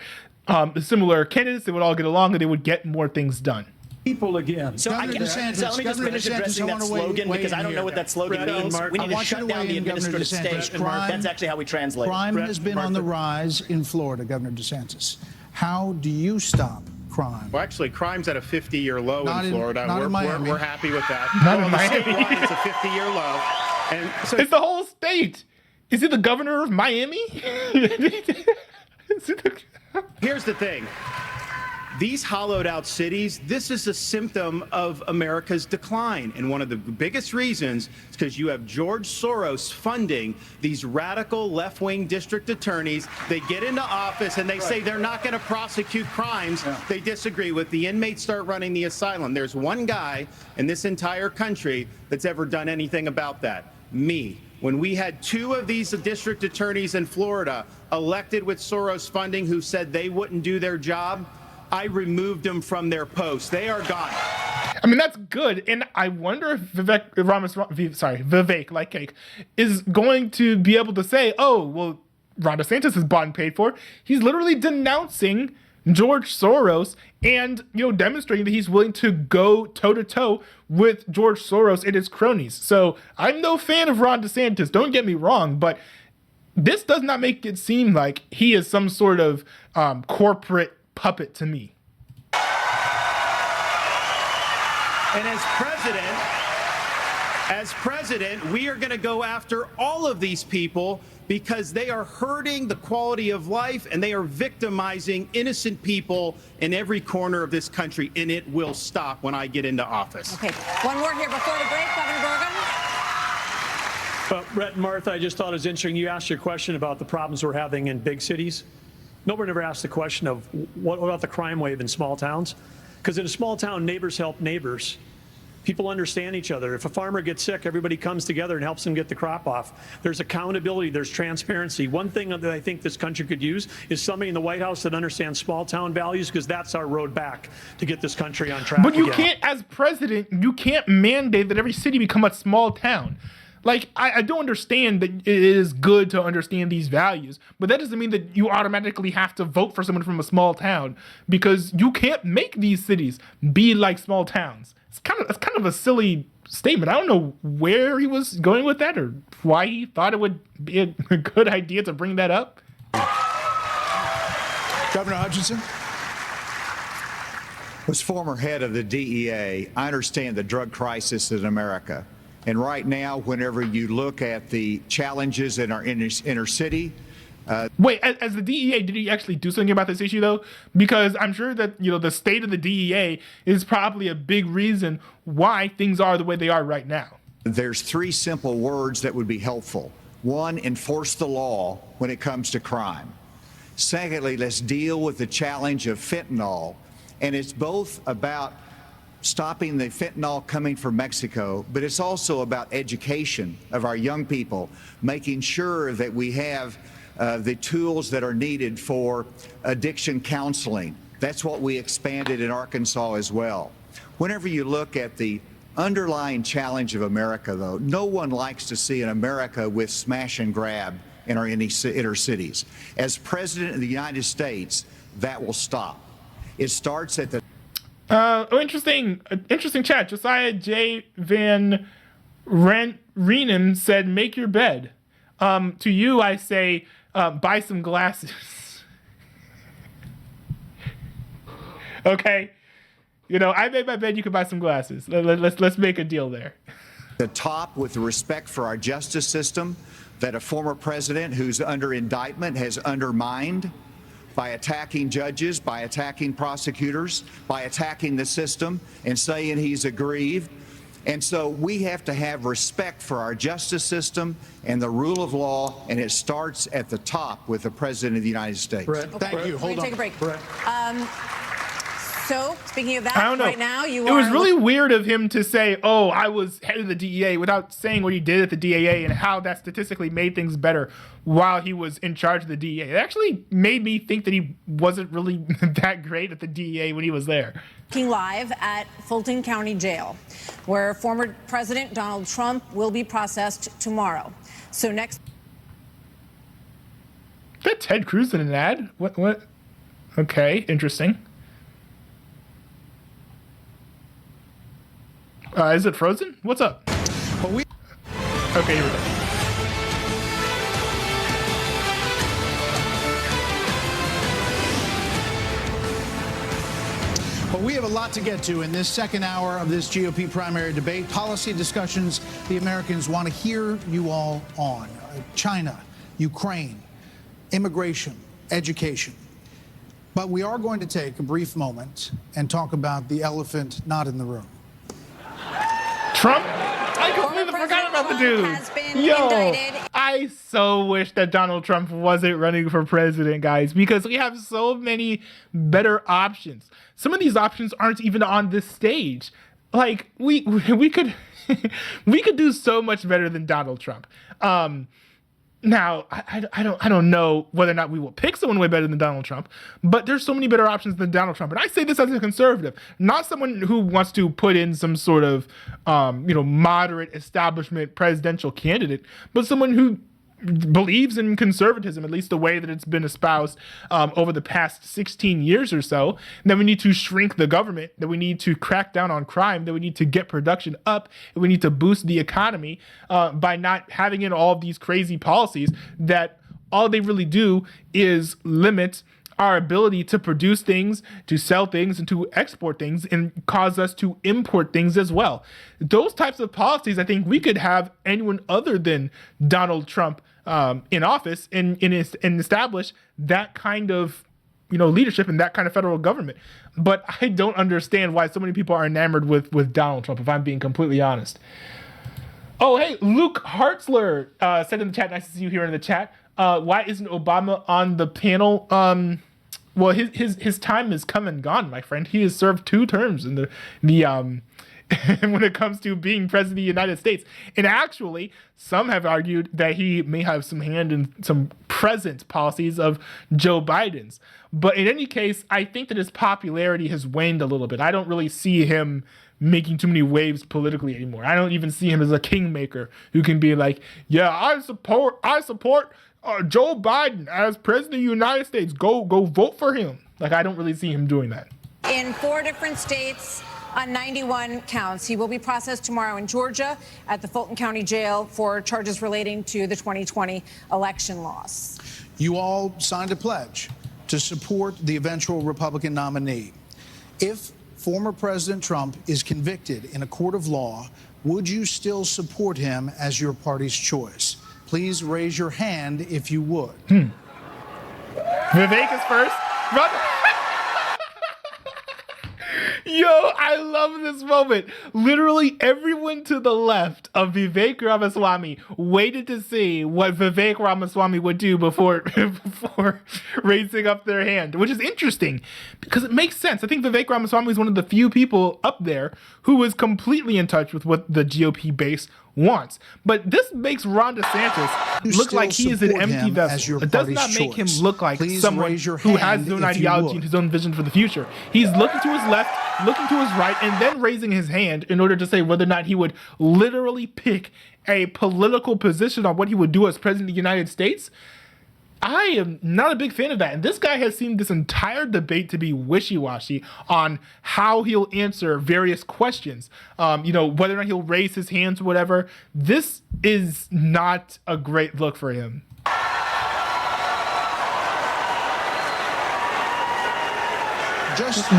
similar candidates. They would all get along and they would get more things done. People again. So let me just finish addressing that slogan because I don't know what that slogan means. We need to shut down the administrative state. That's actually how we translate it. Crime has been on the rise in Florida, Governor DeSantis. How do you stop crime? Well, actually, crime's at a 50-year low in Florida. Not in Miami. We're happy with that. Not in Miami. It's a 50-year low. And so it's the whole state. Is he the governor of Miami? Here's the thing. These hollowed out cities, this is a symptom of America's decline. And one of the biggest reasons is because you have George Soros funding these radical left-wing district attorneys. They get into office and they say they're not going to prosecute crimes they disagree with. The inmates start running the asylum. There's one guy in this entire country that's ever done anything about that. Me. When we had 2 of these district attorneys in Florida elected with Soros funding who said they wouldn't do their job, I removed them from their posts. They are gone. I mean, that's good. And I wonder if Vivek, like cake, is going to be able to say, oh, well, Ron DeSantis is bought and paid for. He's literally denouncing George Soros and, demonstrating that he's willing to go toe-to-toe with George Soros and his cronies. So I'm no fan of Ron DeSantis, don't get me wrong, but this does not make it seem like he is some sort of corporate puppet to me. And as president, we are going to go after all of these people because they are hurting the quality of life and they are victimizing innocent people in every corner of this country, and it will stop when I get into office. Okay, one more here before the break, Governor Burgum. Brett and Martha, I just thought it was interesting. You asked your question about the problems we're having in big cities. Nobody ever asked the question of what about the crime wave in small towns? Because in a small town, neighbors help neighbors. People understand each other. If a farmer gets sick, everybody comes together and helps him get the crop off. There's accountability. There's transparency. One thing that I think this country could use is somebody in the White House that understands small town values, because that's our road back to get this country on track. But you can't, as president, you can't mandate that every city become a small town. Like, I do understand that it is good to understand these values, but that doesn't mean that you automatically have to vote for someone from a small town, because you can't make these cities be like small towns. It's kind of a silly statement. I don't know where he was going with that or why he thought it would be a good idea to bring that up. Governor Hutchinson? As former head of the DEA, I understand the drug crisis in America. And right now, whenever you look at the challenges in our inner city, wait, as the DEA, did he actually do something about this issue, though? Because I'm sure that, the state of the DEA is probably a big reason why things are the way they are right now. There's 3 simple words that would be helpful. 1, enforce the law when it comes to crime. Secondly, let's deal with the challenge of fentanyl. And it's both about stopping the fentanyl coming from Mexico, but it's also about education of our young people, making sure that we have the tools that are needed for addiction counseling. That's what we expanded in Arkansas as well. Whenever you look at the underlying challenge of America, though, no one likes to see an America with smash and grab in our inner cities. As President of the United States, that will stop. It starts at the interesting chat. Josiah J. Van Reenem said, make your bed. To you, I say, buy some glasses. Okay. I made my bed, you can buy some glasses. Let's make a deal there. The top with the respect for our justice system that a former president who's under indictment has undermined by attacking judges, by attacking prosecutors, by attacking the system and saying he's aggrieved. And so we have to have respect for our justice system and the rule of law, and it starts at the top with the President of the United States. Brett, thank you. Hold on. Take a break. So, speaking of that, I don't know. right now it was really weird of him to say, oh, I was head of the DEA, without saying what he did at the DEA and how that statistically made things better while he was in charge of the DEA. It actually made me think that he wasn't really that great at the DEA when he was there. Live at Fulton County Jail, where former President Donald Trump will be processed tomorrow. So next. Is that Ted Cruz in an ad? What? Okay, interesting. Is it frozen? What's up? Okay, here we go. Well, we have a lot to get to in this second hour of this GOP primary debate. Policy discussions the Americans want to hear you all on. China, Ukraine, immigration, education. But we are going to take a brief moment and talk about the elephant not in the room. Trump? I completely forgot about the dude. I so wish that Donald Trump wasn't running for president, guys, because we have so many better options. Some of these options aren't even on this stage. Like, we could We could do so much better than Donald Trump. Now, I don't know whether or not we will pick someone way better than Donald Trump, but there's so many better options than Donald Trump. And I say this as a conservative, not someone who wants to put in some sort of, moderate establishment presidential candidate, but someone who believes in conservatism, at least the way that it's been espoused over the past 16 years or so, that we need to shrink the government, that we need to crack down on crime, that we need to get production up, and we need to boost the economy by not having in all of these crazy policies that all they really do is limit our ability to produce things, to sell things, and to export things, and cause us to import things as well. Those types of policies, I think we could have anyone other than Donald Trump in office and establish that kind of leadership and that kind of federal government. But I don't understand why so many people are enamored with Donald Trump, if I'm being completely honest. Oh, hey, Luke Hartzler said in the chat, nice to see you here in the chat. Why isn't Obama on the panel? Well, his time is come and gone, my friend. He has served 2 terms in the when it comes to being president of the United States. And actually, some have argued that he may have some hand in some present policies of Joe Biden's. But in any case, I think that his popularity has waned a little bit. I don't really see him making too many waves politically anymore. I don't even see him as a kingmaker who can be like, yeah, I support Joe Biden as president of the United States. Go vote for him. Like, I don't really see him doing that. In 4 different states on 91 counts. He will be processed tomorrow in Georgia at the Fulton County Jail for charges relating to the 2020 election loss. You all signed a pledge to support the eventual Republican nominee. If former President Trump is convicted in a court of law, would you still support him as your party's choice? Please raise your hand if you would. Vivek is first. Yo, I love this moment. Literally everyone to the left of Vivek Ramaswamy waited to see what Vivek Ramaswamy would do before raising up their hand, which is interesting because it makes sense. I think Vivek Ramaswamy is one of the few people up there who was completely in touch with what the GOP base wants. But this makes Ron DeSantis look like he is an empty vessel. It does not make him look like someone who has his own ideology and his own vision for the future. He's looking to his left, looking to his right, and then raising his hand in order to say whether or not he would literally pick a political position on what he would do as president of the United States. I am not a big fan of that. And this guy has seemed this entire debate to be wishy-washy on how he'll answer various questions. Whether or not he'll raise his hands or whatever. This is not a great look for him.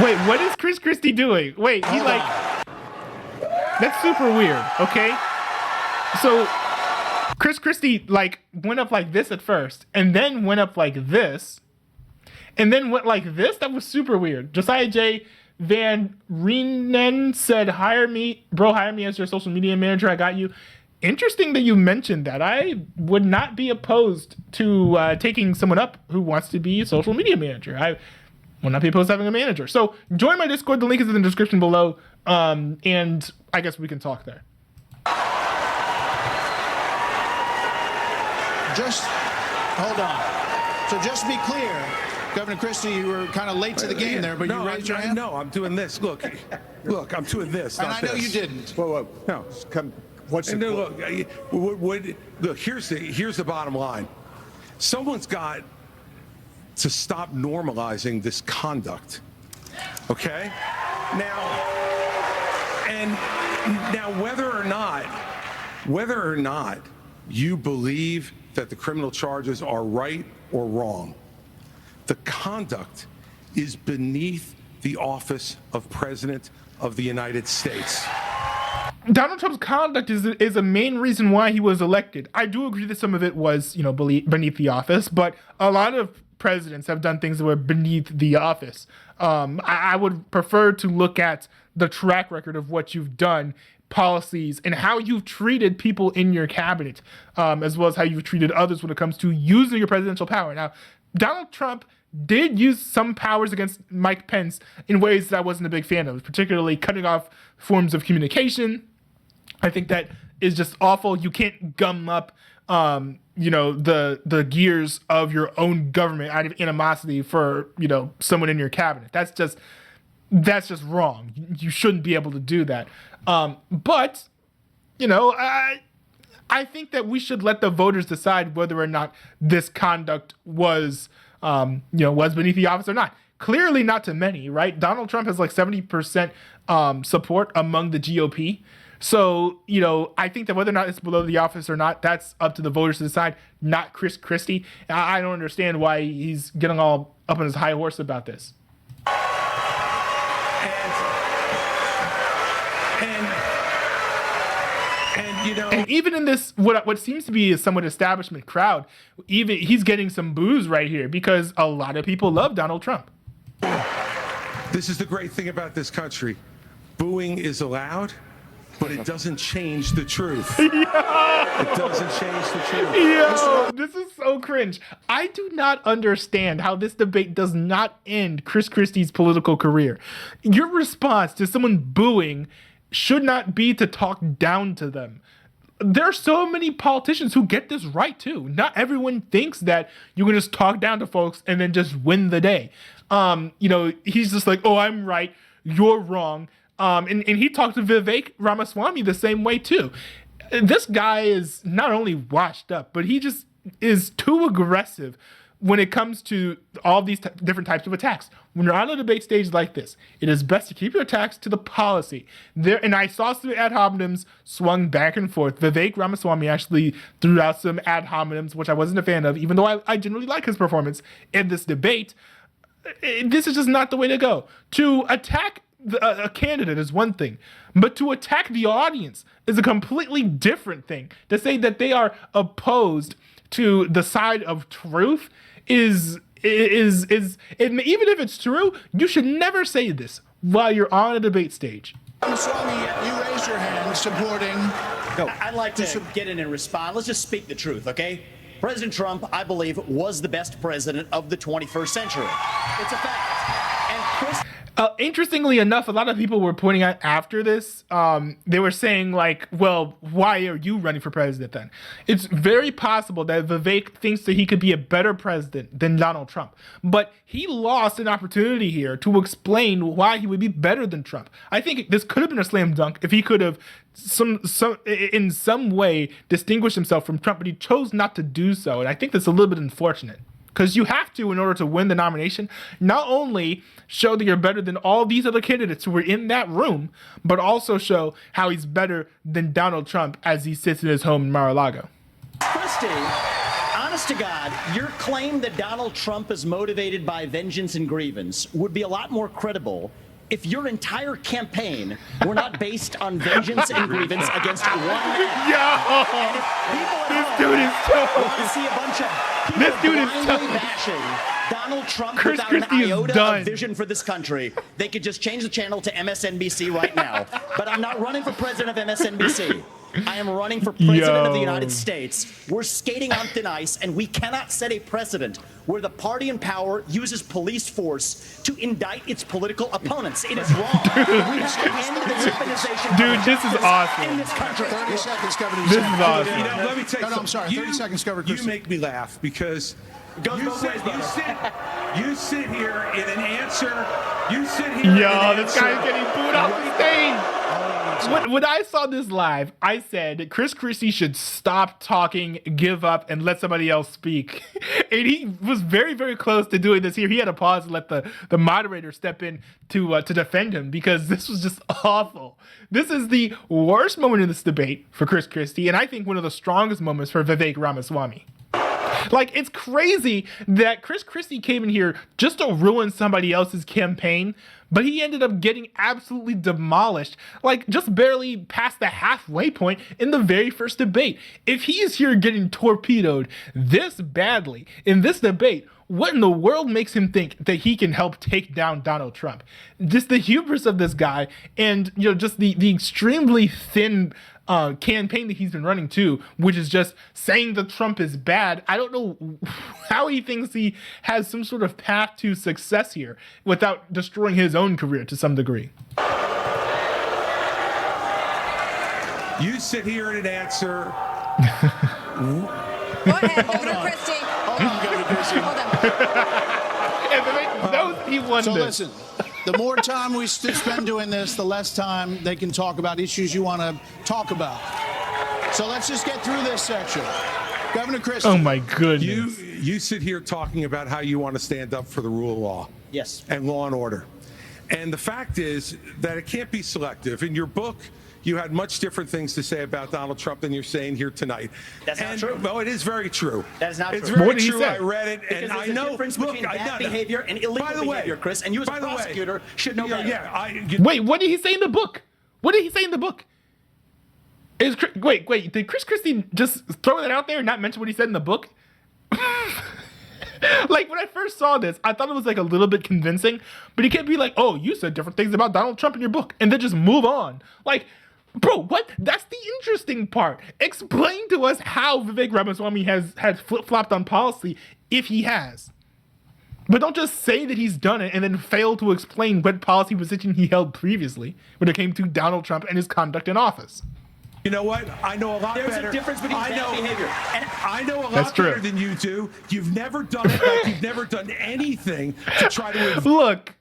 Wait, what is Chris Christie doing? Wait, that's super weird, okay? So Chris Christie went up like this at first, and then went up like this, and then went like this. That was super weird. Josiah J. Van Reenen said, hire me as your social media manager. I got you. Interesting that you mentioned that. I would not be opposed to taking someone up who wants to be a social media manager. I would not be opposed to having a manager. So join my Discord. The link is in the description below, and I guess we can talk there. Just hold on. So just to be clear, Governor Christie, you were kind of late to the game there, but you raised your hand? No, I'm doing this. Look, I'm doing this. And I know you didn't. Whoa. No. What's the look, here's the bottom line. Someone's got to stop normalizing this conduct. Okay? Now whether or not you believe that the criminal charges are right or wrong, the conduct is beneath the office of President of the United States. Donald Trump's conduct is a main reason why he was elected. I do agree that some of it was, beneath the office, but a lot of presidents have done things that were beneath the office. I would prefer to look at the track record of what you've done, policies, and how you've treated people in your cabinet, as well as how you've treated others when it comes to using your presidential power. Now, Donald Trump did use some powers against Mike Pence in ways that I wasn't a big fan of, particularly cutting off forms of communication, I think that is just awful. You can't gum up, the gears of your own government out of animosity for, someone in your cabinet. That's just wrong. You shouldn't be able to do that. But I think that we should let the voters decide whether or not this conduct was beneath the office or not. Clearly not to many, right? Donald Trump has like 70% support among the GOP. So, I think that whether or not it's below the office or not, that's up to the voters to decide, not Chris Christie. I don't understand why he's getting all up on his high horse about this. And even in this, what seems to be a somewhat establishment crowd, even he's getting some boos right here because a lot of people love Donald Trump. This is the great thing about this country. Booing is allowed, but it doesn't change the truth. It doesn't change the truth. Yo, this is so cringe. I do not understand how this debate does not end Chris Christie's political career. Your response to someone booing should not be to talk down to them. There are so many politicians who get this right too. Not everyone thinks that you can just talk down to folks and then just win the day. He's just like, oh, I'm right, you're wrong. And he talked to Vivek Ramaswamy the same way too. This guy is not only washed up, but he just is too aggressive when it comes to all these different types of attacks. When you're on a debate stage like this, it is best to keep your attacks to the policy. And I saw some ad hominems swung back and forth. Vivek Ramaswamy actually threw out some ad hominems, which I wasn't a fan of, even though I generally like his performance in this debate. This is just not the way to go. To attack a candidate is one thing, but to attack the audience is a completely different thing. To say that they are opposed to the side of truth is even if it's true, you should never say this while you're on a debate stage. Swami, you raised your hand supporting. I'd like to get in and respond. Let's just speak the truth, okay? President Trump, I believe, was the best president of the 21st century. It's a fact. And Chris. Interestingly enough, a lot of people were pointing out after this, they were saying like, well, why are you running for president then? It's very possible that Vivek thinks that he could be a better president than Donald Trump, but he lost an opportunity here to explain why he would be better than Trump. I think this could have been a slam dunk if he could have in some way distinguished himself from Trump, but he chose not to do so. And I think that's a little bit unfortunate. Because you have to, in order to win the nomination, not only show that you're better than all these other candidates who were in that room, but also show how he's better than Donald Trump as he sits in his home in Mar-a-Lago. Christie, honest to God, your claim that Donald Trump is motivated by vengeance and grievance would be a lot more credible if your entire campaign were not based on vengeance and grievance against one man. Yo! This dude is tough. Want to see a bunch of people blindly bashing Donald Trump without an iota of vision for this country. They could just change the channel to MSNBC right now. But I'm not running for president of MSNBC. I am running for president of the United States. We're skating on thin ice, and we cannot set a precedent where the party in power uses police force to indict its political opponents. It is wrong. We have to end the weaponization Dude, this is awesome. in this country. 30 seconds, Governor. This is awesome. Let me tell you something. I'm sorry. 30 seconds, Governor. You make me laugh because you sit here in an answer. You sit here. Yo, this guy's getting booed off the stage. When I saw this live, I said Chris Christie should stop talking, give up, and let somebody else speak. And he was very, very close to doing this here. He had to pause and let the moderator step in to defend him because this was just awful. This is the worst moment in this debate for Chris Christie, and I think one of the strongest moments for Vivek Ramaswamy. Like, it's crazy that Chris Christie came in here just to ruin somebody else's campaign, but he ended up getting absolutely demolished, like just barely past the halfway point in the very first debate. If he is here getting torpedoed this badly in this debate, what in the world makes him think that he can help take down Donald Trump? Just the hubris of this guy and, just the extremely thin campaign that he's been running too, which is just saying that Trump is bad. I don't know how he thinks he has some sort of path to success here without destroying his own career to some degree. You sit here and answer. Go ahead, Governor Christie. Hold on, Governor Christie. He won So this. listen, the more time we spend doing this, the less time they can talk about issues you want to talk about. So let's just get through this section. Governor Christie. Oh my goodness. You sit here talking about how you want to stand up for the rule of law. Yes. And law and order. And the fact is that it can't be selective. In your book, you had much different things to say about Donald Trump than you're saying here tonight. That's not true. Well, it is very true. That is not it's true. very What did he true. say? I read it, Because and there's I a know. difference Look, between bad no. behavior and illegal By the way, behavior, Chris. And you as a by the way, prosecutor should know better. Wait, what did he say in the book? What did he say in the book? Wait, did Chris Christie just throw that out there and not mention what he said in the book? Like, when I first saw this, I thought it was like a little bit convincing, but he can't be like, oh, you said different things about Donald Trump in your book, and then just move on. Like, bro, what? That's the interesting part. Explain to us how Vivek Ramaswamy has flip-flopped on policy, if he has. But don't just say that he's done it and then fail to explain what policy position he held previously when it came to Donald Trump and his conduct in office. You know what? I know a lot better. There's a difference between bad behavior. And I know a That's lot true. better than you do. You've never done it like you've never done anything to try to... Look,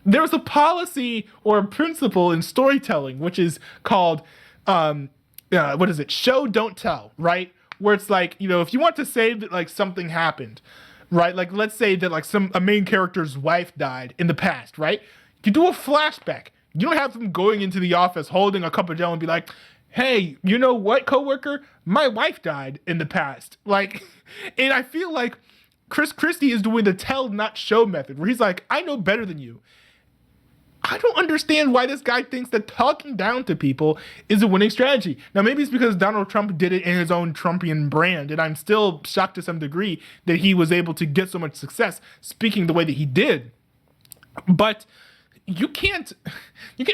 there's a policy or a principle in storytelling, which is called, what is it? Show, don't tell, right? Where it's like, you know, if you want to say that like something happened, right? Like, let's say that like a main character's wife died in the past, right? You do a flashback. You don't have them going into the office holding a cup of Jello and be like, hey, you know what, coworker? My wife died in the past. Like, and I feel like Chris Christie is doing the tell, not show method, where he's like, I know better than you. I don't understand why this guy thinks that talking down to people is a winning strategy. Now, maybe it's because Donald Trump did it in his own Trumpian brand, and I'm still shocked to some degree that he was able to get so much success speaking the way that he did. But you can't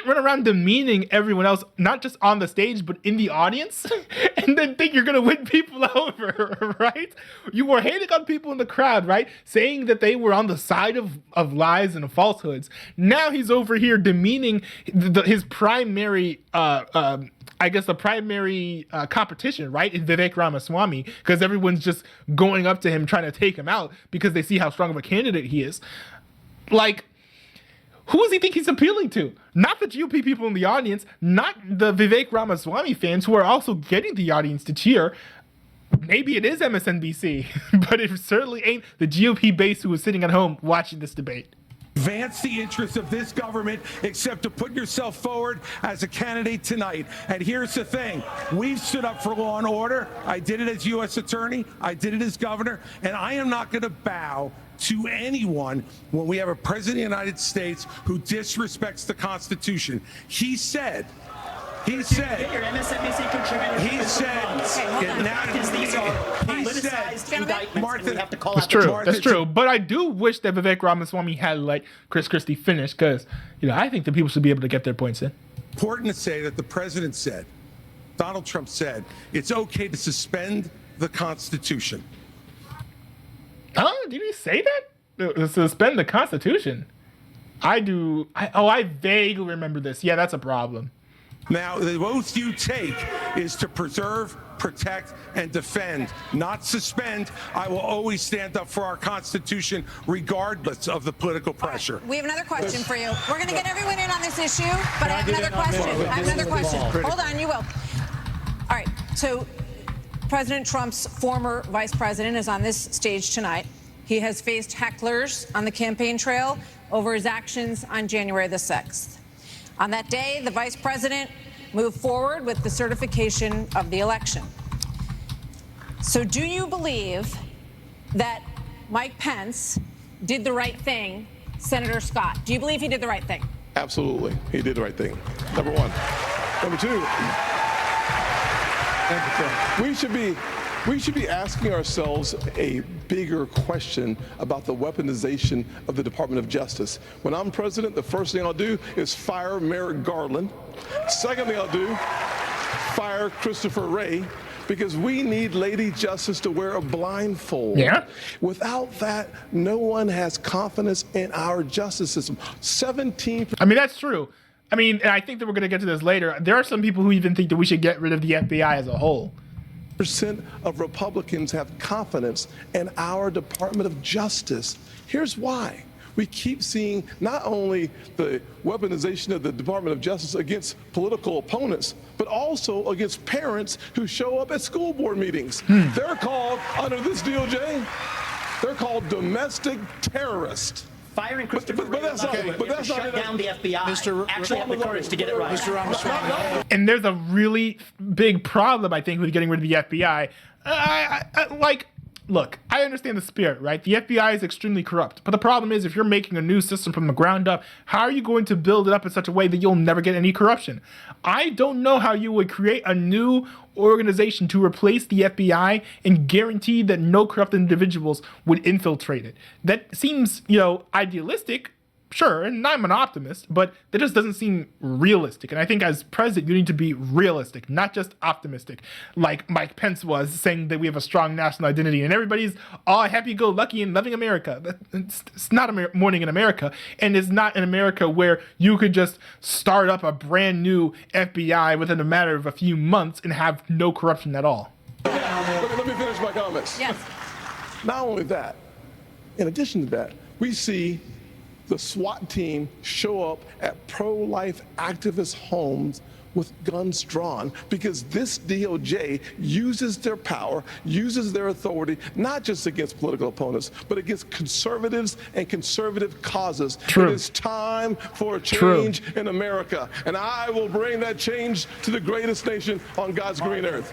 run around demeaning everyone else, not just on the stage, but in the audience, and then think you're going to win people over, right? You were hating on people in the crowd, right? Saying that they were on the side of lies and falsehoods. Now he's over here demeaning his primary, the primary competition, right? Is Vivek Ramaswamy, because everyone's just going up to him trying to take him out because they see how strong of a candidate he is. Like, who does he think he's appealing to? Not the GOP people in the audience, not the Vivek Ramaswamy fans who are also getting the audience to cheer. Maybe it is MSNBC, but it certainly ain't the GOP base who is sitting at home watching this debate. Advance the interests of this government except to put yourself forward as a candidate tonight. And here's the thing. We've stood up for law and order. I did it as U.S. attorney. I did it as governor. And I am not going to bow to anyone when we have a president of the United States who disrespects the Constitution. He said, your MSNBC contributor. he said, these are politicized indictments, and we have to call That's out the true. charges. That's true. But I do wish that Vivek Ramaswamy had let Chris Christie finish, because I think that people should be able to get their points in. Important to say that the president said, Donald Trump said, it's okay to suspend the Constitution. Huh? Did he say that? Suspend the Constitution? I do. I vaguely remember this. Yeah, that's a problem. Now, the oath you take is to preserve, protect, and defend, not suspend. I will always stand up for our Constitution, regardless of the political pressure. We have another question for you. We're going to get everyone in on this issue, but I have another question. Hold on, you will. All right, so President Trump's former vice president is on this stage tonight. He has faced hecklers on the campaign trail over his actions on January the 6th. On that day, the vice president moved forward with the certification of the election. So do you believe that Mike Pence did the right thing, Senator Scott? Do you believe he did the right thing? Absolutely. He did the right thing. Number one. Number two, we should be asking ourselves a bigger question about the weaponization of the Department of Justice. When I'm president, the first thing I'll do is fire Merrick Garland. Second thing I'll do, fire Christopher Wray, because we need Lady Justice to wear a blindfold. Yeah. Without that, no one has confidence in our justice system. 17%. I mean, that's true. I mean, and I think that we're going to get to this later. There are some people who even think that we should get rid of the FBI as a whole. Percent of Republicans have confidence in our Department of Justice. Here's why. We keep seeing not only the weaponization of the Department of Justice against political opponents, but also against parents who show up at school board meetings. They're called, under this DOJ, they're called domestic terrorists. Firing Christopher Wray to shut down the FBI. Actually have the courage to get it right. Mr. Ramaswamy. And there's a really big problem, I think, with getting rid of the FBI. Look, I understand the spirit, right? The FBI is extremely corrupt. But the problem is, if you're making a new system from the ground up, how are you going to build it up in such a way that you'll never get any corruption? I don't know how you would create a new organization to replace the FBI and guarantee that no corrupt individuals would infiltrate it. That seems, idealistic. Sure, and I'm an optimist, but that just doesn't seem realistic. And I think as president, you need to be realistic, not just optimistic, like Mike Pence was, saying that we have a strong national identity and everybody's all happy-go-lucky and loving America. It's not a morning in America, and it's not in America where you could just start up a brand new FBI within a matter of a few months and have no corruption at all. Let me finish my comments. Yes. Not only that, in addition to that, we see the SWAT team show up at pro-life activist homes with guns drawn because this DOJ uses their power, uses their authority, not just against political opponents, but against conservatives and conservative causes. True. It is time for a change in America, and I will bring that change to the greatest nation on God's green earth.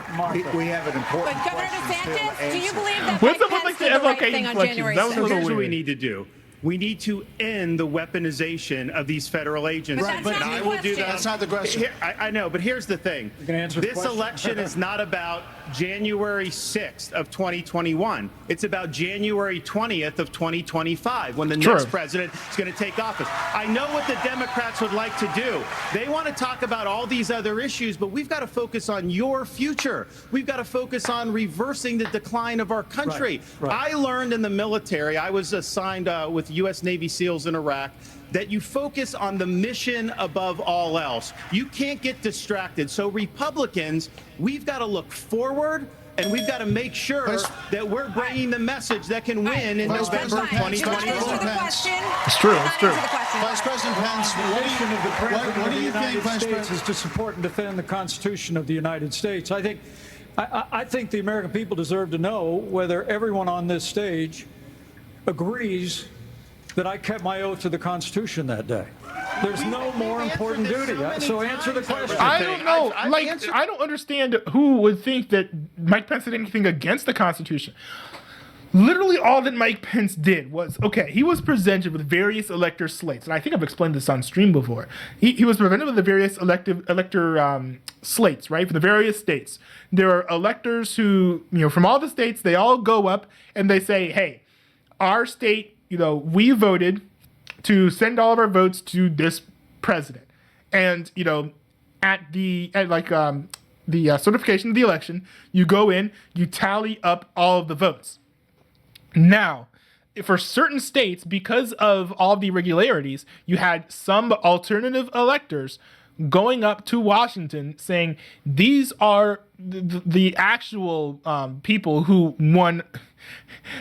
We have an important But Governor DeSantis, do you believe that What's Mike up with, Pence the did the right MLK thing on inflections? January That was a 6th? little Here's what we weird. need to do. We need to end the weaponization of these federal agents. But that's not I the will do question. that. That's not the question. I know, but here's the thing. You can answer the This question. election is not about January 6th of 2021. It's about January 20th of 2025 when the True. next president is going to take office. I know what the Democrats would like to do. They want to talk about all these other issues, but we've got to focus on your future. We've got to focus on reversing the decline of our country. Right. I learned in the military, I was assigned with U.S. Navy SEALs in Iraq, that you focus on the mission above all else. You can't get distracted. So Republicans, we've got to look forward, and we've got to make sure that we're bringing the message that can win in November 2024. It's true. It's true. Vice President Pence, The mission of the President what of do the you think, United Vice States President? is to support and defend the Constitution of the United States. I think the American people deserve to know whether everyone on this stage agrees that I kept my oath to the Constitution that day. There's no more important duty. So answer the question. I don't know. I don't understand who would think that Mike Pence did anything against the Constitution. Literally all that Mike Pence did was, okay, he was presented with various elector slates. And I think I've explained this on stream before. He was presented with the various elector slates, right, for the various states. There are electors who, from all the states, they all go up and they say, hey, our state, we voted to send all of our votes to this president. And, at the certification of the election, you go in, you tally up all of the votes. Now, for certain states, because of all the irregularities, you had some alternative electors going up to Washington saying, these are the actual people who won,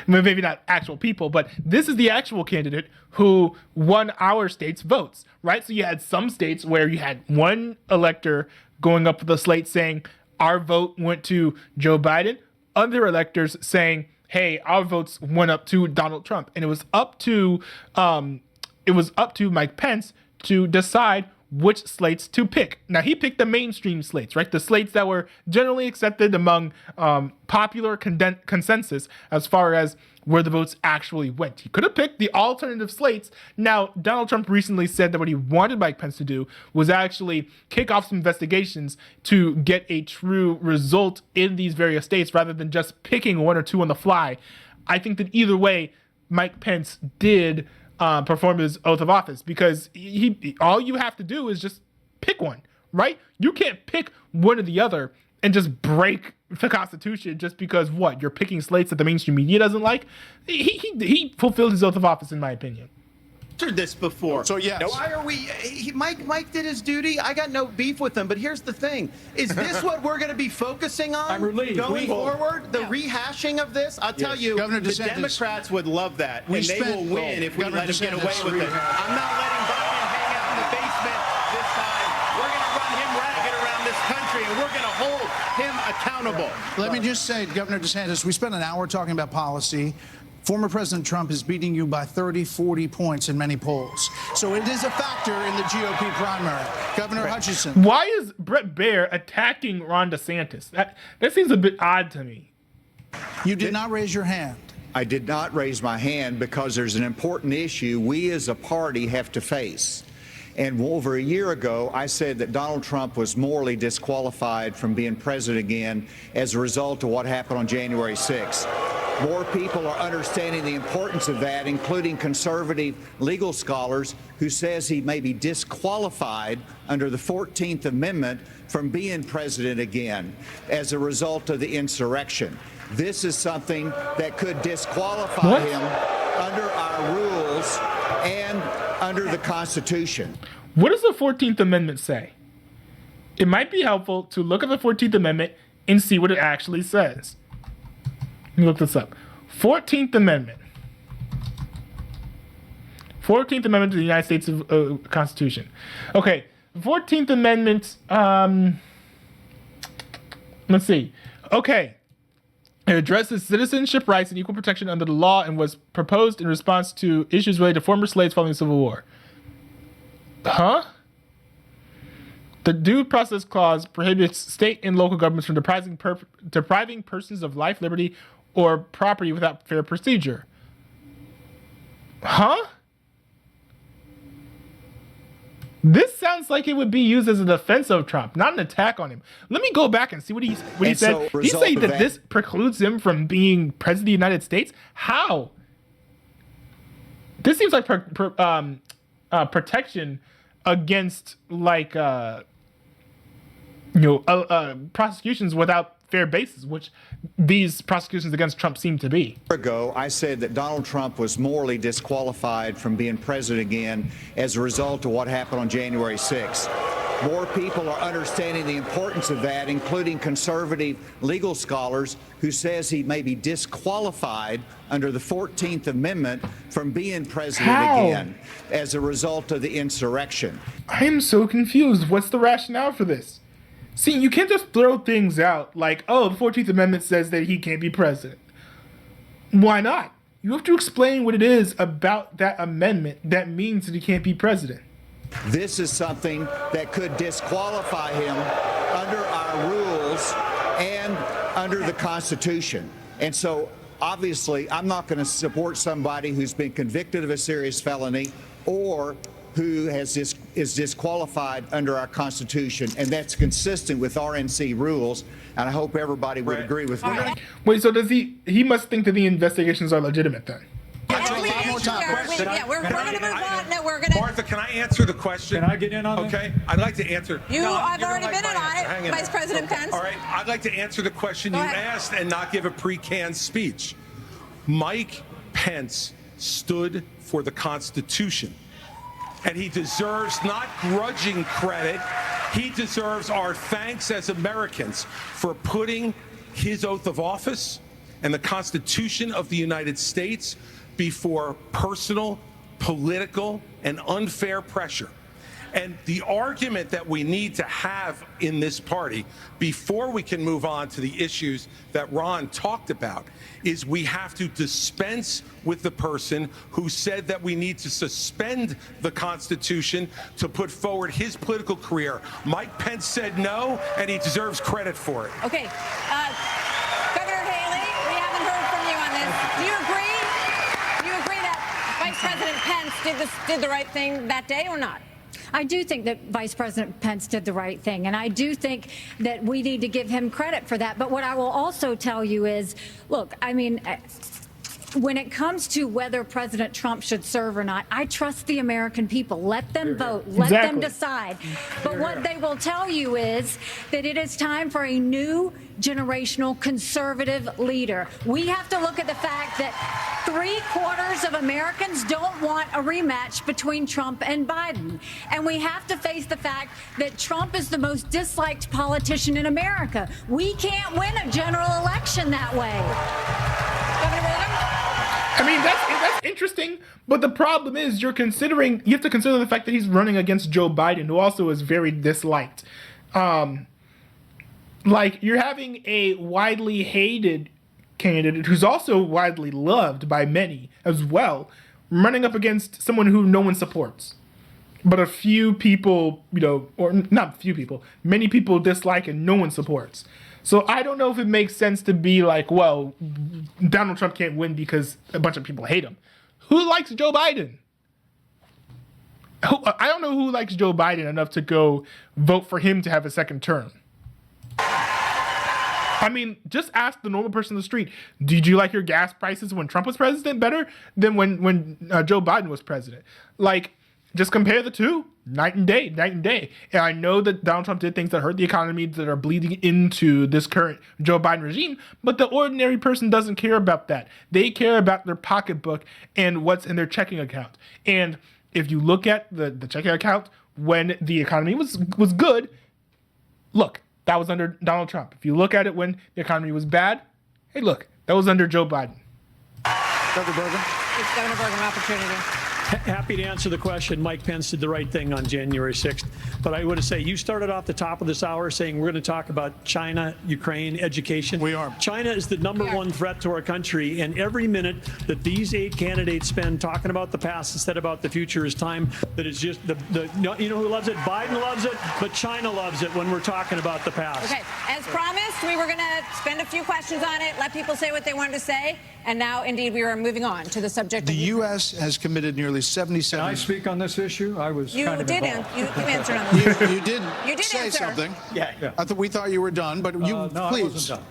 maybe not actual people, but this is the actual candidate who won our state's votes, right? So you had some states where you had one elector going up the slate saying, our vote went to Joe Biden, other electors saying, hey, our votes went up to Donald Trump. And it was up to Mike Pence to decide which slates to pick. Now, he picked the mainstream slates, right? The slates that were generally accepted among popular consensus as far as where the votes actually went. He could have picked the alternative slates. Now, Donald Trump recently said that what he wanted Mike Pence to do was actually kick off some investigations to get a true result in these various states rather than just picking one or two on the fly. I think that either way, Mike Pence did perform his oath of office because all you have to do is just pick one, right? You can't pick one or the other and just break the Constitution just because you're picking slates that the mainstream media doesn't like. He fulfilled his oath of office, in my opinion. answered this before. So, yes. Why are we? Mike did his duty. I got no beef with him. But here's the thing: is this what we're going to be focusing on I'm relieved. going forward? The rehashing of this? I'll tell you, Governor the DeSantis, Democrats would love that, and they will win if we Governor let him get DeSantis, away with it. I'm not letting Biden hang out in the basement this time. We're going to run him ragged around this country, and we're going to hold him accountable. Let me just say, Governor DeSantis, we spent an hour talking about policy. Former President Trump is beating you by 30, 40 points in many polls. So it is a factor in the GOP primary. Governor Hutchinson. Why is Brett Baer attacking Ron DeSantis? That seems a bit odd to me. You did not raise your hand. I did not raise my hand because there's an important issue we as a party have to face. And over a year ago, I said that Donald Trump was morally disqualified from being president again as a result of what happened on January 6th. More people are understanding the importance of that, including conservative legal scholars who says he may be disqualified under the 14th Amendment from being president again as a result of the insurrection. This is something that could disqualify him under our rules and under the Constitution. What does the 14th Amendment say? It might be helpful to look at the 14th Amendment and see what it actually says. Let me look this up. 14th Amendment. 14th Amendment to the United States Constitution. Okay, 14th Amendment, let's see. Okay. It addresses citizenship rights and equal protection under the law and was proposed in response to issues related to former slaves following the Civil War. Huh? The Due Process Clause prohibits state and local governments from depriving persons of life, liberty, or property without fair procedure. Huh? This sounds like it would be used as a defense of Trump, not an attack on him. Let me go back and see what he said. He said that this precludes him from being president of the United States. How? This seems like protection against prosecutions without fair basis, which these prosecutions against Trump seem to be. A year ago, I said that Donald Trump was morally disqualified from being president again as a result of what happened on January 6th. More people are understanding the importance of that, including conservative legal scholars who says he may be disqualified under the 14th Amendment from being president again as a result of the insurrection. I am so confused. What's the rationale for this? See, you can't just throw things out like, oh, the 14th Amendment says that he can't be president. Why not? You have to explain what it is about that amendment that means that he can't be president. This is something that could disqualify him under our rules and under the Constitution. And so, obviously, I'm not going to support somebody who's been convicted of a serious felony or who is disqualified under our Constitution, and that's consistent with RNC rules, and I hope everybody would agree with me. Wait, so does he must think that the investigations are legitimate then? Martha, can I answer the question? Can I get in on that? Okay, I'd like to answer. I've already been in on it, Vice President Pence. All right, I'd like to answer the question you asked and not give a pre-canned speech. Mike Pence stood for the Constitution. And he deserves not grudging credit. He deserves our thanks as Americans for putting his oath of office and the Constitution of the United States before personal, political, and unfair pressure. And the argument that we need to have in this party before we can move on to the issues that Ron talked about is we have to dispense with the person who said that we need to suspend the Constitution to put forward his political career. Mike Pence said no, and he deserves credit for it. Okay. Governor Haley, we haven't heard from you on this. Do you agree? Do you agree that Vice President Pence did the right thing that day or not? I do think that Vice President Pence did the right thing, and I do think that we need to give him credit for that. But what I will also tell you is, look, I mean, when it comes to whether President Trump should serve or not, I trust the American people. Let them vote. Let them decide. But what they will tell you is that it is time for a new generational conservative leader. We have to look at the fact that 3/4 of Americans don't want a rematch between Trump and Biden. And we have to face the fact that Trump is the most disliked politician in America. We can't win a general election that way. I mean, that's interesting, but the problem is you have to consider the fact that he's running against Joe Biden, who also is very disliked. Like, you're having a widely hated candidate who's also widely loved by many as well, running up against someone who no one supports. But a few people, or not a few people, many people dislike and no one supports. So I don't know if it makes sense to be like, well, Donald Trump can't win because a bunch of people hate him. Who likes Joe Biden? I don't know who likes Joe Biden enough to go vote for him to have a second term. I mean, just ask the normal person on the street. Did you like your gas prices when Trump was president better than when Joe Biden was president? Like, just compare the two. Night and day. And I know that Donald Trump did things that hurt the economy that are bleeding into this current Joe Biden regime, but the ordinary person doesn't care about that. They care about their pocketbook and what's in their checking account. And if you look at the checking account when the economy was good, look, that was under Donald Trump. If you look at it when the economy was bad, hey, look, that was under Joe Biden. Governor Bergen. It's Governor Bergen, opportunity. Happy to answer the question. Mike Pence did the right thing on January 6th. But I would say you started off the top of this hour saying we're going to talk about China, Ukraine, education. We are. China is the number one threat to our country. And every minute that these 8 candidates spend talking about the past instead about the future is time that is just you know who loves it? Biden loves it, but China loves it when we're talking about the past. Okay. As promised, we were going to spend a few questions on it, let people say what they wanted to say. And now, indeed, we are moving on to the subject. The U.S. has committed nearly 77. Can I speak on this issue? I was kind of involved. You answered on this. You did say answer. something. Yeah. We thought you were done, but you No, please. I wasn't done.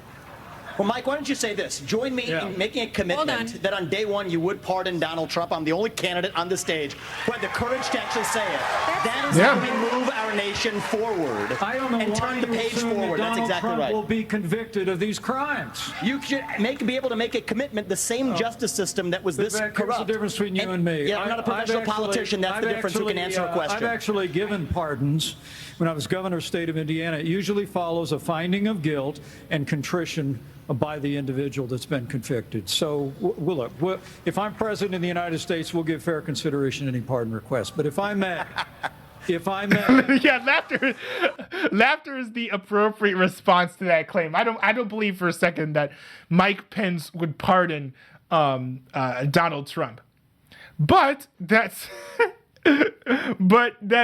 Well, Mike, why don't you say this? Join me in making a commitment that on day one you would pardon Donald Trump. I'm the only candidate on the stage who had the courage to actually say it. That is how we move our nation forward. I don't know and why turn the you page assume forward. that That's Donald exactly Trump right. will be convicted of these crimes. You should be able to make a commitment. The same justice system that was this Vivek, corrupt. Here's the difference between you and me. Yeah, I'm not a professional politician. That's the difference. Who can answer a question? I've actually given pardons when I was governor of the state of Indiana. It usually follows a finding of guilt and contrition by the individual that's been convicted. So, look, if I'm president of the United States, we'll give fair consideration to any pardon request. But if I may, yeah, laughter is the appropriate response to that claim. I don't believe for a second that Mike Pence would pardon Donald Trump. But that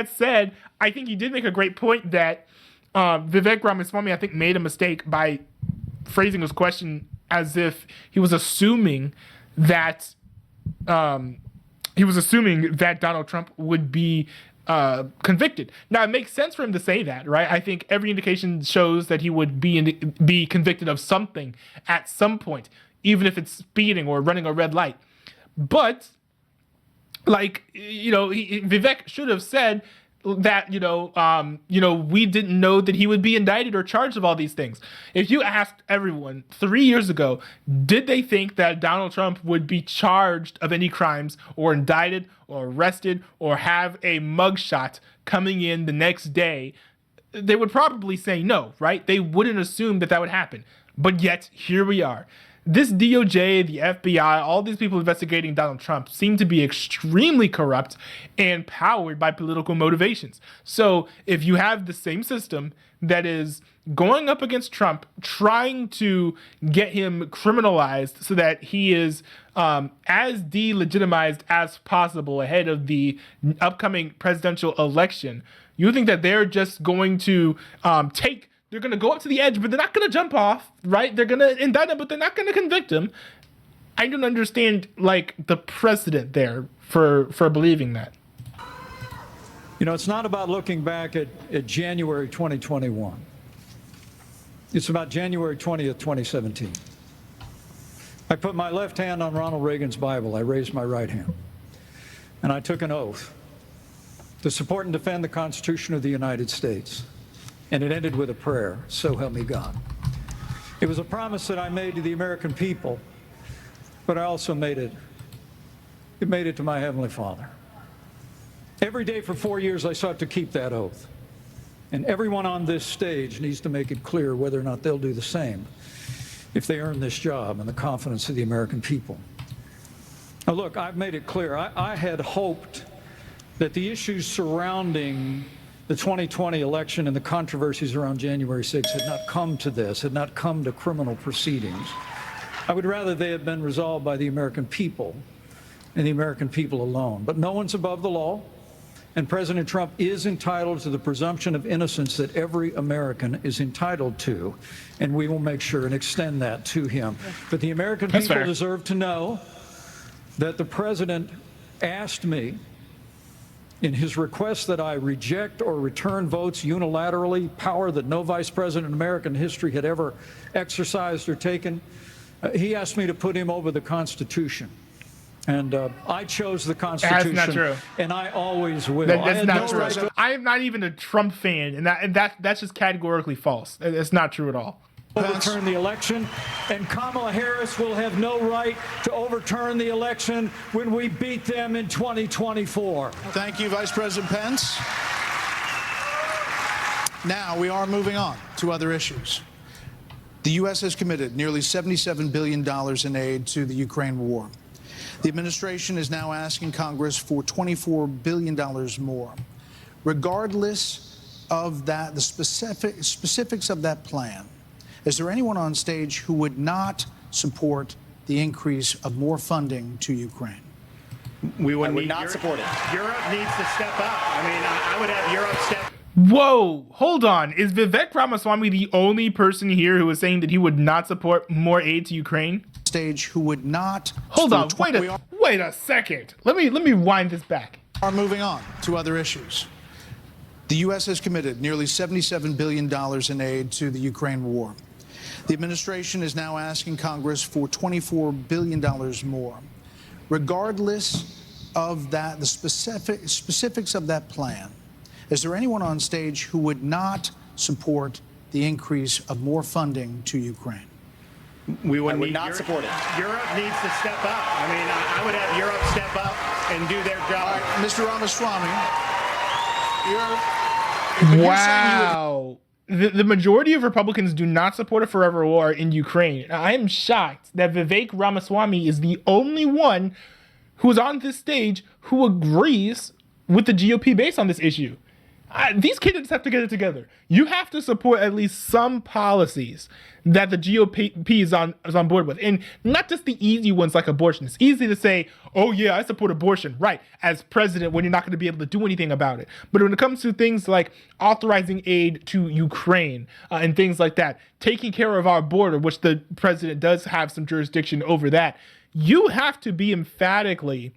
said, I think he did make a great point that Vivek Ramaswamy, I think, made a mistake by phrasing his question as if he was assuming that Donald Trump would be convicted. Now, it makes sense for him to say that, right? I think every indication shows that he would be convicted of something at some point, even if it's speeding or running a red light. But, Vivek should have said that, we didn't know that he would be indicted or charged of all these things. If you asked everyone 3 years ago, did they think that Donald Trump would be charged of any crimes or indicted or arrested or have a mugshot coming in the next day, they would probably say no, right? They wouldn't assume that would happen. But yet, here we are. This DOJ, the FBI, all these people investigating Donald Trump seem to be extremely corrupt and powered by political motivations. So if you have the same system that is going up against Trump, trying to get him criminalized so that he is as delegitimized as possible ahead of the upcoming presidential election, you think that they're just going to they're going to go up to the edge, but they're not going to jump off, right? They're going to indict him, but they're not going to convict him. I don't understand, the precedent there for believing that. It's not about looking back at January 2021. It's about January 20th, 2017. I put my left hand on Ronald Reagan's Bible. I raised my right hand. And I took an oath to support and defend the Constitution of the United States. And it ended with a prayer, so help me God. It was a promise that I made to the American people, but I also made it to my Heavenly Father. Every day for 4 years, I sought to keep that oath. And everyone on this stage needs to make it clear whether or not they'll do the same if they earn this job and the confidence of the American people. Now, look, I've made it clear. I had hoped that the issues surrounding the 2020 election and the controversies around January 6th had not come to this, had not come to criminal proceedings. I would rather they had been resolved by the American people and the American people alone. But no one's above the law, and President Trump is entitled to the presumption of innocence that every American is entitled to, and we will make sure and extend that to him. But the American people deserve to know that the president asked me in his request that I reject or return votes unilaterally, power that no vice president in American history had ever exercised or taken. He asked me to put him over the Constitution. And I chose the Constitution. That's not true. And I always will. That's not true. I am not even a Trump fan, and that's just categorically false. It's not true at all. Overturn the election, and Kamala Harris will have no right to overturn the election when we beat them in 2024. Thank you, Vice President Pence. Now we are moving on to other issues. The U.S. has committed nearly $77 billion in aid to the Ukraine war. The administration is now asking Congress for $24 billion more. Regardless of that, the specifics of that plan, is there anyone on stage who would not support the increase of more funding to Ukraine? We would not support it. Europe needs to step up. I mean, I would have Europe step. Whoa, hold on. Is Vivek Ramaswamy the only person here who is saying that he would not support more aid to Ukraine? Stage who would not. Hold on, wait a second. Let me wind this back. Are moving on to other issues. The U.S. has committed nearly $77 billion in aid to the Ukraine war. The administration is now asking Congress for $24 billion more. Regardless of that, the specifics of that plan, is there anyone on stage who would not support the increase of more funding to Ukraine? We would not support it. Europe needs to step up. I mean, I would have Europe step up and do their job. All right, Mr. Ramaswamy, Wow. The majority of Republicans do not support a forever war in Ukraine. I am shocked that Vivek Ramaswamy is the only one who's on this stage who agrees with the GOP base on this issue. These candidates have to get it together. You have to support at least some policies that the GOP is on board with. And not just the easy ones like abortion. It's easy to say, oh yeah, I support abortion, right, as president when you're not going to be able to do anything about it. But when it comes to things like authorizing aid to Ukraine and things like that, taking care of our border, which the president does have some jurisdiction over that, you have to be emphatically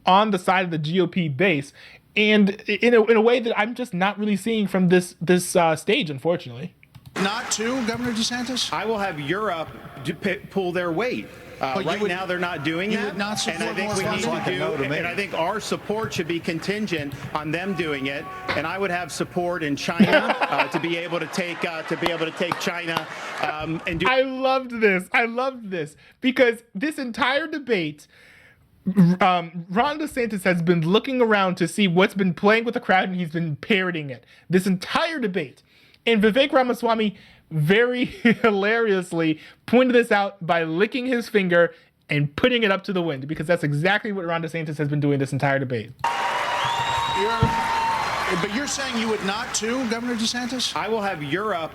on the side of the GOP base. And in a way that I'm just not really seeing from this stage, unfortunately. Not to Governor DeSantis? I will have Europe pull their weight. Right now, they're not doing that. You would not support and I think more we need funding? to do, and I think our support should be contingent on them doing it. And I would have support in China to be able to take China and do. I loved this because this entire debate, Ron DeSantis has been looking around to see what's been playing with the crowd, and he's been parroting it this entire debate. And Vivek Ramaswamy very hilariously pointed this out by licking his finger and putting it up to the wind, because that's exactly what Ron DeSantis has been doing this entire debate. But you're saying you would not too, Governor DeSantis? I will have Europe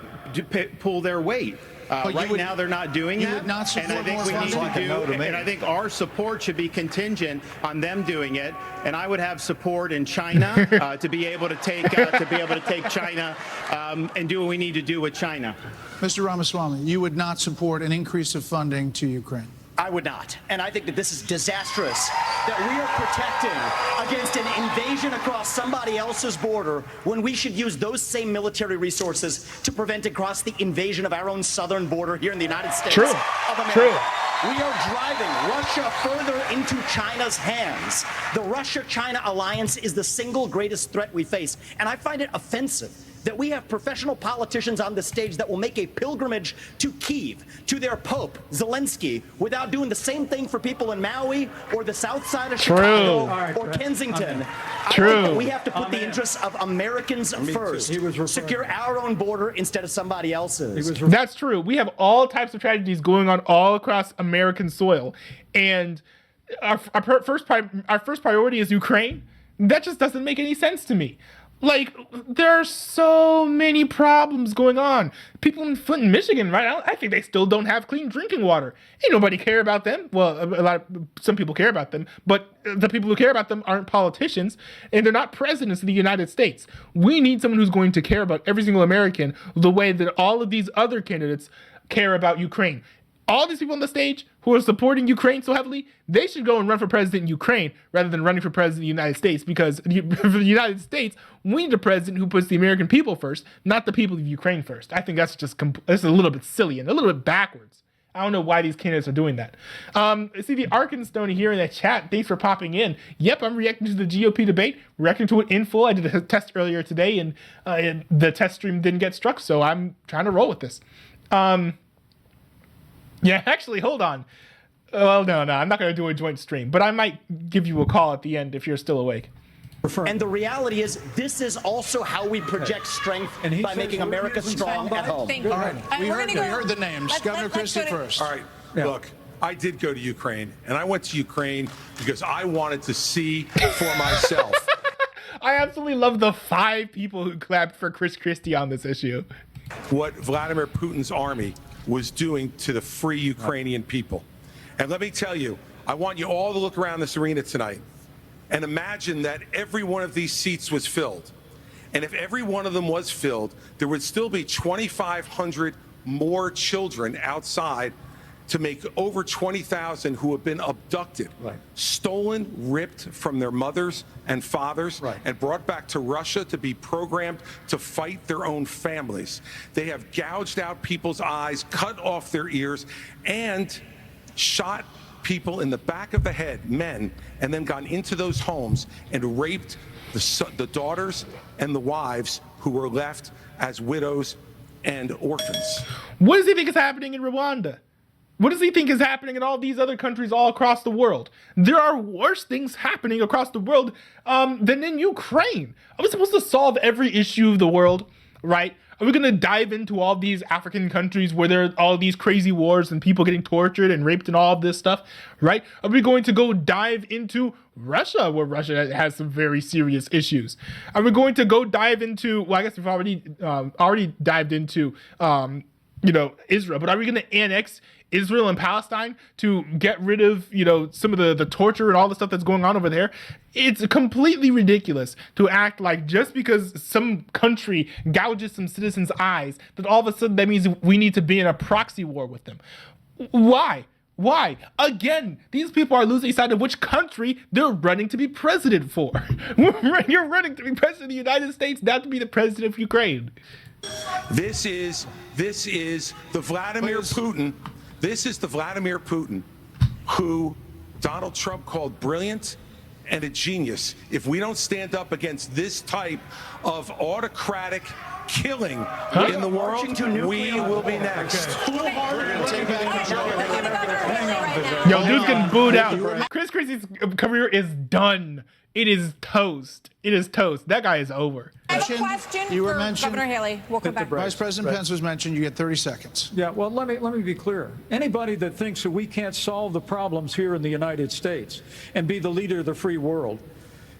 pull their weight. Right now, they're not doing that. You would not support and I think more we need funding? to do, and I think our support should be contingent on them doing it. And I would have support in China to be able to take China and do what we need to do with China. Mr. Ramaswamy, you would not support an increase of funding to Ukraine? I would not. And I think that this is disastrous, that we are protecting against an invasion across somebody else's border when we should use those same military resources to prevent across the invasion of our own southern border here in the United States of America. True. We are driving Russia further into China's hands. The Russia-China alliance is the single greatest threat we face. And I find it offensive that we have professional politicians on the stage that will make a pilgrimage to Kyiv, to their Pope, Zelensky, without doing the same thing for people in Maui or the south side of Chicago or Kensington. I think that we have to put the interests of Americans first. Secure our own border instead of somebody else's. That's true. We have all types of tragedies going on all across American soil. And our first priority is Ukraine. That just doesn't make any sense to me. Like, there are so many problems going on. People in Flint, Michigan, right? I think they still don't have clean drinking water. Ain't nobody care about them. Well, some people care about them, but the people who care about them aren't politicians, and they're not presidents of the United States. We need someone who's going to care about every single American the way that all of these other candidates care about Ukraine. All these people on the stage who are supporting Ukraine so heavily, they should go and run for president in Ukraine rather than running for president of the United States, because for the United States, we need a president who puts the American people first, not the people of Ukraine first. I think that's just that's a little bit silly and a little bit backwards. I don't know why these candidates are doing that. See the Arkansas here in the chat. Thanks for popping in. Yep, I'm reacting to the GOP debate, reacting to it in full. I did a test earlier today, and the test stream didn't get struck, so I'm trying to roll with this. Yeah, actually, hold on. Well, no, I'm not going to do a joint stream, but I might give you a call at the end if you're still awake. And the reality is, this is also how we project strength by making America strong at home. All right, we heard the names. Governor Christie first. All right, look, I did go to Ukraine, and I went to Ukraine because I wanted to see for myself. I absolutely love the 5 people who clapped for Chris Christie on this issue. What Vladimir Putin's army was doing to the free Ukrainian people. And let me tell you, I want you all to look around this arena tonight and imagine that every one of these seats was filled. And if every one of them was filled, there would still be 2,500 more children outside to make over 20,000 who have been abducted, stolen, ripped from their mothers and fathers, and brought back to Russia to be programmed to fight their own families. They have gouged out people's eyes, cut off their ears, and shot people in the back of the head, men, and then gone into those homes and raped the daughters and the wives who were left as widows and orphans. What does he think is happening in Rwanda? What does he think is happening in all these other countries all across the world? There are worse things happening across the world than in Ukraine. Are we supposed to solve every issue of the world, right? Are we going to dive into all these African countries where there are all these crazy wars and people getting tortured and raped and all of this stuff, right? Are we going to go dive into Russia, where Russia has some very serious issues? Are we going to go dive into, well, I guess we've already dived into, Israel, but are we going to annex Israel and Palestine to get rid of, some of the torture and all the stuff that's going on over there? It's completely ridiculous to act like just because some country gouges some citizens' eyes, that all of a sudden that means we need to be in a proxy war with them. Why? Why? Again, these people are losing sight of which country they're running to be president for. You're running to be president of the United States, not to be the president of Ukraine. This is the Vladimir Putin. This is the Vladimir Putin who Donald Trump called brilliant and a genius. If we don't stand up against this type of autocratic killing in the world, we will be next. Yo, dude's getting booed out. Chris Christie's career is done. It is toast. It is toast. That guy is over. I have a question you were for mentioned, Governor Haley. We'll come back. Vice President Pence was mentioned. You get 30 seconds. Yeah, well, let me be clear. Anybody that thinks that we can't solve the problems here in the United States and be the leader of the free world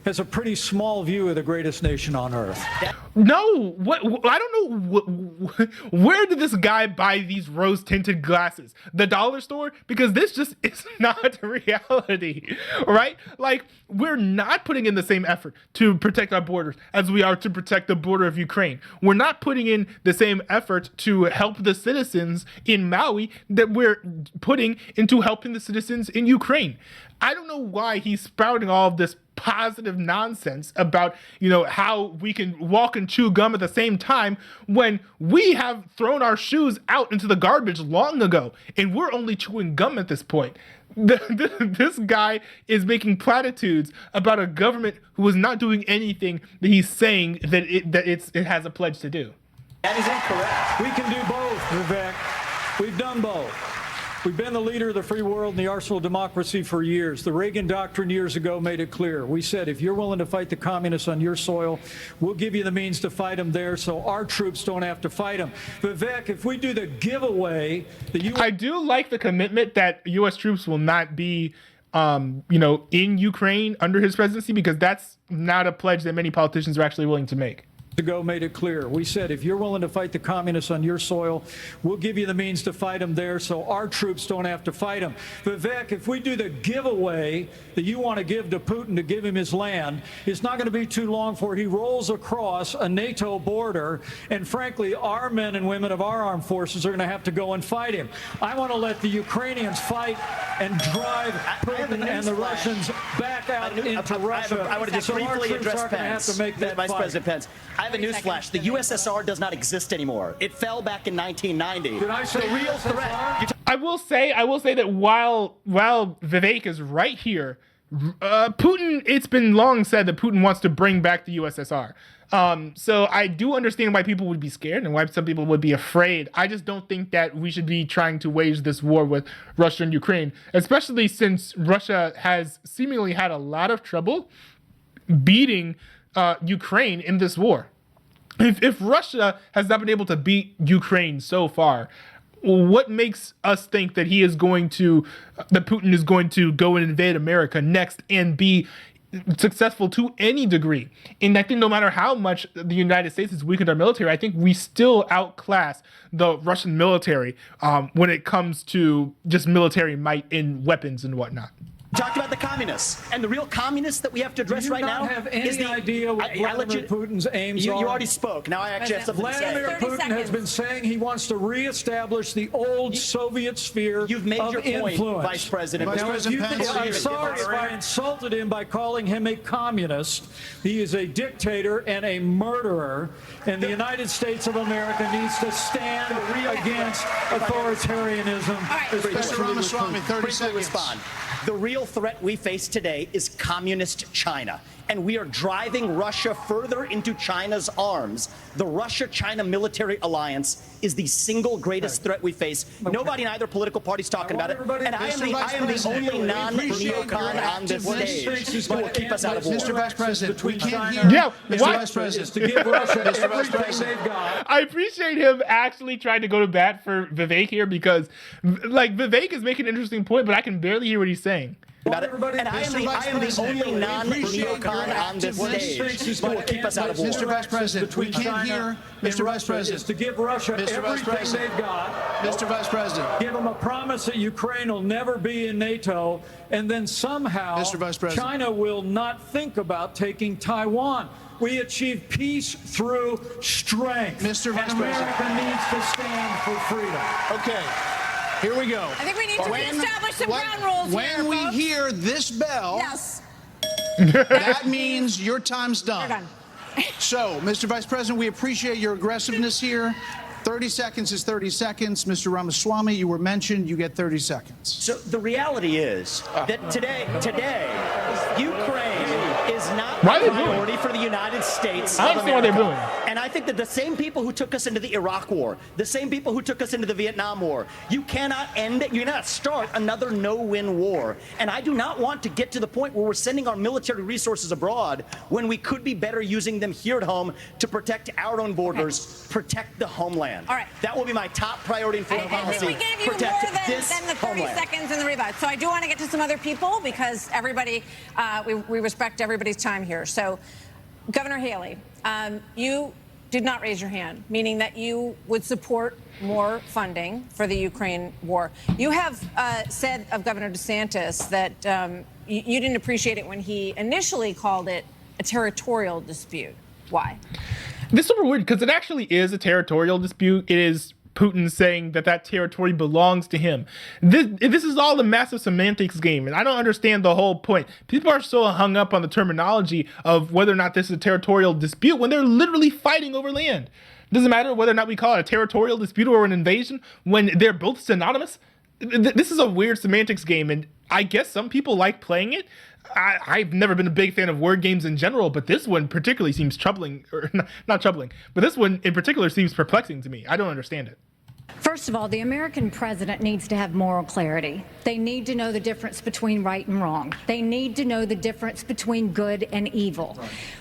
has a pretty small view of the greatest nation on earth. No, I don't know where did this guy buy these rose-tinted glasses? The dollar store? Because this just is not reality, right? Like, we're not putting in the same effort to protect our borders as we are to protect the border of Ukraine. We're not putting in the same effort to help the citizens in Maui that we're putting into helping the citizens in Ukraine. I don't know why he's spouting all of this positive nonsense about, how we can walk and chew gum at the same time when we have thrown our shoes out into the garbage long ago and we're only chewing gum at this point. This guy is making platitudes about a government who is not doing anything that he's saying that it has a pledge to do. That is incorrect. We can do both, Vivek. We've done both. We've been the leader of the free world and the arsenal of democracy for years. The Reagan Doctrine years ago made it clear. We said, if you're willing to fight the communists on your soil, we'll give you the means to fight them there so our troops don't have to fight them. Vivek, if we do the giveaway, I do like the commitment that U.S. troops will not be, in Ukraine under his presidency, because that's not a pledge that many politicians are actually willing to make. Ago made it clear. We said, if you're willing to fight the communists on your soil, we'll give you the means to fight them there so our troops don't have to fight them. Vivek, if we do the giveaway that you want to give to Putin to give him his land, it's not going to be too long before he rolls across a NATO border, and frankly, our men and women of our armed forces are going to have to go and fight him. I want to let the Ukrainians fight and drive Putin and the Russians back out into Russia. I want to just so briefly address Pence. Vice President Pence. I have a newsflash. The USSR does not exist anymore. It fell back in 1990. Did I say the real threat? I will say that while Vivek is right here, Putin, it's been long said that Putin wants to bring back the USSR. So I do understand why people would be scared and why some people would be afraid. I just don't think that we should be trying to wage this war with Russia and Ukraine, especially since Russia has seemingly had a lot of trouble beating Ukraine in this war. If Russia has not been able to beat Ukraine so far, what makes us think that that Putin is going to go and invade America next and be successful to any degree? And I think no matter how much the United States has weakened our military, I think we still outclass the Russian military when it comes to just military might in weapons and whatnot. Talked about the communists, and the real communists that we have to address right now have any is the idea what Vladimir Putin's aims are. You already spoke. Now I actually have something to say. Vladimir Putin has been saying he wants to reestablish the old Soviet sphere You've made of your point, influence. Vice President. I'm sorry if I insulted him by calling him a communist. He is a dictator and a murderer, and the United States of America needs to stand against authoritarianism. Mr. Ramaswamy, 30 seconds. Respond. The real threat we face today is communist China, and we are driving Russia further into China's arms. The Russia-China military alliance is the single greatest threat we face. Nobody in either political party is talking about it, and I am the only non-neocon on this stage who will keep us out of war. Mr. Vice President, we can't hear Mr. Vice President. To give Russia Mr. Vice everything President. they've got. I appreciate him actually trying to go to bat for Vivek here, because Vivek is making an interesting point, but I can barely hear what he's saying. About it. And I am the only non-neocon on this stage who will keep us out of war. Mr. Vice President, we can't hear Mr. Vice President. To give Russia everything they've got. Mr. Vice President. Give them a promise that Ukraine will never be in NATO, and then somehow Mr. Vice President. China will not think about taking Taiwan. We achieve peace through strength. Mr. Vice America President. needs to stand for freedom. Okay. Here we go. I think we need to reestablish some ground rules When we hear this bell, yes, that means your time's done. We're done. So, Mr. Vice President, we appreciate your aggressiveness here. 30 seconds is 30 seconds. Mr. Ramaswamy, you were mentioned. You get 30 seconds. So the reality is that today, Ukraine is not a priority for the United States I of understand what they're America. doing. And I think that the same people who took us into the Iraq War, the same people who took us into the Vietnam War, you cannot start another no-win war. And I do not want to get to the point where we're sending our military resources abroad when we could be better using them here at home to protect our own borders, protect the homeland. All right. That will be my top priority in foreign policy. I think we gave you protect more this than the 30 homeland. seconds in the rebut. So I do want to get to some other people because everybody, we respect everybody's time here. So, Governor Haley, you did not raise your hand, meaning that you would support more funding for the Ukraine war. You have said of Governor DeSantis that you didn't appreciate it when he initially called it a territorial dispute. Why? This is super weird because it actually is a territorial dispute. It is Putin saying that territory belongs to him. This is all a massive semantics game, and I don't understand the whole point. People are so hung up on the terminology of whether or not this is a territorial dispute when they're literally fighting over land. It doesn't matter whether or not we call it a territorial dispute or an invasion when they're both synonymous. This is a weird semantics game, and I guess some people like playing it. I've never been a big fan of word games in general, but this one particularly seems troubling, or not troubling, but this one in particular seems perplexing to me. I don't understand it. First of all, the American president needs to have moral clarity. They need to know the difference between right and wrong. They need to know the difference between good and evil.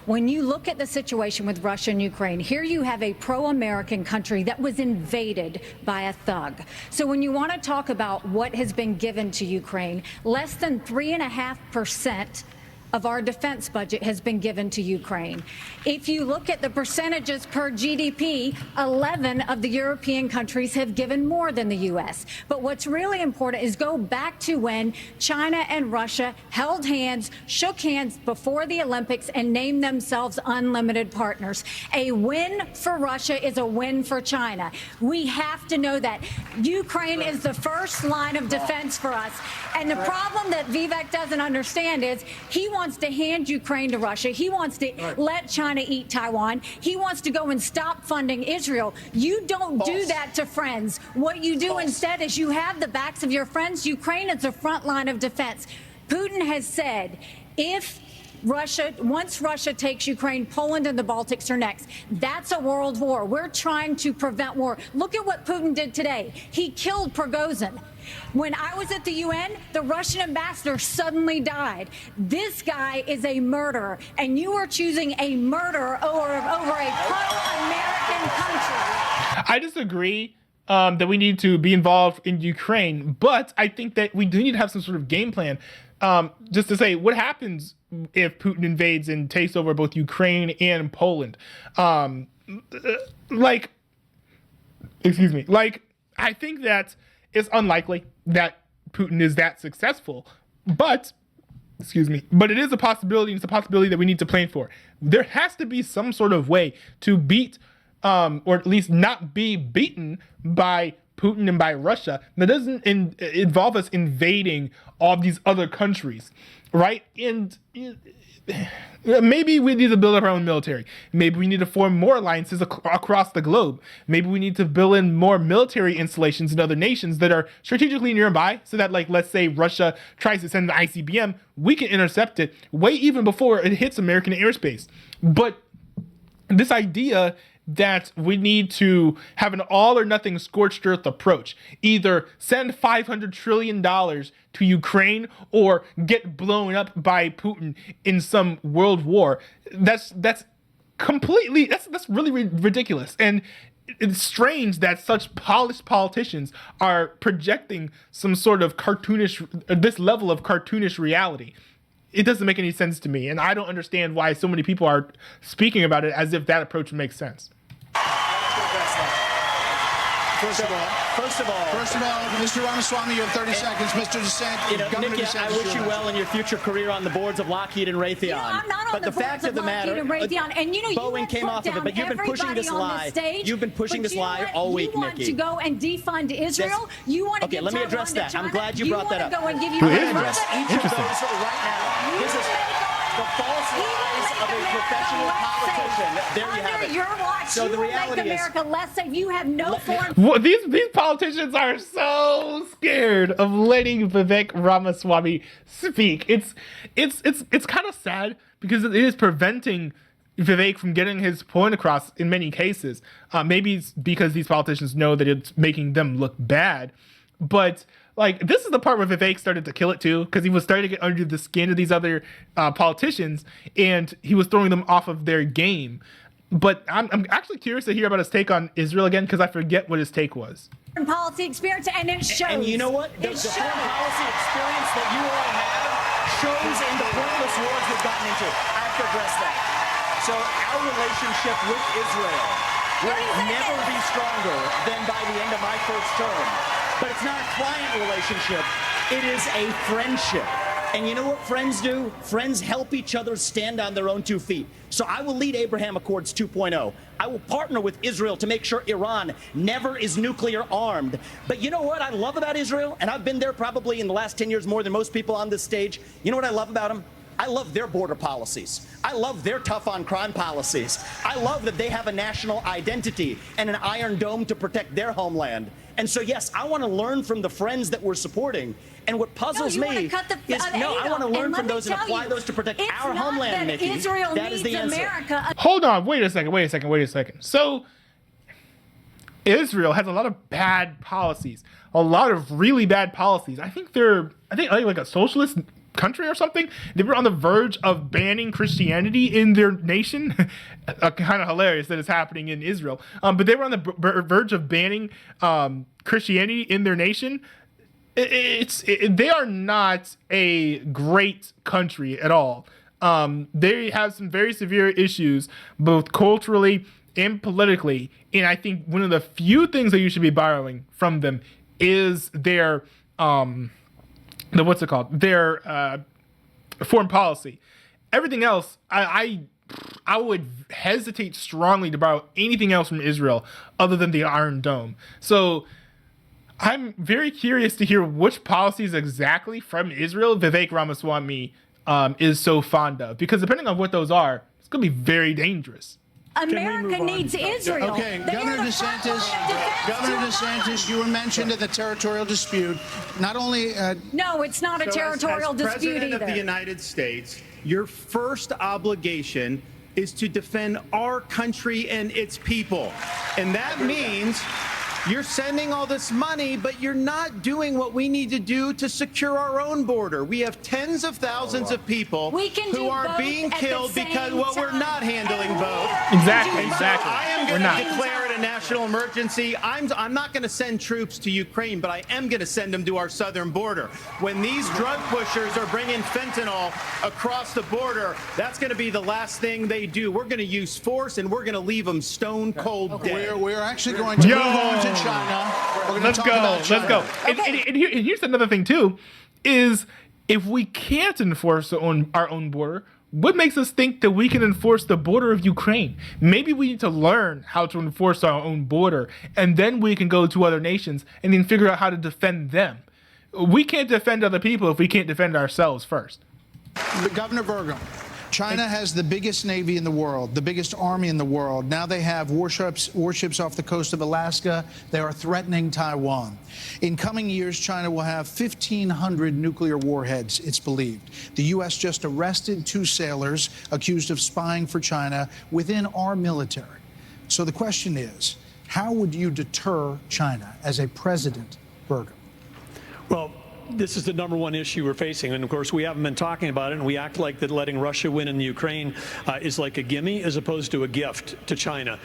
When you look at the situation with Russia and Ukraine, here you have a pro-American country that was invaded by a thug. So when you want to talk about what has been given to Ukraine, less than 3.5% of our defense budget has been given to Ukraine. If you look at the percentages per GDP, 11 of the European countries have given more than the U.S. But what's really important is go back to when China and Russia held hands, shook hands before the Olympics, and named themselves unlimited partners. A win for Russia is a win for China. We have to know that. Ukraine is the first line of defense for us. And the problem that Vivek doesn't understand is he wants to hand Ukraine to Russia. He wants to let China eat Taiwan. He wants to go and stop funding Israel. You don't do that to friends. What you do instead is you have the backs of your friends. Ukraine is the front line of defense. Putin has said once Russia takes Ukraine, Poland and the Baltics are next. That's a world war. We're trying to prevent war. Look at what Putin did today. He killed Prigozhin. When I was at the UN, the Russian ambassador suddenly died. This guy is a murderer, and you are choosing a murderer over a pro-American country. I disagree that we need to be involved in Ukraine, but I think that we do need to have some sort of game plan. Just to say, what happens if Putin invades and takes over both Ukraine and Poland? I think that it's unlikely that Putin is that successful, but it is a possibility. It's a possibility that we need to plan for. There has to be some sort of way to beat, or at least not be beaten by Putin and by Russia that doesn't involve us invading all these other countries, right? And maybe we need to build up our own military. Maybe we need to form more alliances across the globe. Maybe we need to build in more military installations in other nations that are strategically nearby so that, like, let's say Russia tries to send an ICBM, we can intercept it way even before it hits American airspace. But this idea that we need to have an all or nothing scorched earth approach, either send $500 trillion to Ukraine or get blown up by Putin in some world war, that's really ridiculous. And it's strange that such polished politicians are projecting some sort of this level of cartoonish reality. It doesn't make any sense to me, and I don't understand why so many people are speaking about it as if that approach makes sense. First of all, Mr. Ramaswamy, you have 30 seconds. Mr. DeSantis, Nikki, I wish you well in your future career on the boards of Lockheed and Raytheon. I'm not on the boards of Lockheed and Raytheon. And Boeing came off of it, but you've been pushing this lie. You've been pushing this lie all week, Nikki. You want to go and defund Israel? You want to okay, let me address that. I'm glad you brought that up. Go and give you address each of those right now. This is the false lies of a professional politician. There you have it. Your watch, so the reality is, America less safe. You have no foreign. Well, these politicians are so scared of letting Vivek Ramaswamy speak. It's kind of sad because it is preventing Vivek from getting his point across in many cases. Maybe it's because these politicians know that it's making them look bad, but. Like, this is the part where Vivek started to kill it too, because he was starting to get under the skin of these other politicians, and he was throwing them off of their game. But I'm actually curious to hear about his take on Israel again, because I forget what his take was. Policy experience, and it shows. And you know what? The foreign policy experience that you all have shows in the pointless wars we've gotten into. I have to address that. So our relationship with Israel will never be stronger than by the end of my first term. But it's not a client relationship. It is a friendship. And you know what friends do? Friends help each other stand on their own 2 feet. So I will lead Abraham Accords 2.0. I will partner with Israel to make sure Iran never is nuclear armed. But you know what I love about Israel? And I've been there probably in the last 10 years more than most people on this stage. You know what I love about them? I love their border policies. I love their tough on crime policies. I love that they have a national identity and an iron dome to protect their homeland. And so, yes, I want to learn from the friends that we're supporting. And what puzzles me is, I want to learn from those and apply those to protect our homeland, Nikki. Israel that is the needs answer. America. Hold on, wait a second. So Israel has a lot of bad policies, a lot of really bad policies. I think like a socialist country or something. They were on the verge of banning Christianity in their nation. Kind of hilarious that it's happening in Israel. But they were on the verge of banning Christianity in their nation. They are not a great country at all. They have some very severe issues, both culturally and politically. And I think one of the few things that you should be borrowing from them is their their foreign policy. Everything else, I would hesitate strongly to borrow anything else from Israel other than the Iron Dome. So I'm very curious to hear which policies exactly from Israel Vivek Ramaswamy is so fond of, because depending on what those are, it's going to be very dangerous. America needs Israel. Okay, Governor DeSantis, you were mentioned in the territorial dispute. Not only no, it's not a territorial dispute President either. of the United States, your first obligation is to defend our country and its people. And that means you're sending all this money, but you're not doing what we need to do to secure our own border. We have tens of thousands of people who are being killed because, well, we're not handling both. Exactly. I am going to declare it a national emergency. I'm not going to send troops to Ukraine, but I am going to send them to our southern border. When these drug pushers are bringing fentanyl across the border, that's going to be the last thing they do. We're going to use force, and we're going to leave them stone cold dead. We're actually going to move on to China. We're going to talk about China. Let's go. And here's another thing too, is if we can't enforce our own border, what makes us think that we can enforce the border of Ukraine? Maybe we need to learn how to enforce our own border, and then we can go to other nations and then figure out how to defend them. We can't defend other people if we can't defend ourselves first. Governor Burgum, China has the biggest navy in the world, the biggest army in the world. Now they have warships off the coast of Alaska. They are threatening Taiwan. In coming years, China will have 1,500 nuclear warheads, it's believed. The U.S. just arrested 2 sailors accused of spying for China within our military. So the question is, how would you deter China as a president, Burgum? Well, this is the #1 issue we're facing. And of course, we haven't been talking about it, and we act like that letting Russia win in the Ukraine is like a gimme as opposed to a gift to China.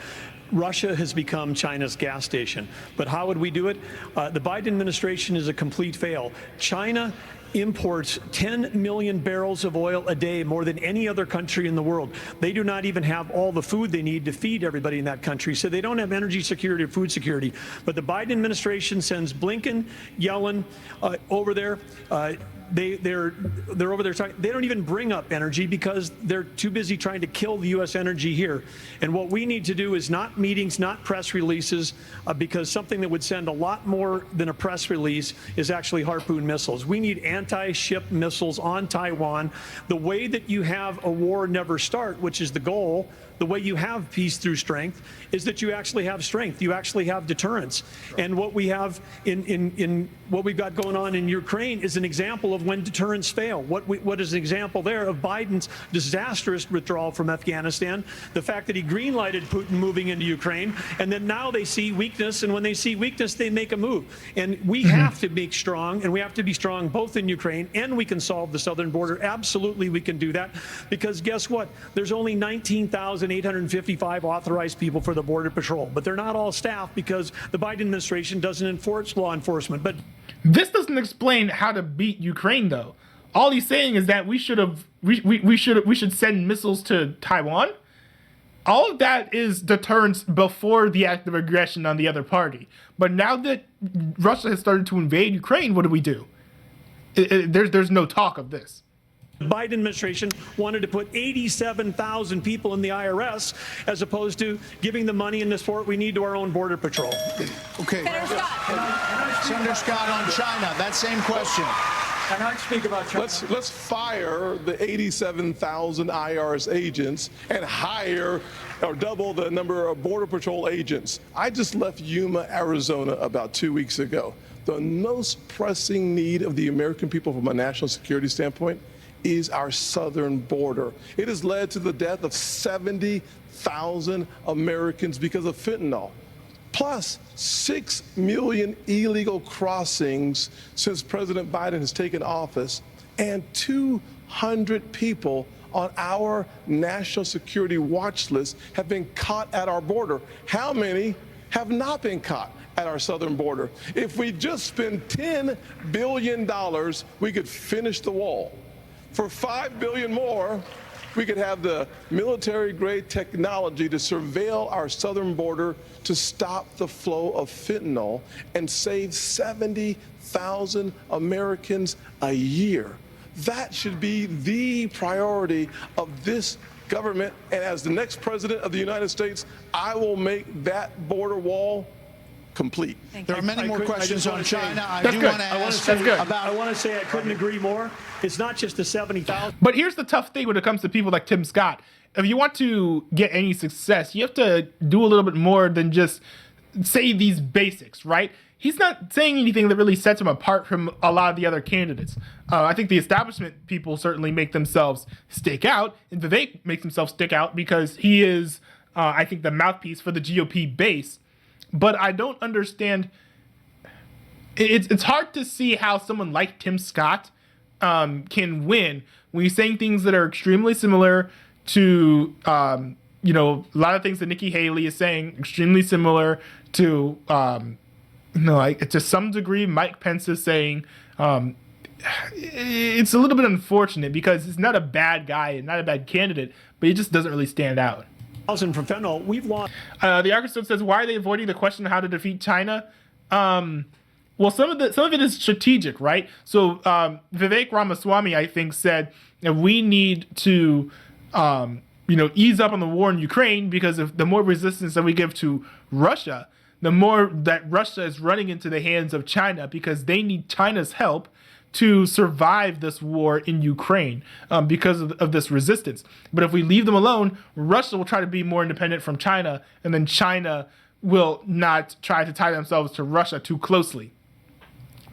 Russia has become China's gas station. But how would we do it? The Biden administration is a complete fail. China imports 10 million barrels of oil a day, more than any other country in the world. They do not even have all the food they need to feed everybody in that country, so they don't have energy security or food security. But the Biden administration sends Blinken, Yellen over there. They're over there talking. They don't even bring up energy because they're too busy trying to kill the U.S. energy here. And what we need to do is not meetings, not press releases, because something that would send a lot more than a press release is actually Harpoon missiles. We need anti-ship missiles on Taiwan. The way that you have a war never start, which is the goal, the way you have peace through strength is that you actually have strength. You actually have deterrence. And what we have in what we've got going on in Ukraine is an example of when deterrence fail. What is an example there of Biden's disastrous withdrawal from Afghanistan, the fact that he green-lighted Putin moving into Ukraine, and then now they see weakness, and when they see weakness, they make a move. And we have to be strong, and we have to be strong both in Ukraine, and we can solve the southern border. Absolutely, we can do that, because guess what? There's only 19,855 authorized people for the Border Patrol, but they're not all staff because the Biden administration doesn't enforce law enforcement. But this doesn't explain how to beat Ukraine, though. All he's saying is that we should send missiles to Taiwan. All of that is deterrence before the act of aggression on the other party. But now that Russia has started to invade Ukraine, what do we do? There's no talk of this. The Biden administration wanted to put 87,000 people in the IRS as opposed to giving the money and the support we need to our own Border Patrol. Okay. Senator Scott on China, that same question. Can I speak about China? Let's fire the 87,000 IRS agents and hire or double the number of Border Patrol agents. I just left Yuma, Arizona about 2 weeks ago. The most pressing need of the American people from a national security standpoint is our southern border. It has led to the death of 70,000 Americans because of fentanyl, plus 6 million illegal crossings since President Biden has taken office, and 200 people on our national security watch list have been caught at our border. How many have not been caught at our southern border? If we just spend $10 billion, we could finish the wall. For $5 billion more, we could have the military-grade technology to surveil our southern border to stop the flow of fentanyl and save 70,000 Americans a year. That should be the priority of this government. And as the next president of the United States, I will make that border wall complete. There are many more questions on China. I That's do good. want to I wanna ask say- That's good. I want to say I couldn't agree more. It's not just the 70,000. But here's the tough thing when it comes to people like Tim Scott. If you want to get any success, you have to do a little bit more than just say these basics, right? He's not saying anything that really sets him apart from a lot of the other candidates. I think the establishment people certainly make themselves stick out, and Vivek makes himself stick out because he is, I think, the mouthpiece for the GOP base. But I don't understand. It's hard to see how someone like Tim Scott can win when he's saying things that are extremely similar to, a lot of things that Nikki Haley is saying, extremely similar to, like to some degree, Mike Pence is saying. It's a little bit unfortunate because he's not a bad guy and not a bad candidate, but he just doesn't really stand out. For fentanyl, we've lost. The Arkansas says, why are they avoiding the question of how to defeat China? Well, some of it is strategic, right? So Vivek Ramaswamy, I think, said that we need to, ease up on the war in Ukraine because if the more resistance that we give to Russia, the more that Russia is running into the hands of China because they need China's help to survive this war in Ukraine because of this resistance. But if we leave them alone, Russia will try to be more independent from China, and then China will not try to tie themselves to Russia too closely.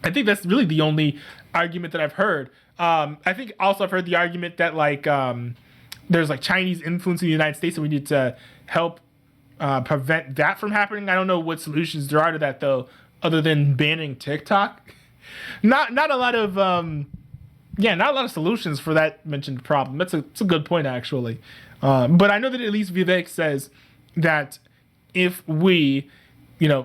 I think that's really the only argument that I've heard. I think also I've heard the argument that there's Chinese influence in the United States and we need to help prevent that from happening. I don't know what solutions there are to that though, other than banning TikTok. Not a lot of not a lot of solutions for that mentioned problem. It's a good point actually. But I know that at least Vivek says that if we,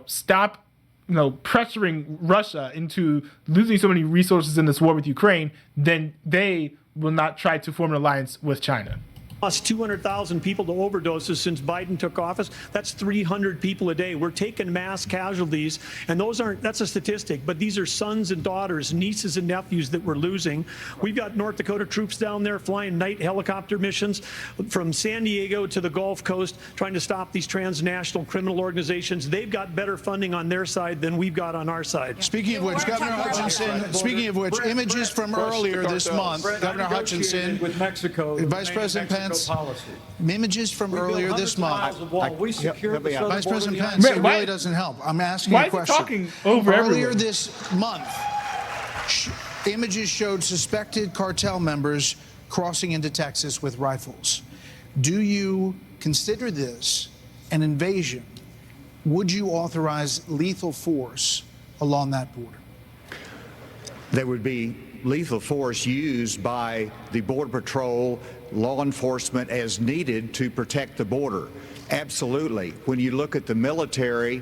stop, pressuring Russia into losing so many resources in this war with Ukraine, then they will not try to form an alliance with China. Lost 200,000 people to overdoses since Biden took office. That's 300 people a day. We're taking mass casualties, and that's a statistic, but these are sons and daughters, nieces and nephews that we're losing. We've got North Dakota troops down there flying night helicopter missions from San Diego to the Gulf Coast, trying to stop these transnational criminal organizations. They've got better funding on their side than we've got on our side. Speaking of which, Governor Hutchinson, images from earlier this month, Governor Hutchinson, with Mexico, Vice President Pence, policy. Images from earlier this month. We secured the Vice President border. Pence, it really doesn't help. I'm asking a question. Why is he talking over Earlier everyone? this month, images showed suspected cartel members crossing into Texas with rifles. Do you consider this an invasion? Would you authorize lethal force along that border? There would be lethal force used by the Border Patrol, law enforcement as needed to protect the border. Absolutely. When you look at the military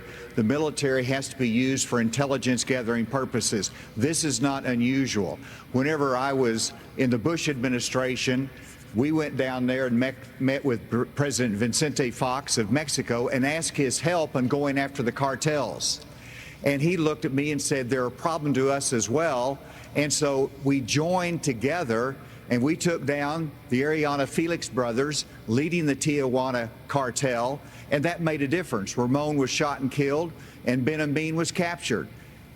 has to be used for intelligence gathering purposes. This is not unusual. Whenever I was in the Bush administration, we went down there and met with President Vicente Fox of Mexico and asked his help in going after the cartels. And he looked at me and said, they're a problem to us as well. And so we joined together and we took down the Ariana Felix brothers leading the Tijuana cartel. And that made a difference. Ramon was shot and killed and Ben Amin was captured.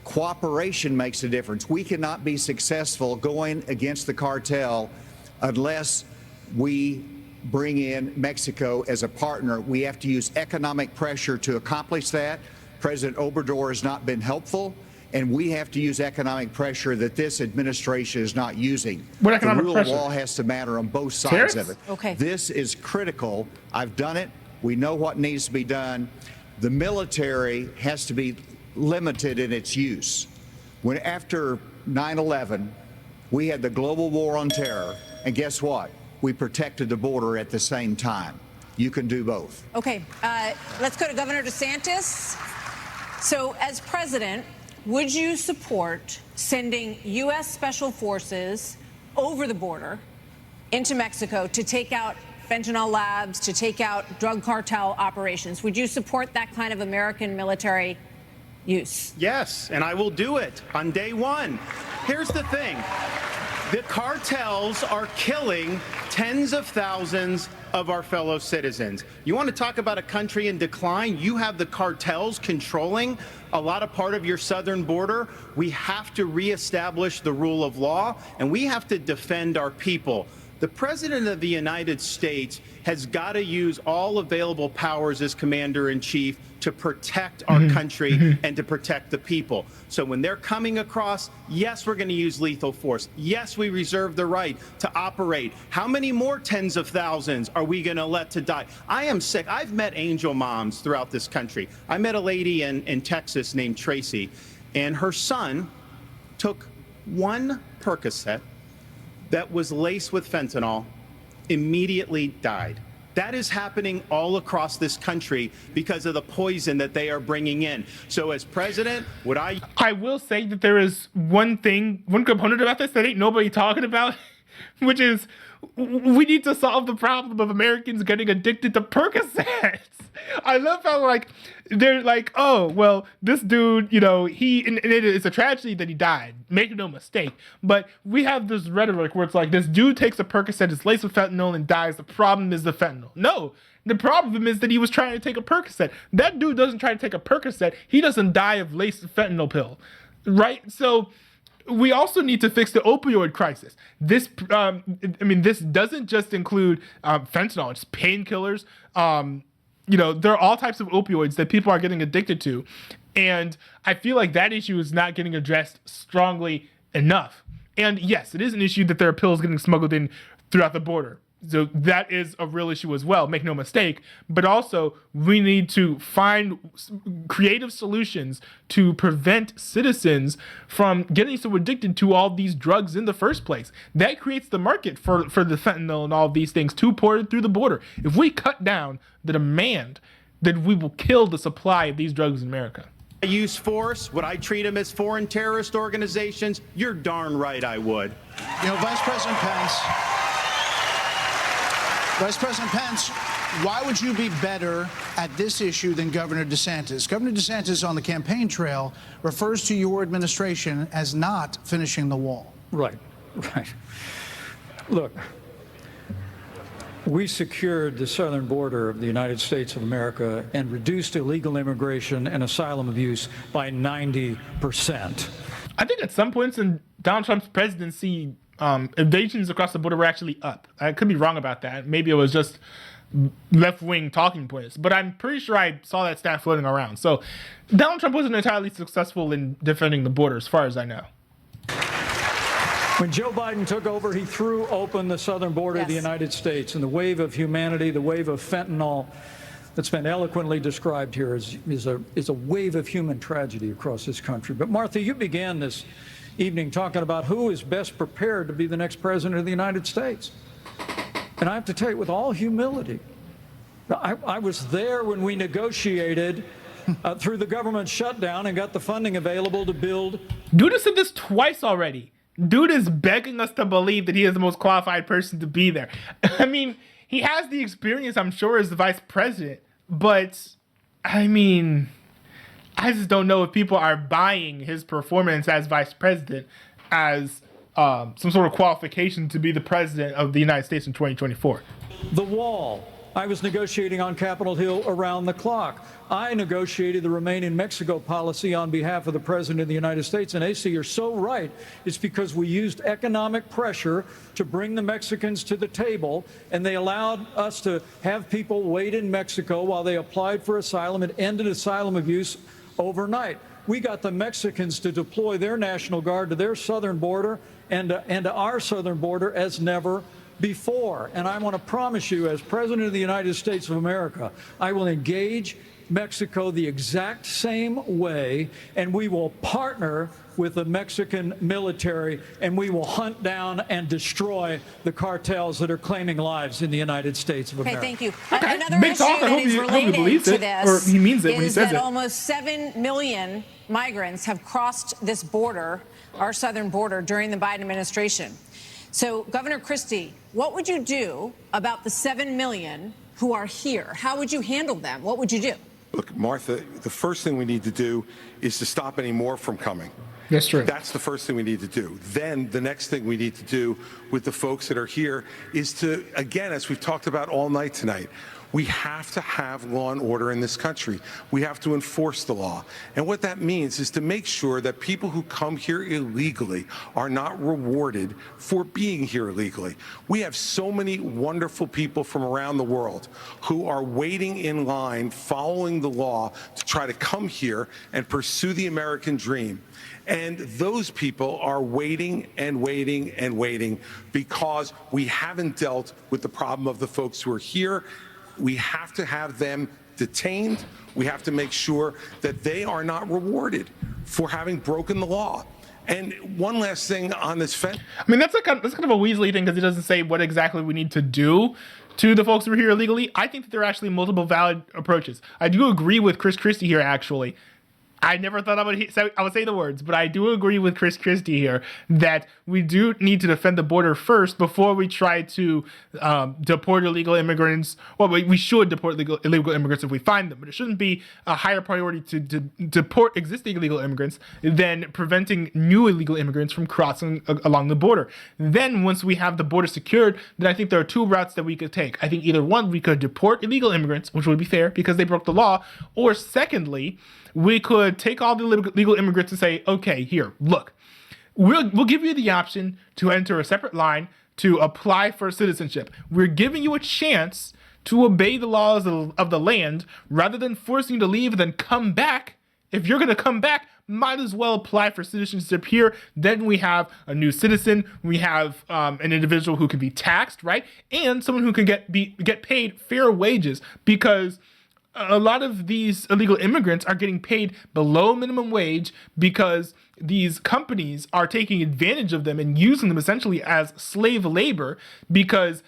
Cooperation makes a difference. We cannot be successful going against the cartel unless we bring in Mexico as a partner. We have to use economic pressure to accomplish that. President Obrador has not been helpful, and we have to use economic pressure that this administration is not using. What economic the rule pressure? of law has to matter on both sides Tariffs? of it. Okay. This is critical. I've done it. We know what needs to be done. The military has to be limited in its use. When after 9/11, we had the global war on terror, and guess what? We protected the border at the same time. You can do both. Okay, let's go to Governor DeSantis. So, as president, would you support sending U.S. Special Forces over the border into Mexico to take out fentanyl labs, to take out drug cartel operations? Would you support that kind of American military use? Yes, and I will do it on day one. Here's the thing. The cartels are killing tens of thousands of our fellow citizens. You want to talk about a country in decline? You have the cartels controlling a lot of part of your southern border. We have to reestablish the rule of law, and we have to defend our people. The President of the United States has got to use all available powers as Commander-in-Chief to protect our country and to protect the people. So when they're coming across, yes, we're going to use lethal force. Yes, we reserve the right to operate. How many more tens of thousands are we going to let to die? I am sick. I've met angel moms throughout this country. I met a lady in Texas named Tracy, and her son took one Percocet that was laced with fentanyl, immediately died. That is happening all across this country because of the poison that they are bringing in. So as president, would I will say that there is one component about this that ain't nobody talking about, which is we need to solve the problem of Americans getting addicted to Percocets. I love how, like, they're like, oh, well, this dude, and it is a tragedy that he died. Make no mistake. But we have this rhetoric where it's like, this dude takes a Percocet, it's laced with fentanyl, and dies. The problem is the fentanyl. No, the problem is that he was trying to take a Percocet. That dude doesn't try to take a Percocet. He doesn't die of laced fentanyl pill, right? So we also need to fix the opioid crisis. This doesn't just include fentanyl. It's painkillers. There are all types of opioids that people are getting addicted to. And I feel like that issue is not getting addressed strongly enough. And yes, it is an issue that there are pills getting smuggled in throughout the border. So that is a real issue as well, make no mistake. But also, we need to find creative solutions to prevent citizens from getting so addicted to all these drugs in the first place. That creates the market for the fentanyl and all of these things to pour through the border. If we cut down the demand, then we will kill the supply of these drugs in America. use force? Would I treat them as foreign terrorist organizations? You're darn right I would. Vice President Pence, why would you be better at this issue than Governor DeSantis? Governor DeSantis on the campaign trail refers to your administration as not finishing the wall. Right. Look, we secured the southern border of the United States of America and reduced illegal immigration and asylum abuse by 90%. I think at some points in Donald Trump's presidency, invasions across the border were actually up. I could be wrong about that. Maybe it was just left-wing talking points, but I'm pretty sure I saw that stat floating around. So Donald Trump wasn't entirely successful in defending the border, as far as I know. When Joe Biden took over, he threw open the southern border of the United States, and the wave of humanity, the wave of fentanyl that's been eloquently described here is a wave of human tragedy across this country. But Martha, you began this evening talking about who is best prepared to be the next president of the United States. And I have to tell you, with all humility, I was there when we negotiated through the government shutdown and got the funding available to build. Dude has said this twice already. Dude is begging us to believe that he is the most qualified person to be there. I mean, he has the experience, I'm sure, as the vice president. But, I mean, I just don't know if people are buying his performance as vice president as some sort of qualification to be the president of the United States in 2024. The wall. I was negotiating on Capitol Hill around the clock. I negotiated the Remain in Mexico policy on behalf of the President of the United States. And Asa, you're so right. It's because we used economic pressure to bring the Mexicans to the table, and they allowed us to have people wait in Mexico while they applied for asylum and ended asylum abuse overnight. We got the Mexicans to deploy their National Guard to their southern border and to our southern border as never before. And I want to promise you, as President of the United States of America, I will engage Mexico the exact same way, and we will partner with the Mexican military, and we will hunt down and destroy the cartels that are claiming lives in the United States of America. Okay, thank you. Okay. Another Big issue talk. that is related to this or he means it when he is says that it. almost 7 million migrants have crossed this border, our southern border, during the Biden administration. So, Governor Christie, what would you do about the 7 million who are here? How would you handle them? What would you do? Look, Martha, the first thing we need to do is to stop any more from coming. That's true. That's the first thing we need to do. Then the next thing we need to do with the folks that are here is to, again, as we've talked about all night tonight, we have to have law and order in this country. We have to enforce the law. And what that means is to make sure that people who come here illegally are not rewarded for being here illegally. We have so many wonderful people from around the world who are waiting in line, following the law to try to come here and pursue the American dream. And those people are waiting and waiting and waiting because we haven't dealt with the problem of the folks who are here. We have to have them detained. We have to make sure that they are not rewarded for having broken the law. And one last thing on this I mean, that's kind of a Weasley thing because he doesn't say what exactly we need to do to the folks who are here illegally. I think that there are actually multiple valid approaches. I do agree with Chris Christie here, actually. I never thought I would say the words, but I do agree with Chris Christie here that we do need to defend the border first before we try to deport illegal immigrants. Well, we should deport illegal immigrants if we find them, but it shouldn't be a higher priority to deport existing illegal immigrants than preventing new illegal immigrants from crossing along the border. Then once we have the border secured, then I think there are two routes that we could take. I think either one, we could deport illegal immigrants, which would be fair because they broke the law, or secondly, we could take all the legal immigrants and say, okay, here, look, we'll give you the option to enter a separate line to apply for citizenship. We're giving you a chance to obey the laws of the land rather than forcing you to leave and then come back. If you're going to come back, might as well apply for citizenship here. Then we have a new citizen. We have an individual who can be taxed, right? And someone who can get paid fair wages, because a lot of these illegal immigrants are getting paid below minimum wage because these companies are taking advantage of them and using them essentially as slave labor because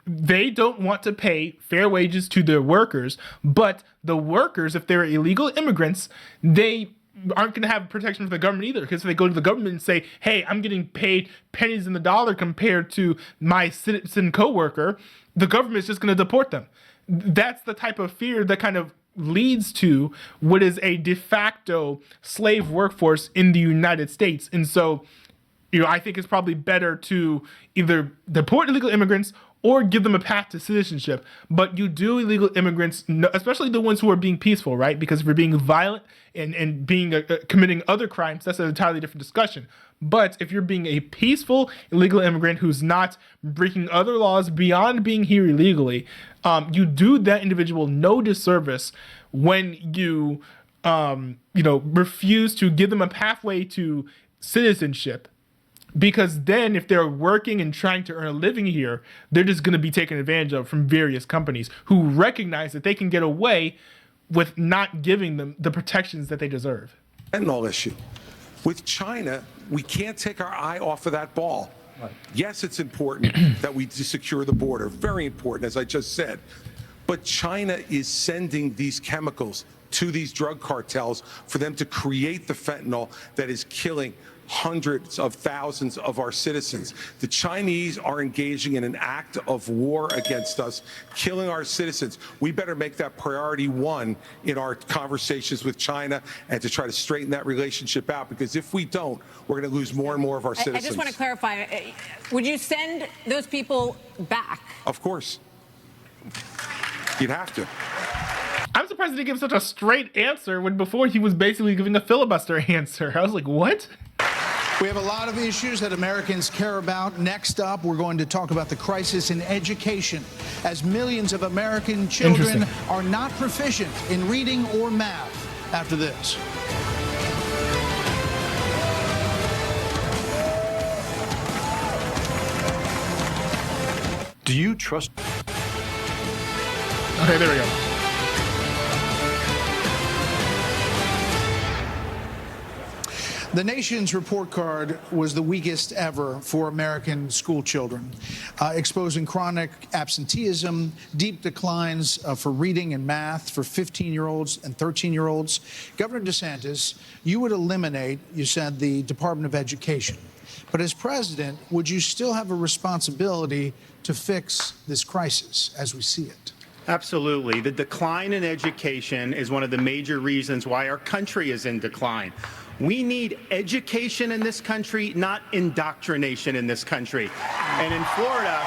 they don't want to pay fair wages to their workers. But the workers, if they're illegal immigrants, they aren't going to have protection from the government either, because if they go to the government and say, hey, I'm getting paid pennies in the dollar compared to my citizen coworker, the government is just going to deport them. That's the type of fear that kind of leads to what is a de facto slave workforce in the United States. And so, I think it's probably better to either deport illegal immigrants or give them a path to citizenship. But you do illegal immigrants, especially the ones who are being peaceful, right? Because if you're being violent and being committing other crimes, that's an entirely different discussion. But if you're being a peaceful illegal immigrant who's not breaking other laws beyond being here illegally, you do that individual no disservice when you, refuse to give them a pathway to citizenship. Because then if they're working and trying to earn a living here, they're just going to be taken advantage of from various companies who recognize that they can get away with not giving them the protections that they deserve. Fentanyl issue. With China, we can't take our eye off of that ball. Right. Yes, it's important that we secure the border. Very important, as I just said. But China is sending these chemicals to these drug cartels for them to create the fentanyl that is killing hundreds of thousands of our citizens. The Chinese are engaging in an act of war against us, killing our citizens. We better make that priority one in our conversations with China and to try to straighten that relationship out, because if we don't, we're going to lose more and more of our citizens. I just want to clarify, would you send those people back? Of course. You'd have to. I'm surprised he didn't give such a straight answer when before he was basically giving a filibuster answer. I was like, what? We have a lot of issues that Americans care about. Next up, we're going to talk about the crisis in education, as millions of American children are not proficient in reading or math. After this. Do you trust? Okay, there we go. The nation's report card was the weakest ever for American school children, exposing chronic absenteeism, deep declines for reading and math for 15-year-olds and 13-year-olds. Governor DeSantis, you would eliminate, you said, the Department of Education. But as president, would you still have a responsibility to fix this crisis as we see it? Absolutely. The decline in education is one of the major reasons why our country is in decline. We need education in this country, not indoctrination in this country. And in Florida...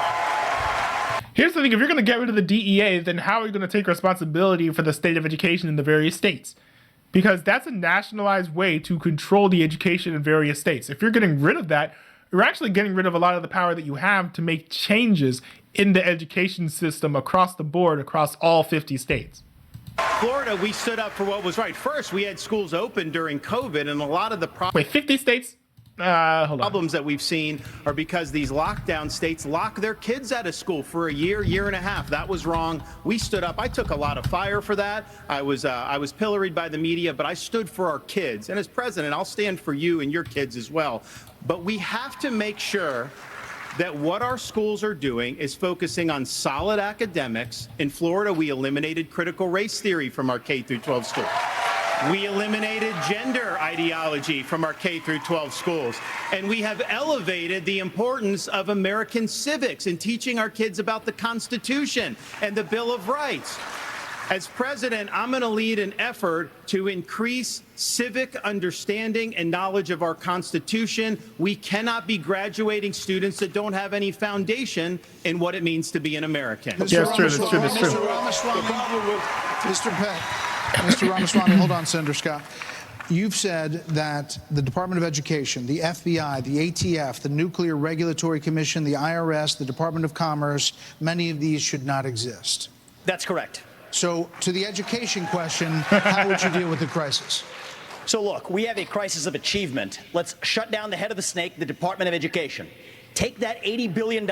Here's the thing, if you're going to get rid of the DEA, then how are you going to take responsibility for the state of education in the various states? Because that's a nationalized way to control the education in various states. If you're getting rid of that, you're actually getting rid of a lot of the power that you have to make changes in the education system across the board, across all 50 states. Florida, we stood up for what was right. First, we had schools open during COVID, and a lot of the 50 states? Problems that we've seen are because these lockdown states lock their kids out of school for a year, year and a half. That was wrong. We stood up. I took a lot of fire for that. I was pilloried by the media, but I stood for our kids. And as president, I'll stand for you and your kids as well. But we have to make sure that what our schools are doing is focusing on solid academics. In Florida, we eliminated critical race theory from our K-12 schools. We eliminated gender ideology from our K-12 schools. And we have elevated the importance of American civics in teaching our kids about the Constitution and the Bill of Rights. As president, I'm going to lead an effort to increase civic understanding and knowledge of our Constitution. We cannot be graduating students that don't have any foundation in what it means to be an American. Yes, true, that's true, that's true. Mr. Ramaswamy, hold on, Senator Scott. You've said that the Department of Education, the FBI, the ATF, the Nuclear Regulatory Commission, the IRS, the Department of Commerce, many of these should not exist. That's correct. So to the education question, how would you deal with the crisis? So look, we have a crisis of achievement. Let's shut down the head of the snake, the Department of Education. Take that $80 billion,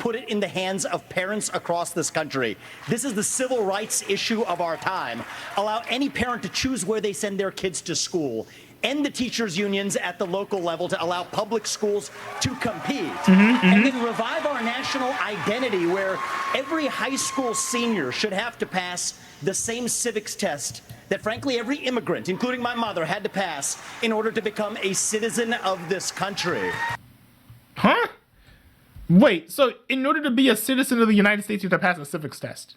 put it in the hands of parents across this country. This is the civil rights issue of our time. Allow any parent to choose where they send their kids to school. End the teachers' unions at the local level to allow public schools to compete. And then revive our national identity where every high school senior should have to pass the same civics test that, frankly, every immigrant, including my mother, had to pass in order to become a citizen of this country. Huh? Wait, so in order to be a citizen of the United States, you have to pass a civics test?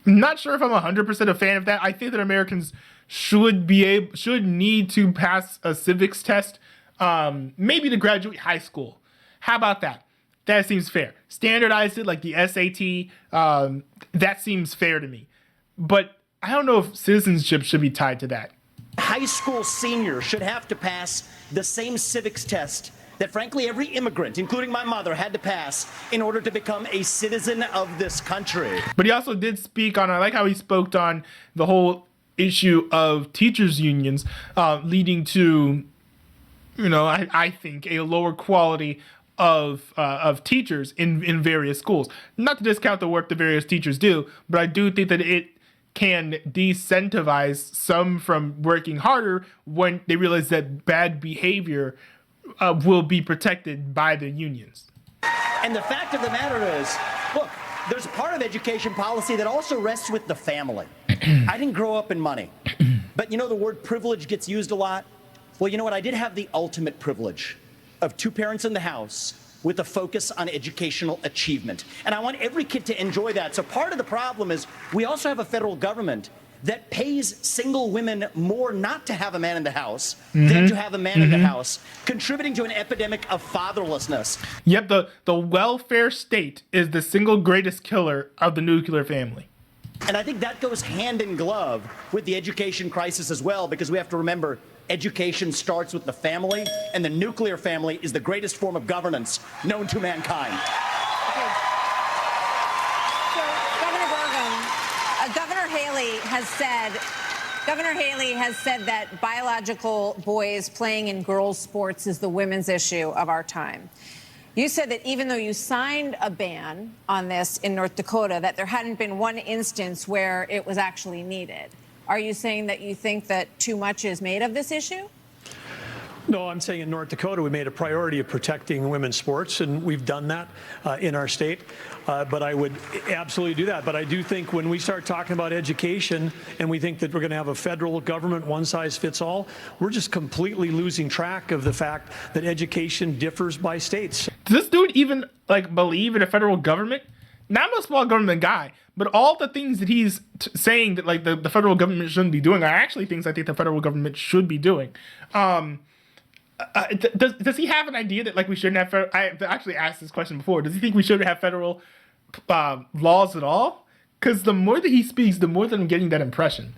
I'm not sure if I'm 100% a fan of that. I think that Americans should need to pass a civics test, maybe to graduate high school. How about that? That seems fair. Standardize it like the SAT. That seems fair to me. But I don't know if citizenship should be tied to that. High school seniors should have to pass the same civics test that, frankly, every immigrant, including my mother, had to pass in order to become a citizen of this country. But he also did speak on, I like how he spoke on the whole issue of teachers' unions leading to, I think, a lower quality of teachers in various schools. Not to discount the work the various teachers do, but I do think that it can disincentivize some from working harder when they realize that bad behavior will be protected by the unions. And the fact of the matter is, look, there's a part of education policy that also rests with the family. I didn't grow up in money, but the word privilege gets used a lot. Well, you know what? I did have the ultimate privilege of two parents in the house with a focus on educational achievement. And I want every kid to enjoy that. So part of the problem is we also have a federal government that pays single women more not to have a man in the house than to have a man in the house, contributing to an epidemic of fatherlessness. Yep, the welfare state is the single greatest killer of the nuclear family. And I think that goes hand in glove with the education crisis as well, because we have to remember education starts with the family, and the nuclear family is the greatest form of governance known to mankind. Governor Haley has said that biological boys playing in girls' sports is the women's issue of our time. You said that even though you signed a ban on this in North Dakota, that there hadn't been one instance where it was actually needed. Are you saying that you think that too much is made of this issue? No, I'm saying in North Dakota, we made a priority of protecting women's sports, and we've done that in our state. But I would absolutely do that. But I do think when we start talking about education and we think that we're going to have a federal government, one size fits all, we're just completely losing track of the fact that education differs by states. Does this dude even believe in a federal government? Now, I'm a small government guy, but all the things that he's saying that the federal government shouldn't be doing are actually things I think the federal government should be doing. Does he have an idea that we shouldn't have I've actually asked this question before. Does he think we shouldn't have federal laws at all? Because the more that he speaks, the more that I'm getting that impression.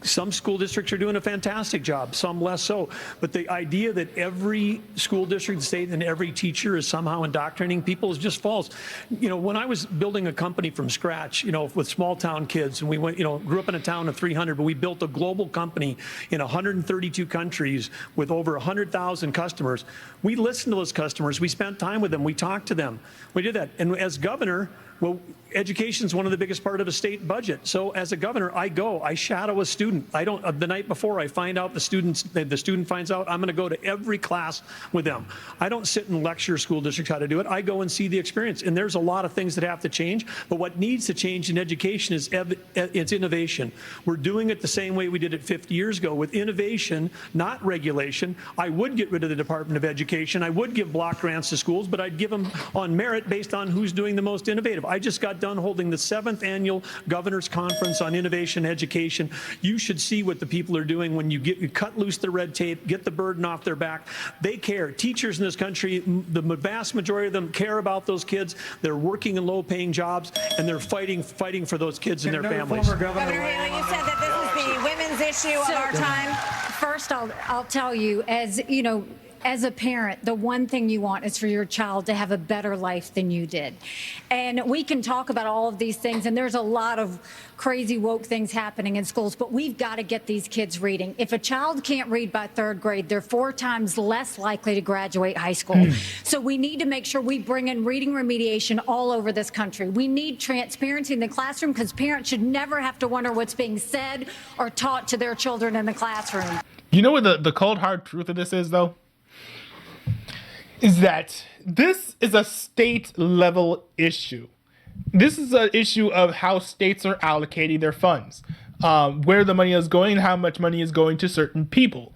Some school districts are doing a fantastic job, some less so. But the idea that every school district in the state and every teacher is somehow indoctrinating people is just false. You know, when I was building a company from scratch, with small town kids, and we went, grew up in a town of 300, but we built a global company in 132 countries with over 100,000 customers. We listened to those customers. We spent time with them. We talked to them. We did that. And as governor, well, education is one of the biggest part of a state budget. So as a governor, I shadow a student. The night before I find out the student finds out, I'm going to go to every class with them. I don't sit and lecture school districts how to do it. I go and see the experience. And there's a lot of things that have to change. But what needs to change in education is it's innovation. We're doing it the same way we did it 50 years ago with innovation, not regulation. I would get rid of the Department of Education. I would give block grants to schools, but I'd give them on merit based on who's doing the most innovative. I just got done holding the 7th annual Governor's Conference on Innovation Education. You should see what the people are doing when you cut loose the red tape, get the burden off their back. They care. Teachers in this country, the vast majority of them care about those kids. They're working in low-paying jobs, and they're fighting for those kids and their families. Governor Haley, you said that this is the women's issue of our time. First, I'll tell you, as a parent, the one thing you want is for your child to have a better life than you did. And we can talk about all of these things, and there's a lot of crazy woke things happening in schools, but we've got to get these kids reading. If a child can't read by 3rd grade, they're 4 times less likely to graduate high school. So we need to make sure we bring in reading remediation all over this country. We need transparency in the classroom because parents should never have to wonder what's being said or taught to their children in the classroom. You know what the cold hard truth of this is, though? Is that this is a state level issue. This is an issue of how states are allocating their funds, where the money is going, how much money is going to certain people.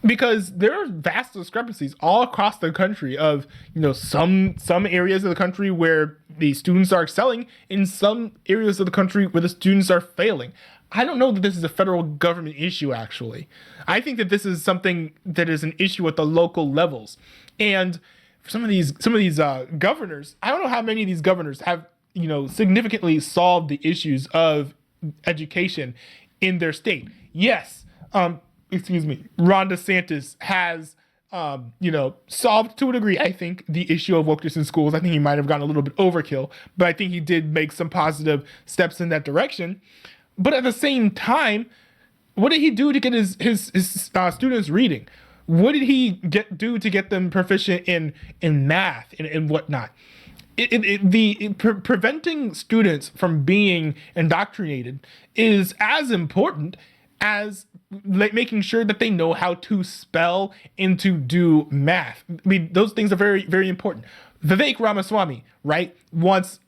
Because there are vast discrepancies all across the country of, some areas of the country where the students are excelling, in some areas of the country where the students are failing. I don't know that this is a federal government issue, actually. I think that this is something that is an issue at the local levels. And for some of these governors, I don't know how many of these governors have, significantly solved the issues of education in their state. Yes, Ron DeSantis has, solved to a degree, I think, the issue of wokeness in schools. I think he might have gone a little bit overkill, but I think he did make some positive steps in that direction. But at the same time, what did he do to get his students reading? What did he do to get them proficient in math and whatnot? Preventing students from being indoctrinated is as important as making sure that they know how to spell and to do math. I mean, those things are very, very important. Vivek Ramaswamy, right, wants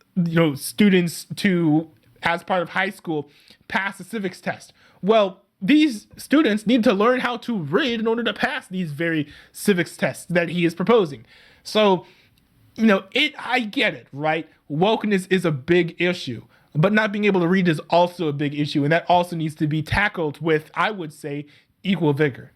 students to, as part of high school, pass the civics test. Well, these students need to learn how to read in order to pass these very civics tests that he is proposing. So, you know, I get it, right? Wokeness is a big issue, but not being able to read is also a big issue. And that also needs to be tackled with, I would say, equal vigor.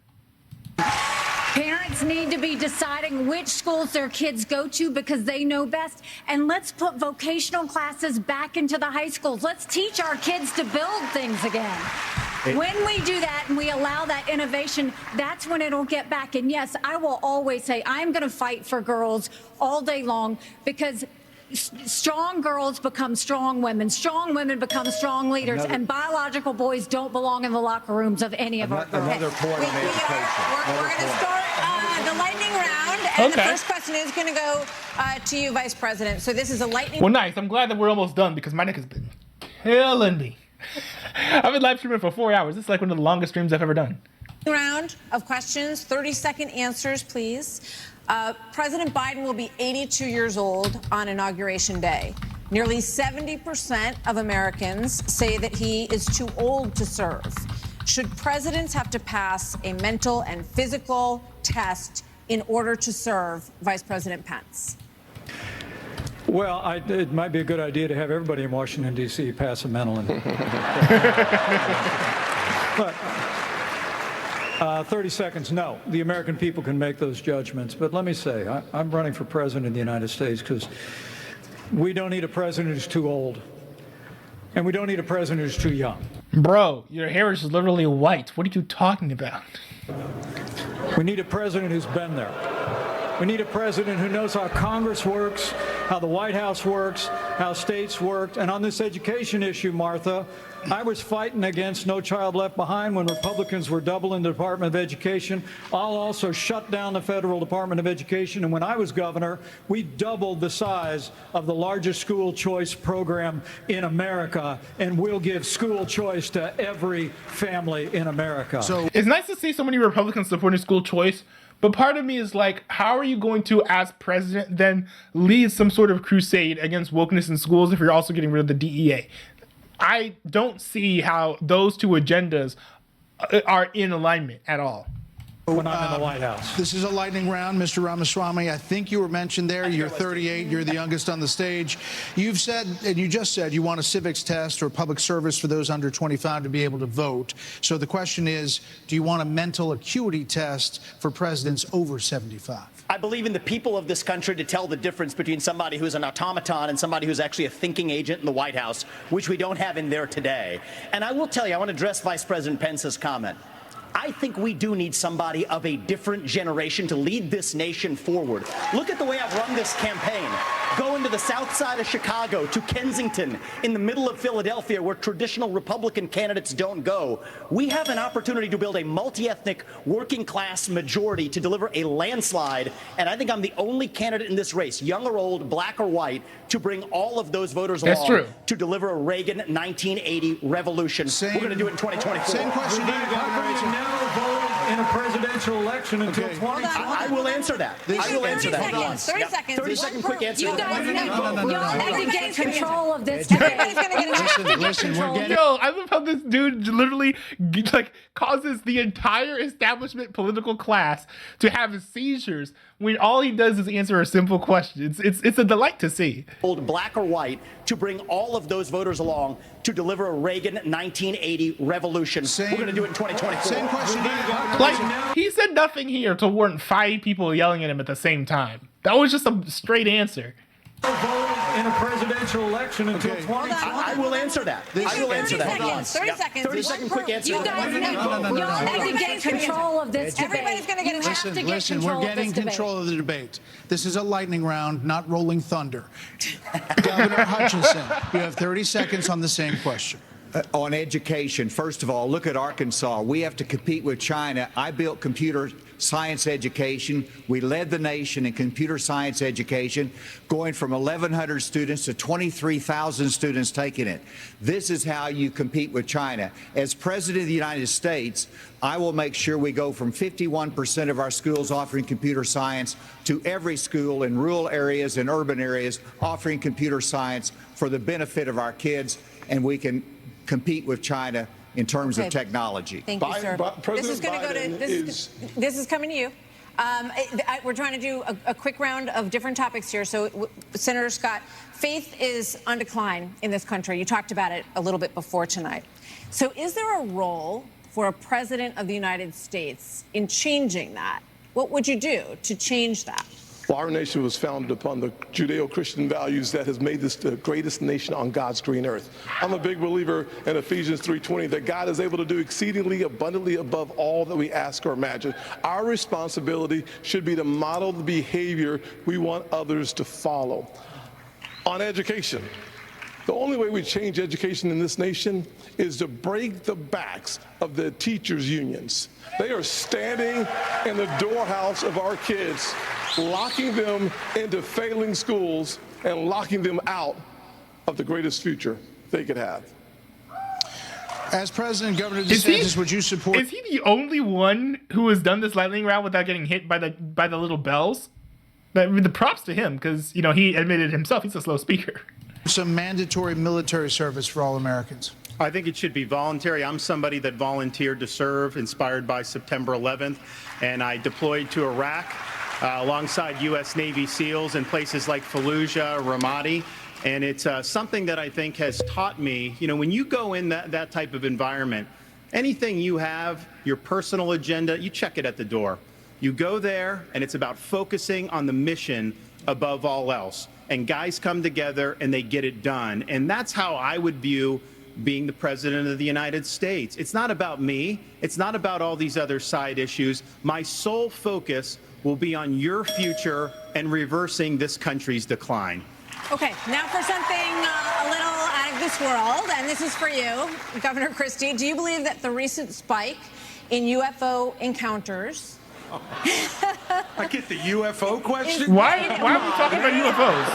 Parents need to be deciding which schools their kids go to because they know best. And let's put vocational classes back into the high schools. Let's teach our kids to build things again. When we do that and we allow that innovation, that's when it'll get back. And yes, I will always say I'm going to fight for girls all day long, because strong girls become strong women become strong leaders, and biological boys don't belong in the locker rooms of any of our girls. Another point on education. We're going to start the lightning round, and the first question is going to go to you, Vice President. So this is a lightning. Well, nice. I'm glad that we're almost done because my neck has been killing me. I've been live streaming for 4 hours. This is like one of the longest streams I've ever done. Round of questions, 30-second answers, please. President Biden will be 82 years old on Inauguration Day. Nearly 70% of Americans say that he is too old to serve. Should presidents have to pass a mental and physical test in order to serve, Vice President Pence? Well, it might be a good idea to have everybody in Washington, D.C. pass a mental and... But 30 seconds, no. The American people can make those judgments. But let me say, I'm running for president of the United States because we don't need a president who's too old. And we don't need a president who's too young. Bro, your hair is literally white. What are you talking about? We need a president who's been there. We need a president who knows how Congress works, how the White House works, how states work. And on this education issue, Martha, I was fighting against No Child Left Behind when Republicans were doubling the Department of Education. I'll also shut down the federal Department of Education. And when I was governor, we doubled the size of the largest school choice program in America. And we'll give school choice to every family in America. So it's nice to see so many Republicans supporting school choice. But part of me is like, how are you going to, as president, then lead some sort of crusade against wokeness in schools if you're also getting rid of the DEA? I don't see how those two agendas are in alignment at all. When I'm in the White House. This is a lightning round, Mr. Ramaswamy. I think you were mentioned there. You're 38. You're the youngest on the stage. You've said, and you just said, you want a civics test or public service for those under 25 to be able to vote. So the question is, do you want a mental acuity test for presidents over 75? I believe in the people of this country to tell the difference between somebody who's an automaton and somebody who's actually a thinking agent in the White House, which we don't have in there today. And I will tell you, I want to address Vice President Pence's comment. I think we do need somebody of a different generation to lead this nation forward. Look at the way I've run this campaign. Going to the south side of Chicago, to Kensington, in the middle of Philadelphia, where traditional Republican candidates don't go. We have an opportunity to build a multi-ethnic working class majority to deliver a landslide. And I think I'm the only candidate in this race, young or old, black or white, to bring all of those voters along to deliver a Reagan 1980 revolution. We're going to do it in 2024. Same question. Voted in a presidential election until 2020. I will answer that. I will answer that. 30 seconds. 30-second quick answer. You guys need to get control of this debate. Listen, we're getting... Yo, I love how this dude literally like causes the entire establishment political class to have seizures when all he does is answer a simple question. It's a delight to see. Old, black or white, to bring all of those voters along to deliver a Reagan 1980 revolution. We're going to do it in 2024. Same question. Like, he said nothing here to warrant 5 people yelling at him at the same time. That was just a straight answer. Voted in a presidential election until 2020. I will answer that. I will answer that. 30 seconds. 30-second quick answer. You guys need to get control of this debate. Everybody's going to get a Listen, we're getting control of the debate. This is a lightning round, not rolling thunder. Governor Hutchinson, you have 30 seconds on the same question. On education, first of all, look at Arkansas. We have to compete with China. I built computer science education. We led the nation in computer science education, going from 1,100 students to 23,000 students taking it. This is how you compete with China. As President of the United States, I will make sure we go from 51% of our schools offering computer science to every school in rural areas and urban areas offering computer science for the benefit of our kids, and we can compete with China in terms of technology. Thank you, sir. This is going to go to this is coming to you. We're trying to do a quick round of different topics here. So, Senator Scott, faith is on decline in this country. You talked about it a little bit before tonight. So, is there a role for a president of the United States in changing that? What would you do to change that? Well, our nation was founded upon the Judeo-Christian values that has made this the greatest nation on God's green earth. I'm a big believer in Ephesians 3:20 that God is able to do exceedingly abundantly above all that we ask or imagine. Our responsibility should be to model the behavior we want others to follow. On education, the only way we change education in this nation is to break the backs of the teachers' unions. They are standing in the doorhouse of our kids, locking them into failing schools and locking them out of the greatest future they could have. As President, Governor DeSantis, would you support? Is he the only one who has done this lightning round without getting hit by the little bells? I mean, the props to him, because he admitted himself he's a slow speaker. Some mandatory military service for all Americans. I think it should be voluntary. I'm somebody that volunteered to serve, inspired by September 11th, and I deployed to Iraq alongside U.S. Navy SEALs in places like Fallujah, Ramadi. And it's something that I think has taught me, when you go in that type of environment, anything you have, your personal agenda, you check it at the door. You go there, and it's about focusing on the mission above all else. And guys come together, and they get it done. And that's how I would view being the President of the United States. It's not about me. It's not about all these other side issues. My sole focus will be on your future and reversing this country's decline. Okay, now for something a little out of this world, and this is for you, Governor Christie. Do you believe that the recent spike in UFO encounters... I get the UFO question? Why are we talking about UFOs?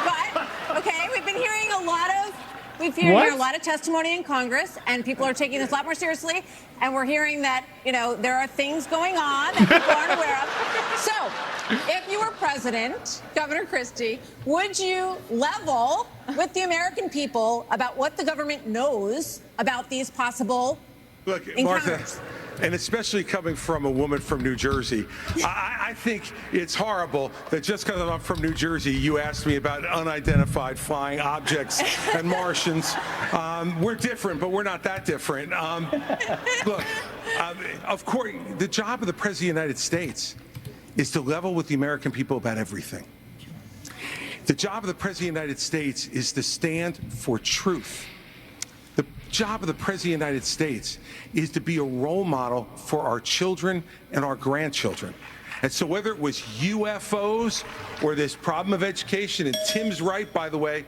But okay, we've been hearing a lot of... We've heard a lot of testimony in Congress, and people are taking this a lot more seriously. And we're hearing that, there are things going on that people aren't aware of. So, if you were president, Governor Christie, would you level with the American people about what the government knows about these possible encounters? Martha, and especially coming from a woman from New Jersey, I think it's horrible that just because I'm from New Jersey, you asked me about unidentified flying objects and Martians. We're different, but we're not that different. Look, of course, the job of the President of the United States is to level with the American people about everything. The job of the President of the United States is to stand for truth. The job of the President of the United States is to be a role model for our children and our grandchildren. And so whether it was UFOs or this problem of education, and Tim's right, by the way,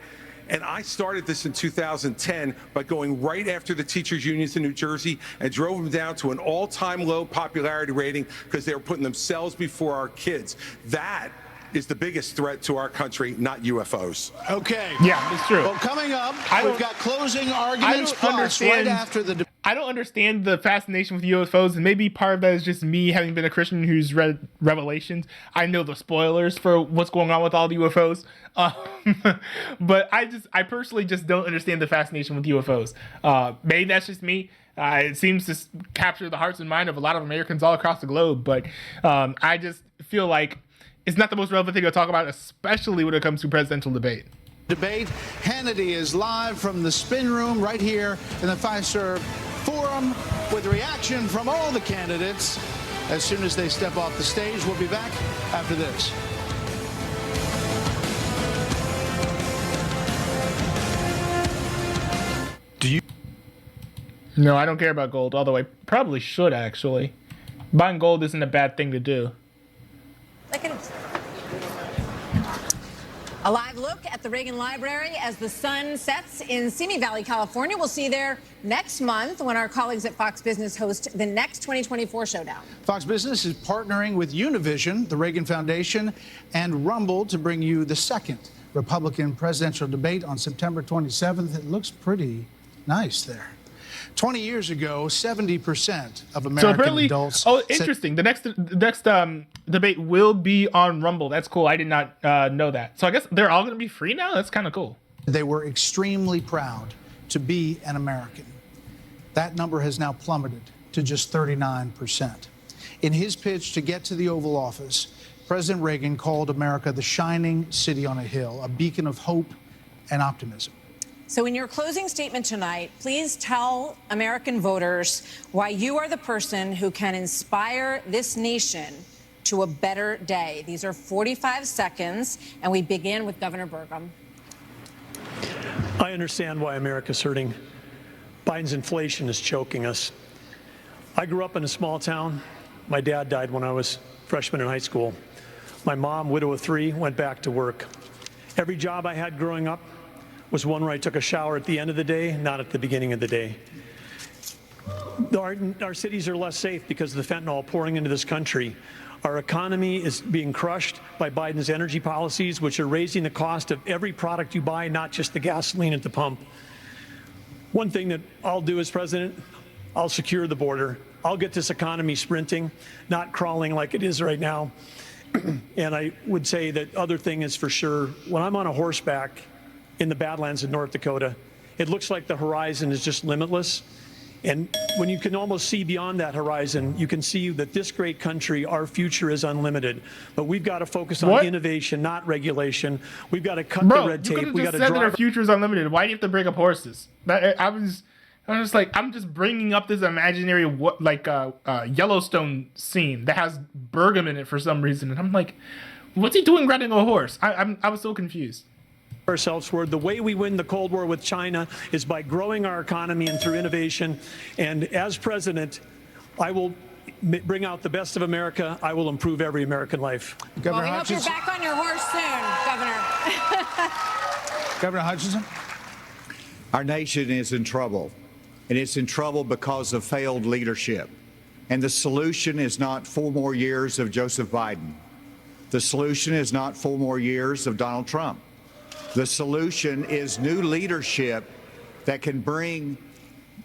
and I started this in 2010 by going right after the teachers' unions in New Jersey and drove them down to an all-time low popularity rating because they were putting themselves before our kids. That is the biggest threat to our country, not UFOs. Okay. Yeah, it's true. Well, coming up, we've got closing arguments plus right after the... I don't understand the fascination with UFOs, and maybe part of that is just me having been a Christian who's read Revelations. I know the spoilers for what's going on with all the UFOs, but I personally just don't understand the fascination with UFOs. Maybe that's just me. It seems to capture the hearts and mind of a lot of Americans all across the globe, but I just feel like it's not the most relevant thing to talk about, especially when it comes to presidential debate. Hannity is live from the spin room right here in the Fiserv Forum with reaction from all the candidates as soon as they step off the stage. We'll be back after this. No, I don't care about gold, although I probably should, actually. Buying gold isn't a bad thing to do. A live look at the Reagan Library as the sun sets in Simi Valley, California. We'll see you there next month when our colleagues at Fox Business host the next 2024 showdown. Fox Business is partnering with Univision, the Reagan Foundation, and Rumble to bring you the second Republican presidential debate on September 27th. It looks pretty nice there. 20 years ago, 70% of American adults... Oh, interesting. The next debate will be on Rumble. That's cool. I did not know that. So I guess they're all going to be free now? That's kind of cool. They were extremely proud to be an American. That number has now plummeted to just 39%. In his pitch to get to the Oval Office, President Reagan called America the shining city on a hill, a beacon of hope and optimism. So in your closing statement tonight, please tell American voters why you are the person who can inspire this nation to a better day. These are 45 seconds, and we begin with Governor Burgum. I understand why America's hurting. Biden's inflation is choking us. I grew up in a small town. My dad died when I was a freshman in high school. My mom, widow of 3, went back to work. Every job I had growing up was one where I took a shower at the end of the day, not at the beginning of the day. Our cities are less safe because of the fentanyl pouring into this country. Our economy is being crushed by Biden's energy policies, which are raising the cost of every product you buy, not just the gasoline at the pump. One thing that I'll do as president, I'll secure the border. I'll get this economy sprinting, not crawling like it is right now. And I would say that other thing is for sure, when I'm on a horseback in the Badlands of North Dakota, it looks like the horizon is just limitless. And when you can almost see beyond that horizon, you can see that this great country, our future is unlimited. But we've got to focus on innovation, not regulation. We've got to cut the red tape. We got to said that our future is unlimited. Why do you have to bring up horses? I'm just like, I'm just bringing up this imaginary Yellowstone scene that has Burgum in it for some reason, and I'm like, what's he doing riding a horse? I was so confused. Ourselves for the way we win the Cold War with China is by growing our economy and through innovation. And as president, I will bring out the best of America. I will improve every American life. Well, we hope you're back on your horse soon, Governor. Governor Hutchinson? Our nation is in trouble, and it's in trouble because of failed leadership. And the solution is not 4 more years of Joseph Biden. The solution is not 4 more years of Donald Trump. The solution is new leadership that can bring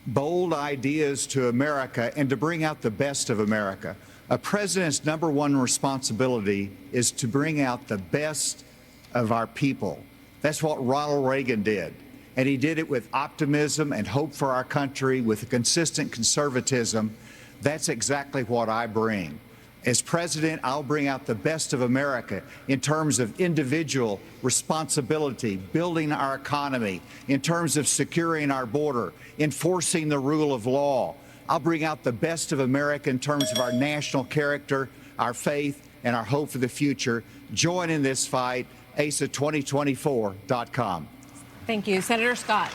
bold ideas to America and to bring out the best of America. A president's #1 responsibility is to bring out the best of our people. That's what Ronald Reagan did. And he did it with optimism and hope for our country, with a consistent conservatism. That's exactly what I bring. As president, I'll bring out the best of America in terms of individual responsibility, building our economy, in terms of securing our border, enforcing the rule of law. I'll bring out the best of America in terms of our national character, our faith, and our hope for the future. Join in this fight, asa2024.com. Thank you. Senator Scott.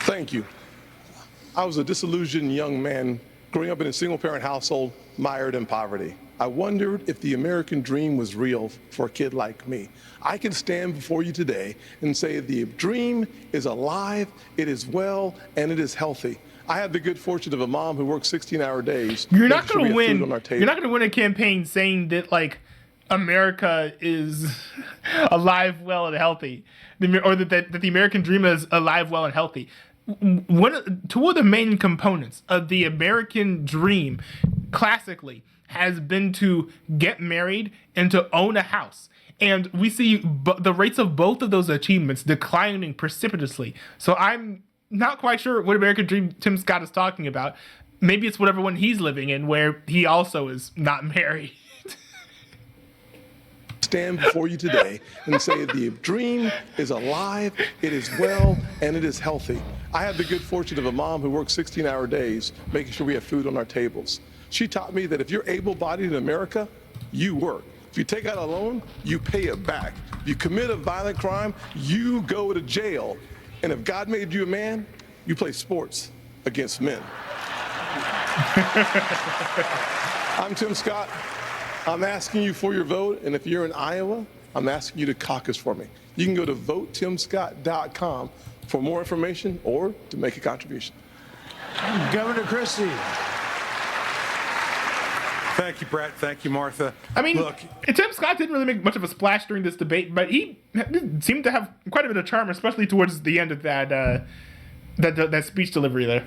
Thank you. I was a disillusioned young man growing up in a single-parent household, mired in poverty. I wondered if the American dream was real for a kid like me. I can stand before you today and say the dream is alive, it is well, and it is healthy. I have the good fortune of a mom who works 16-hour days. You're not going to win. You're not going to win a campaign saying that America is alive, well, and healthy, or that the American dream is alive, well, and healthy. Two of the main components of the American dream classically has been to get married and to own a house. And we see the rates of both of those achievements declining precipitously. So I'm not quite sure what American dream Tim Scott is talking about. Maybe it's whatever one he's living in, where he also is not married. Stand before you today and say the dream is alive, it is well, and it is healthy. I have the good fortune of a mom who works 16-hour days, making sure we have food on our tables. She taught me that if you're able-bodied in America, you work. If you take out a loan, you pay it back. If you commit a violent crime, you go to jail. And if God made you a man, you play sports against men. I'm Tim Scott. I'm asking you for your vote, and if you're in Iowa, I'm asking you to caucus for me. You can go to votetimscott.com for more information or to make a contribution. Governor Christie. Thank you, Brett. Thank you, Martha. I mean, look, Tim Scott didn't really make much of a splash during this debate, but he seemed to have quite a bit of charm, especially towards the end of that speech delivery there.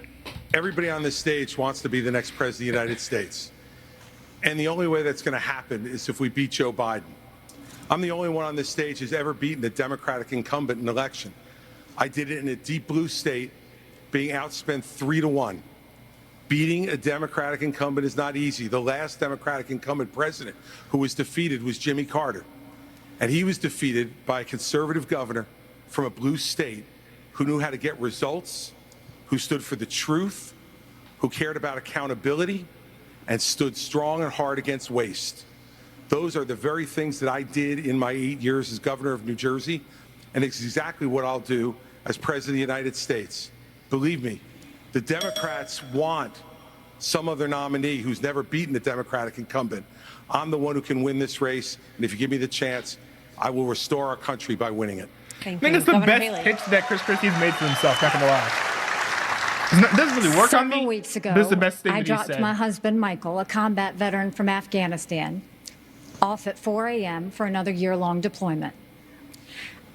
Everybody on this stage wants to be the next president of the United States. And the only way that's going to happen is if we beat Joe Biden. I'm the only one on this stage who's ever beaten a Democratic incumbent in an election. I did it in a deep blue state being outspent 3-1. Beating a Democratic incumbent is not easy. The last Democratic incumbent president who was defeated was Jimmy Carter. And he was defeated by a conservative governor from a blue state who knew how to get results, who stood for the truth, who cared about accountability, and stood strong and hard against waste. Those are the very things that I did in my 8 years as governor of New Jersey, and it's exactly what I'll do as president of the United States. Believe me, the Democrats want some other nominee who's never beaten the Democratic incumbent. I'm the one who can win this race, and if you give me the chance, I will restore our country by winning it. I think it's the best pitch that Chris Christie's made for himself, not gonna lie. It doesn't really work on me. Several weeks ago, this is the best thing I that he dropped said. my husband, Michael, a combat veteran from Afghanistan, off at 4 a.m. for another year-long deployment.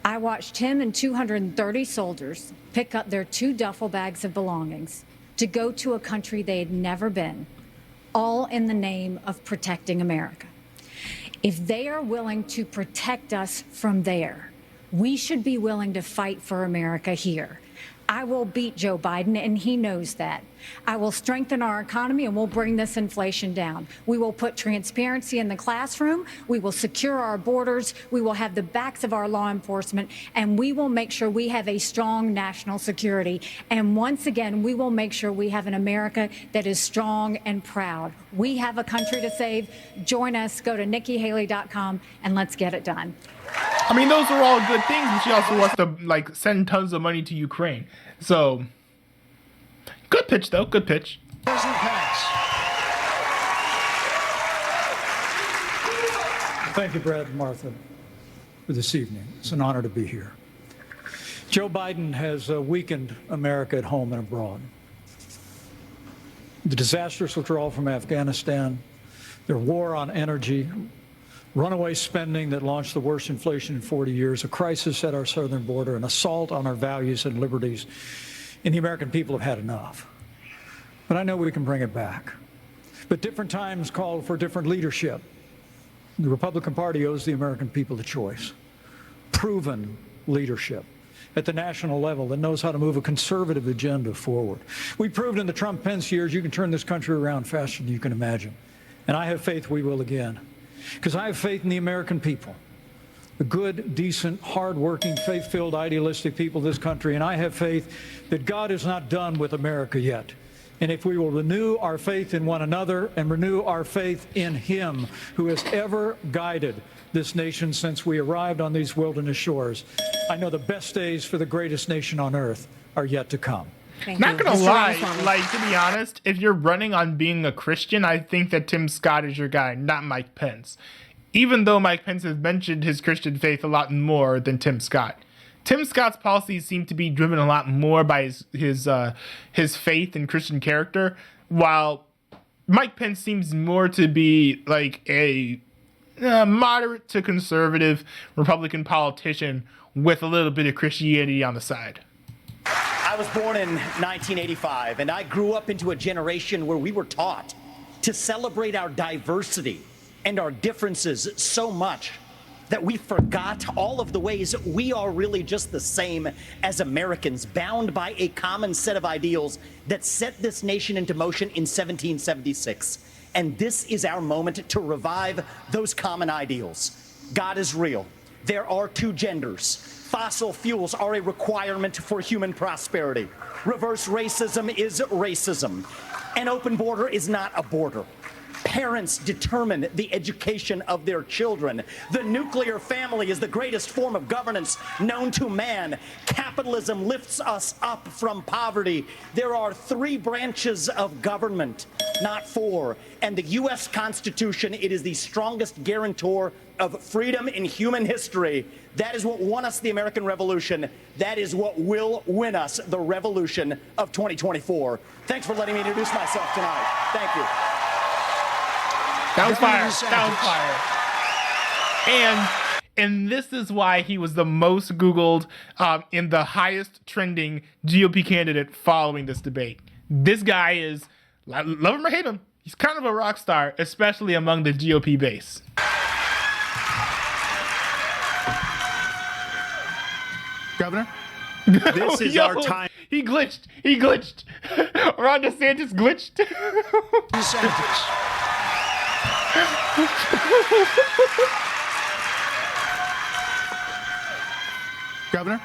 I watched him and 230 soldiers pick up their 2 duffel bags of belongings to go to a country they had never been, all in the name of protecting America. If they are willing to protect us from there, we should be willing to fight for America here. I will beat Joe Biden, and he knows that. I will strengthen our economy, and we'll bring this inflation down. We will put transparency in the classroom. We will secure our borders. We will have the backs of our law enforcement, and we will make sure we have a strong national security. And once again, we will make sure we have an America that is strong and proud. We have a country to save. Join us. Go to NikkiHaley.com, and let's get it done. I mean, those are all good things, but she also wants to send tons of money to Ukraine. So, good pitch though. Good pitch. Doesn't pass. Thank you, Brad and Martha, for this evening. It's an honor to be here. Joe Biden has weakened America at home and abroad. The disastrous withdrawal from Afghanistan, their war on energy, runaway spending that launched the worst inflation in 40 years, a crisis at our southern border, an assault on our values and liberties, and the American people have had enough. But I know we can bring it back. But different times call for different leadership. The Republican Party owes the American people a choice. Proven leadership at the national level that knows how to move a conservative agenda forward. We proved in the Trump-Pence years you can turn this country around faster than you can imagine. And I have faith we will again. Because I have faith in the American people, the good, decent, hardworking, faith-filled, idealistic people of this country, and I have faith that God is not done with America yet. And if we will renew our faith in one another and renew our faith in Him who has ever guided this nation since we arrived on these wilderness shores, I know the best days for the greatest nation on earth are yet to come. Not gonna lie, to be honest, if you're running on being a Christian, I think that Tim Scott is your guy, not Mike Pence. Even though Mike Pence has mentioned his Christian faith a lot more than Tim Scott. Tim Scott's policies seem to be driven a lot more by his faith and Christian character, while Mike Pence seems more to be like a moderate to conservative Republican politician with a little bit of Christianity on the side. I was born in 1985, and I grew up into a generation where we were taught to celebrate our diversity and our differences so much that we forgot all of the ways we are really just the same as Americans, bound by a common set of ideals that set this nation into motion in 1776. And this is our moment to revive those common ideals. God is real. There are 2 genders. Fossil fuels are a requirement for human prosperity. Reverse racism is racism. An open border is not a border. Parents determine the education of their children. The nuclear family is the greatest form of governance known to man. Capitalism lifts us up from poverty. There are 3 branches of government, not 4. And the U.S. Constitution, it is the strongest guarantor of freedom in human history. That is what won us the American Revolution. That is what will win us the revolution of 2024. Thanks for letting me introduce myself tonight. Thank you. That was fire. That was fire. And this is why he was the most Googled in the highest trending GOP candidate following this debate. This guy is, love him or hate him, he's kind of a rock star, especially among the GOP base. Governor? This is our time. He glitched. Ron DeSantis glitched. Governor?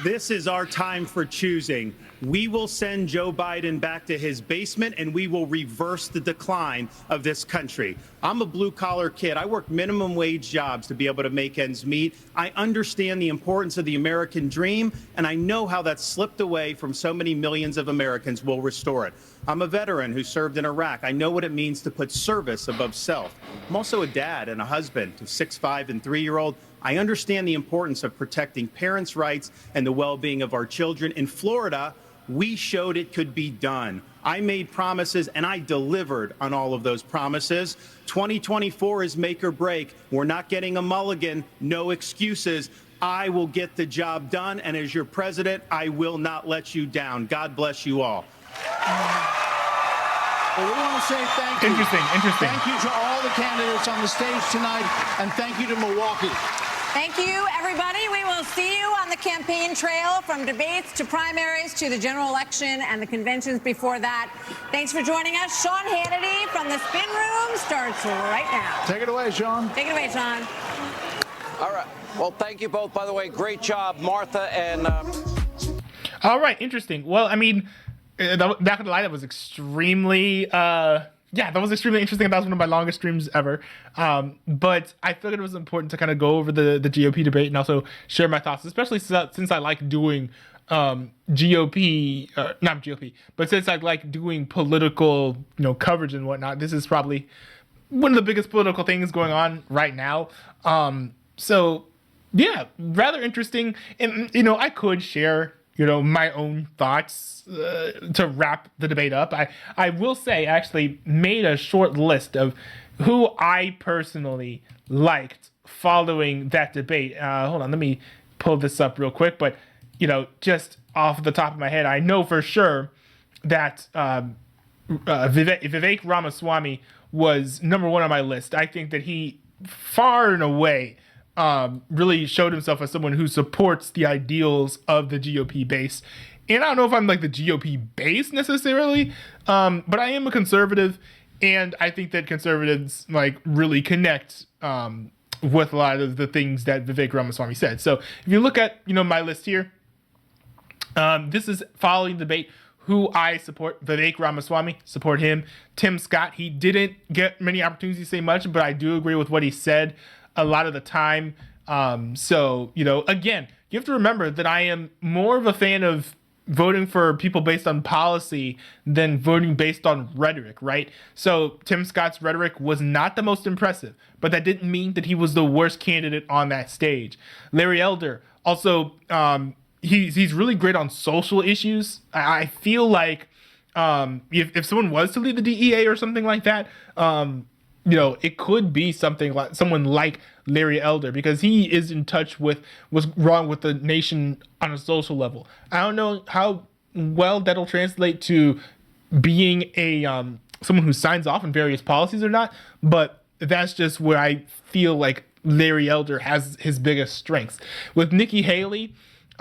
This is our time for choosing. We will send Joe Biden back to his basement, and we will reverse the decline of this country. I'm a blue-collar kid. I work minimum wage jobs to be able to make ends meet. I understand the importance of the American dream, and I know how that's slipped away from so many millions of Americans. We'll restore it. I'm a veteran who served in Iraq. I know what it means to put service above self. I'm also a dad and a husband to 6'5" and 3-year-old. I understand the importance of protecting parents' rights and the well-being of our children. In Florida, we showed it could be done. I made promises, and I delivered on all of those promises. 2024 is make or break. We're not getting a mulligan, no excuses. I will get the job done, and as your president, I will not let you down. God bless you all. Well, we want to say thank you. Interesting. Thank you to all the candidates on the stage tonight, and thank you to Milwaukee. Thank you, everybody. We will see you on the campaign trail from debates to primaries to the general election and the conventions before that. Thanks for joining us. Sean Hannity from the Spin Room starts right now. Take it away, Sean. Take it away, Sean. All right. Well, thank you both, by the way. Great job, Martha and... All right, interesting. Well, I mean, back in the lineup was extremely... that was extremely interesting. That was one of my longest streams ever. But I figured it was important to kind of go over the GOP debate and also share my thoughts, especially since I like doing not GOP, but since I like doing political, coverage and whatnot. This is probably one of the biggest political things going on right now. So yeah, rather interesting. And, I could share my own thoughts to wrap the debate up. I will say I actually made a short list of who I personally liked following that debate. Hold on, let me pull this up real quick. But, just off the top of my head, I know for sure that Vivek Ramaswamy was number one on my list. I think that he far and away really showed himself as someone who supports the ideals of the GOP base. And I don't know if I'm like the GOP base necessarily, but I am a conservative, and I think that conservatives really connect with a lot of the things that Vivek Ramaswamy said. So if you look at my list here, this is following the debate. Who I support: Vivek Ramaswamy, support him. Tim Scott, he didn't get many opportunities to say much, but I do agree with what he said a lot of the time. So, again, you have to remember that I am more of a fan of voting for people based on policy than voting based on rhetoric, right? So Tim Scott's rhetoric was not the most impressive, but that didn't mean that he was the worst candidate on that stage. Larry Elder, also, he's really great on social issues. I feel like if someone was to lead the DEA or something like that, it could be something like someone like Larry Elder, because he is in touch with what's wrong with the nation on a social level. I don't know how well that'll translate to being a someone who signs off on various policies or not, but that's just where I feel like Larry Elder has his biggest strengths. With Nikki Haley,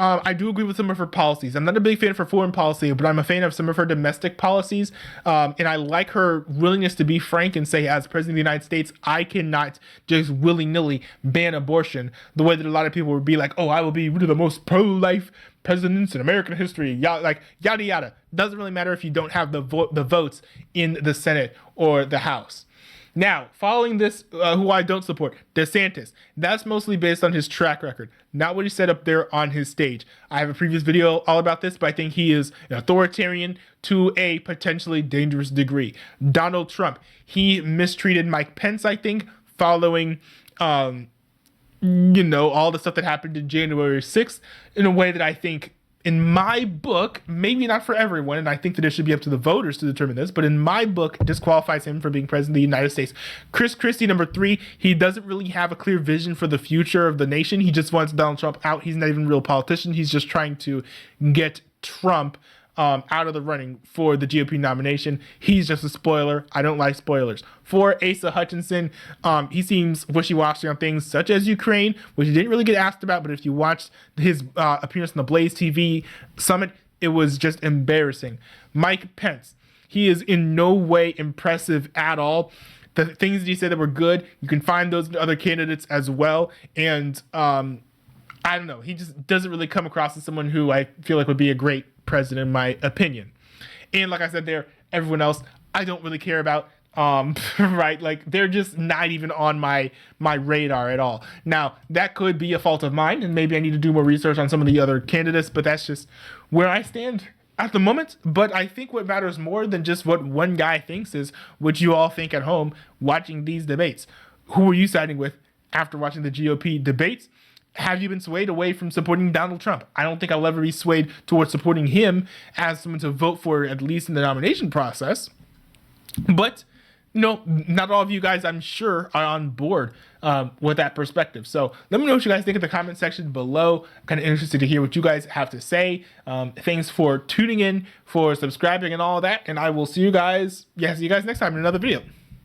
I do agree with some of her policies. I'm not a big fan for foreign policy, but I'm a fan of some of her domestic policies. And I like her willingness to be frank and say, as president of the United States, I cannot just willy-nilly ban abortion the way that a lot of people would be like, oh, I will be one of the most pro-life presidents in American history. Yada, yada. Doesn't really matter if you don't have the votes in the Senate or the House. Now, following this, who I don't support, DeSantis. That's mostly based on his track record, not what he said up there on his stage. I have a previous video all about this, but I think he is an authoritarian to a potentially dangerous degree. Donald Trump, he mistreated Mike Pence, I think, following, all the stuff that happened in January 6th in a way that I think, in my book, maybe not for everyone, and I think that it should be up to the voters to determine this, but in my book, disqualifies him from being president of the United States. Chris Christie, number 3, he doesn't really have a clear vision for the future of the nation. He just wants Donald Trump out. He's not even a real politician. He's just trying to get Trump out of the running for the GOP nomination. He's just a spoiler. I don't like spoilers. For Asa Hutchinson, he seems wishy-washy on things such as Ukraine, which he didn't really get asked about, but if you watched his appearance on the Blaze TV summit, it was just embarrassing. Mike Pence, he is in no way impressive at all. The things that he said that were good, you can find those in other candidates as well. And I don't know, he just doesn't really come across as someone who I feel like would be a great president in my opinion. And like I said there, everyone else I don't really care about. Right, like they're just not even on my radar at all. Now that could be a fault of mine, and maybe I need to do more research on some of the other candidates, but that's just where I stand at the moment. But I think what matters more than just what one guy thinks is what you all think at home watching these debates. Who are you siding with after watching the GOP debates? Have you been swayed away from supporting Donald Trump? I don't think I'll ever be swayed towards supporting him as someone to vote for, at least in the nomination process. But no, not all of you guys, I'm sure, are on board with that perspective. So let me know what you guys think in the comment section below. I'm kind of interested to hear what you guys have to say. Thanks for tuning in, for subscribing and all that. And I will see you guys next time in another video.